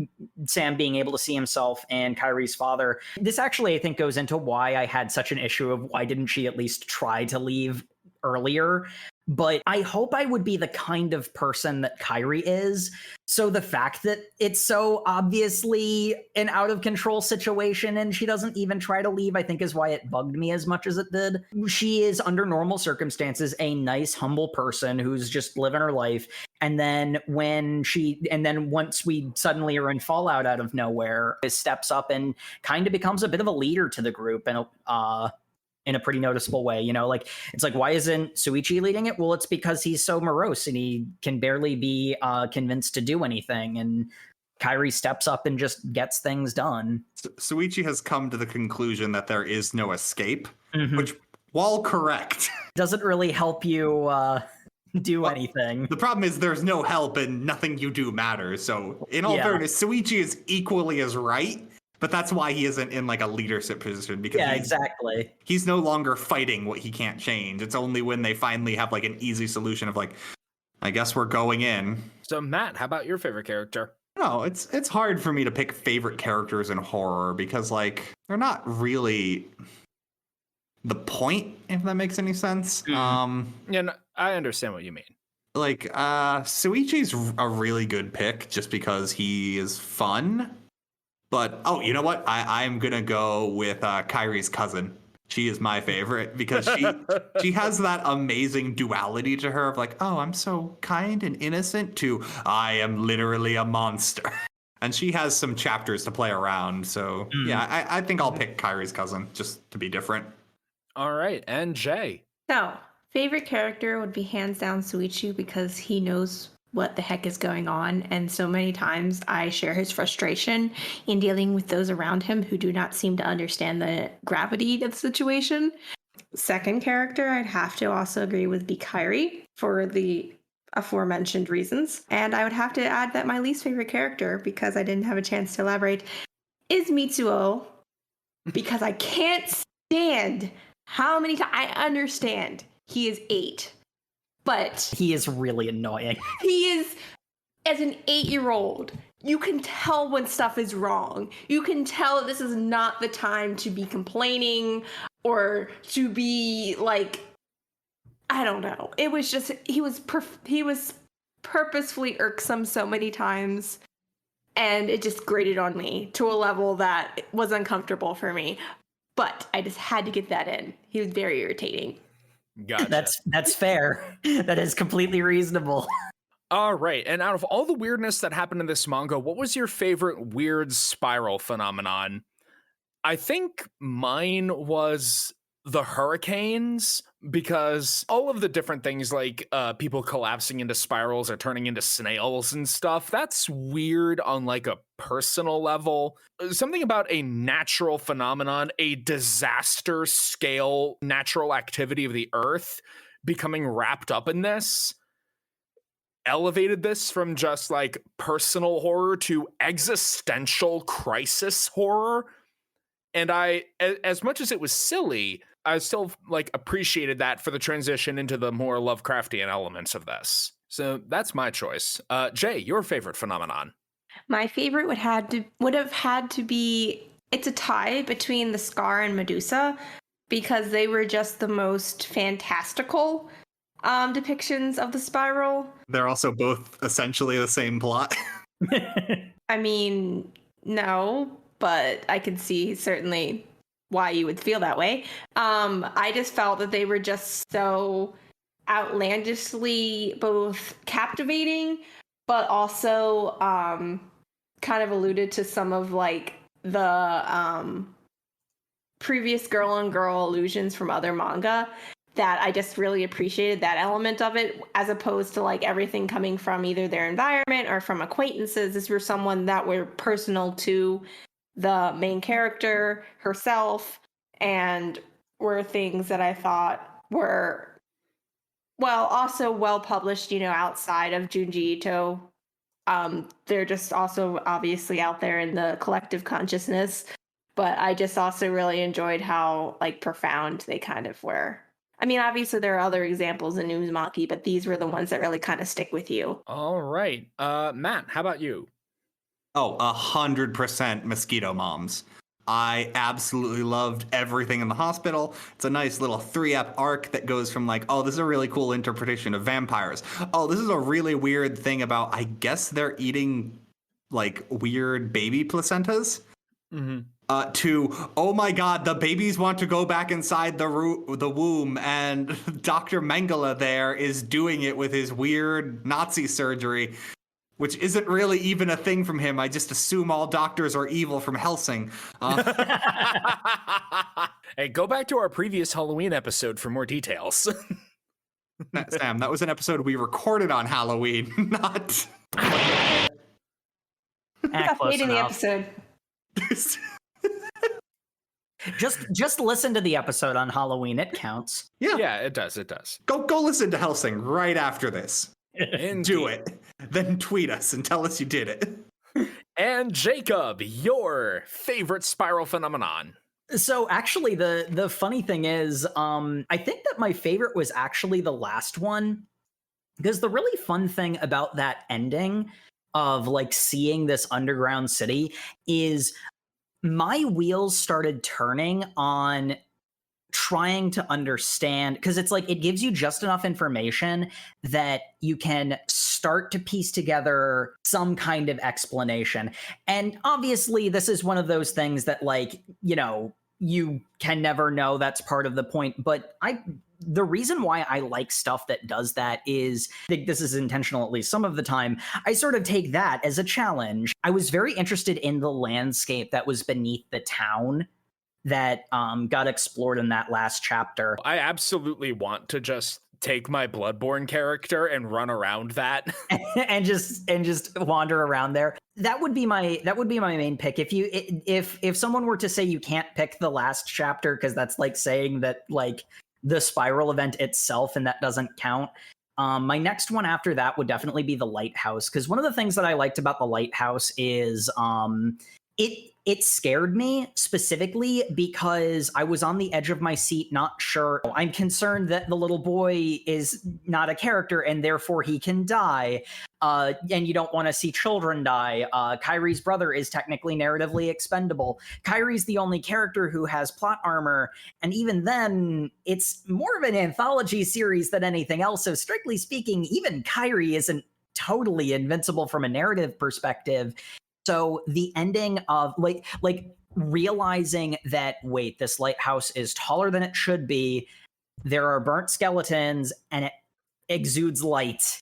Sam being able to see himself and Kirie's father. This actually, I think, goes into why I had such an issue of why didn't she at least try to leave earlier. But I hope I would be the kind of person that Kirie is. So the fact that it's so obviously an out of control situation and she doesn't even try to leave, I think is why it bugged me as much as it did. She is, under normal circumstances, a nice, humble person who's just living her life. And then once we suddenly are in Fallout out of nowhere, it steps up and kind of becomes a bit of a leader to the group. And in a pretty noticeable way, it's like, why isn't Shuichi leading it? Well, it's because he's so morose and he can barely be convinced to do anything. And Kirie steps up and just gets things done. Shuichi has come to the conclusion that there is no escape, which, while correct, doesn't really help you do anything. The problem is there's no help and nothing you do matters. So in all fairness, Shuichi is equally as right. But that's why he isn't in like a leadership position, because exactly. He's no longer fighting what he can't change. It's only when they finally have like an easy solution of like, I guess we're going in. So Matt, how about your favorite character? No, it's hard for me to pick favorite characters in horror because like they're not really the point, if that makes any sense. Yeah, no, I understand what you mean. Like Shuichi's a really good pick just because he is fun. But, you know what? I'm going to go with Kirie's cousin. She is my favorite because she has that amazing duality to her of like, oh, I'm so kind and innocent to I am literally a monster. And she has some chapters to play around. So, yeah, I think I'll pick Kirie's cousin just to be different. All right. And Jay? So, favorite character would be hands down Shuichi because he knows what the heck is going on, and so many times I share his frustration in dealing with those around him who do not seem to understand the gravity of the situation. Second character I'd have to also agree with be Kirie for the aforementioned reasons, and I would have to add that my least favorite character, because I didn't have a chance to elaborate, is Mitsuo, because I can't stand how many times I understand he is 8. But he is really annoying. He is, as an 8-year-old, you can tell when stuff is wrong. You can tell this is not the time to be complaining or to be like, I don't know. It was just, he was purposefully irksome so many times. And it just grated on me to a level that was uncomfortable for me. But I just had to get that in. He was very irritating. Gotcha. That's fair. That is completely reasonable. All right. And out of all the weirdness that happened in this manga, what was your favorite weird spiral phenomenon? I think mine was the hurricanes, because all of the different things like people collapsing into spirals or turning into snails and stuff, that's weird on like a personal level. Something about a natural phenomenon, a disaster scale natural activity of the earth becoming wrapped up in this elevated this from just like personal horror to existential crisis horror. And I, as much as it was silly, I still like appreciated that for the transition into the more Lovecraftian elements of this. So that's my choice. Jay, your favorite phenomenon? My favorite would have had to be, it's a tie between the Scar and Medusa, because they were just the most fantastical depictions of the spiral. They're also both essentially the same plot. I mean, no, but I could see certainly why you would feel that way. I just felt that they were just so outlandishly both captivating, but also kind of alluded to some of like the previous girl on girl illusions from other manga, that I just really appreciated that element of it, as opposed to like everything coming from either their environment or from acquaintances. This were someone that were personal to the main character herself, and were things that I thought were, well, also well published, outside of Junji Ito. They're just also obviously out there in the collective consciousness, but I just also really enjoyed how like profound they kind of were. I mean, obviously there are other examples in Uzumaki, but these were the ones that really kind of stick with you. All right. Matt, how about you? Oh, 100% Mosquito Moms. I absolutely loved everything in the hospital. It's a nice little 3-ep arc that goes from like, oh, this is a really cool interpretation of vampires. Oh, this is a really weird thing about, I guess they're eating like weird baby placentas. Mm-hmm. To, oh my god, the babies want to go back inside the womb, and Dr. Mengele there is doing it with his weird Nazi surgery, which isn't really even a thing from him. I just assume all doctors are evil from Helsing. Hey, go back to our previous Halloween episode for more details. Sam, that was an episode we recorded on Halloween, not... Close Hating the enough. episode. Just listen to the episode on Halloween. It counts. Yeah, it does. It does. Go listen to Helsing right after this. Indeed. Do it. Then tweet us and tell us you did it. And Jacob, your favorite spiral phenomenon. So actually, the funny thing is, I think that my favorite was actually the last one, because the really fun thing about that ending of like seeing this underground city is my wheels started turning on trying to understand, because it's like it gives you just enough information that you can start to piece together some kind of explanation. And obviously this is one of those things that, like, you can never know. That's part of the point. But the reason why I like stuff that does that is, I think this is intentional at least some of the time, I sort of take that as a challenge. I was very interested in the landscape that was beneath the town that got explored in that last chapter. I absolutely want to just take my Bloodborne character and run around that and just wander around there. That would be my main pick. If someone were to say you can't pick the last chapter because that's like saying that like the spiral event itself and that doesn't count, my next one after that would definitely be the lighthouse, because one of the things that I liked about the lighthouse is it scared me specifically because I was on the edge of my seat, not sure. I'm concerned that the little boy is not a character and therefore he can die. And you don't want to see children die. Kirie's brother is technically narratively expendable. Kirie's the only character who has plot armor. And even then, it's more of an anthology series than anything else. So strictly speaking, even Kirie isn't totally invincible from a narrative perspective. So the ending of like realizing that, wait, this lighthouse is taller than it should be. There are burnt skeletons and it exudes light.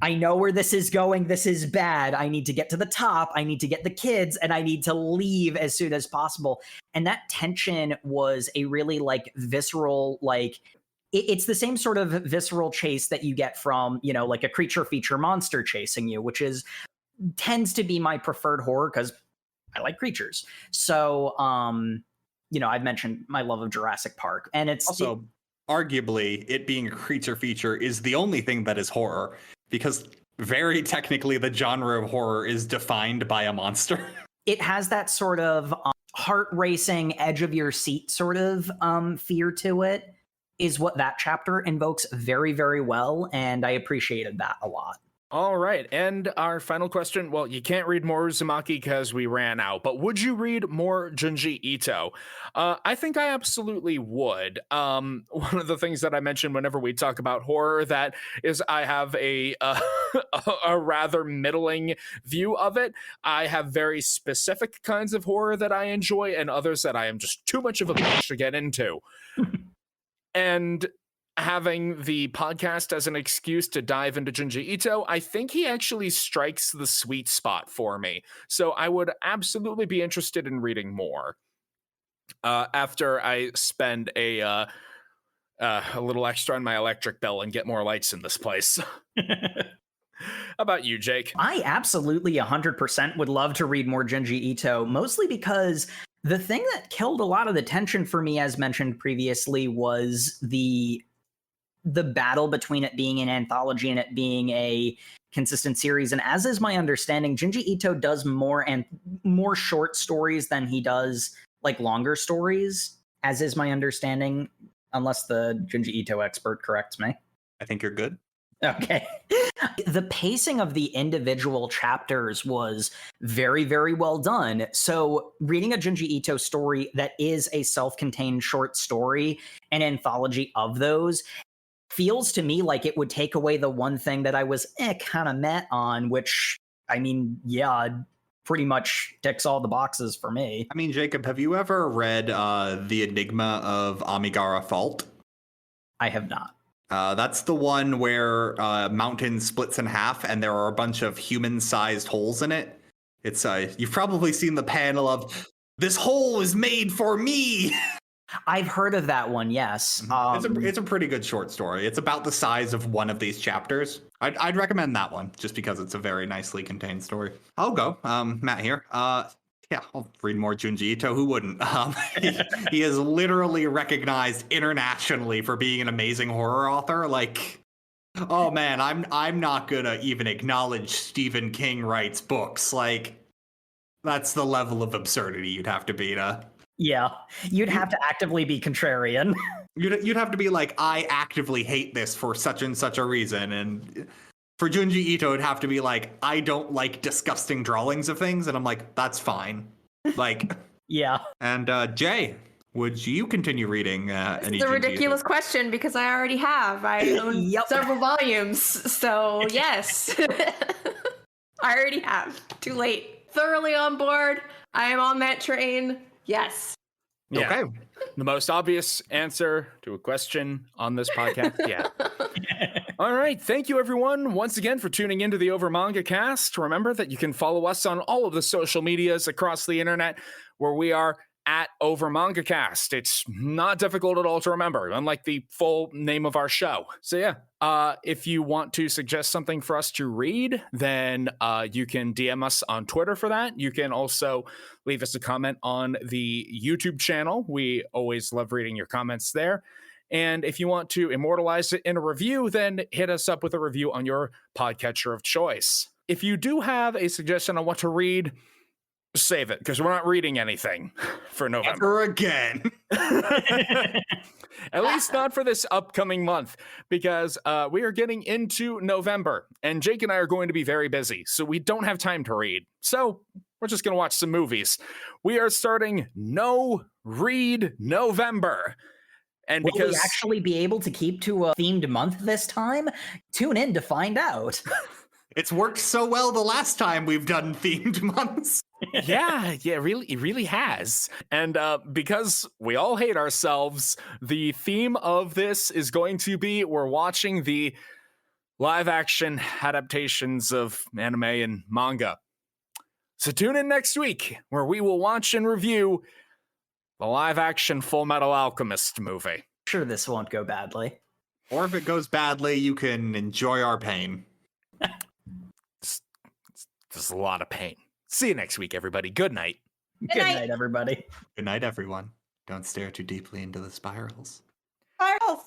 I know where this is going. This is bad. I need to get to the top. I need to get the kids and I need to leave as soon as possible. And that tension was a really like visceral, like it's the same sort of visceral chase that you get from, like a creature feature monster chasing you, which tends to be my preferred horror because I like creatures. So, I've mentioned my love of Jurassic Park, and it's also arguably it being a creature feature is the only thing that is horror, because very technically the genre of horror is defined by a monster. It has that sort of heart racing, edge of your seat sort of fear to it, is what that chapter invokes very, very well, and I appreciated that a lot. All right, and our final question. Well, you can't read more Uzumaki because we ran out, but would you read more Junji Ito? I think I absolutely would. One of the things that I mentioned whenever we talk about horror, that is I have a rather middling view of it. I have very specific kinds of horror that I enjoy and others that I am just too much of a bitch to get into. And having the podcast as an excuse to dive into Junji Ito, I think he actually strikes the sweet spot for me. So I would absolutely be interested in reading more after I spend a a little extra on my electric bill and get more lights in this place. How about you, Jake? I absolutely 100% would love to read more Junji Ito, mostly because the thing that killed a lot of the tension for me, as mentioned previously, was the battle between it being an anthology and it being a consistent series. And as is my understanding, Junji Ito does more short stories than he does like longer stories, as is my understanding, unless the Junji Ito expert corrects me. I think you're good. Okay. The pacing of the individual chapters was very, very well done. So reading a Junji Ito story that is a self-contained short story, an anthology of those, feels to me like it would take away the one thing that I was kind of met on, which, I mean, yeah, pretty much ticks all the boxes for me. I mean, Jacob, have you ever read The Enigma of Amigara Fault? I have not. That's the one where mountain splits in half and there are a bunch of human-sized holes in it. It's you've probably seen the panel of, "This hole is made for me." I've heard of that one, yes. It's a pretty good short story. It's about the size of one of these chapters. I'd recommend that one just because it's a very nicely contained story. I'll go. Matt here. Yeah, I'll read more Junji Ito. Who wouldn't? He is literally recognized internationally for being an amazing horror author. Like, oh man, I'm not gonna even acknowledge Stephen King writes books. Like, that's the level of absurdity you'd have to be to. Yeah, you'd have to actively be contrarian. You'd have to be like, I actively hate this for such and such a reason, and for Junji Ito, it'd have to be like, I don't like disgusting drawings of things, and I'm like, that's fine. Like, yeah. And Jay, would you continue reading any? It's a Junji ridiculous Ito? question because I already have. I own several volumes, so yes, I already have. Too late. Thoroughly on board. I am on that train. Yes. Yeah. Okay. The most obvious answer to a question on this podcast. Yeah. All right. Thank you, everyone, once again for tuning into the OverMangaCast. Remember that you can follow us on all of the social medias across the internet where we are at OverMangaCast. It's not difficult at all to remember, unlike the full name of our show. So yeah, if you want to suggest something for us to read, then you can DM us on Twitter for that. You can also leave us a comment on the YouTube channel. We always love reading your comments there. And if you want to immortalize it in a review, then hit us up with a review on your podcatcher of choice. If you do have a suggestion on what to read, save it, because we're not reading anything for November. Ever again. At least not for this upcoming month, because we are getting into November, and Jake and I are going to be very busy, so we don't have time to read. So we're just going to watch some movies. We are starting No Read November. And Will because we actually be able to keep to a themed month this time? Tune in to find out. It's worked so well the last time we've done themed months. yeah, it really has. And because we all hate ourselves, the theme of this is going to be we're watching the live action adaptations of anime and manga. So tune in next week where we will watch and review the live action Full Metal Alchemist movie. Sure, this won't go badly. Or if it goes badly, you can enjoy our pain. There's a lot of pain. See you next week, everybody. Good night. Good night, everybody. Good night, everyone. Don't stare too deeply into the spirals. Spirals.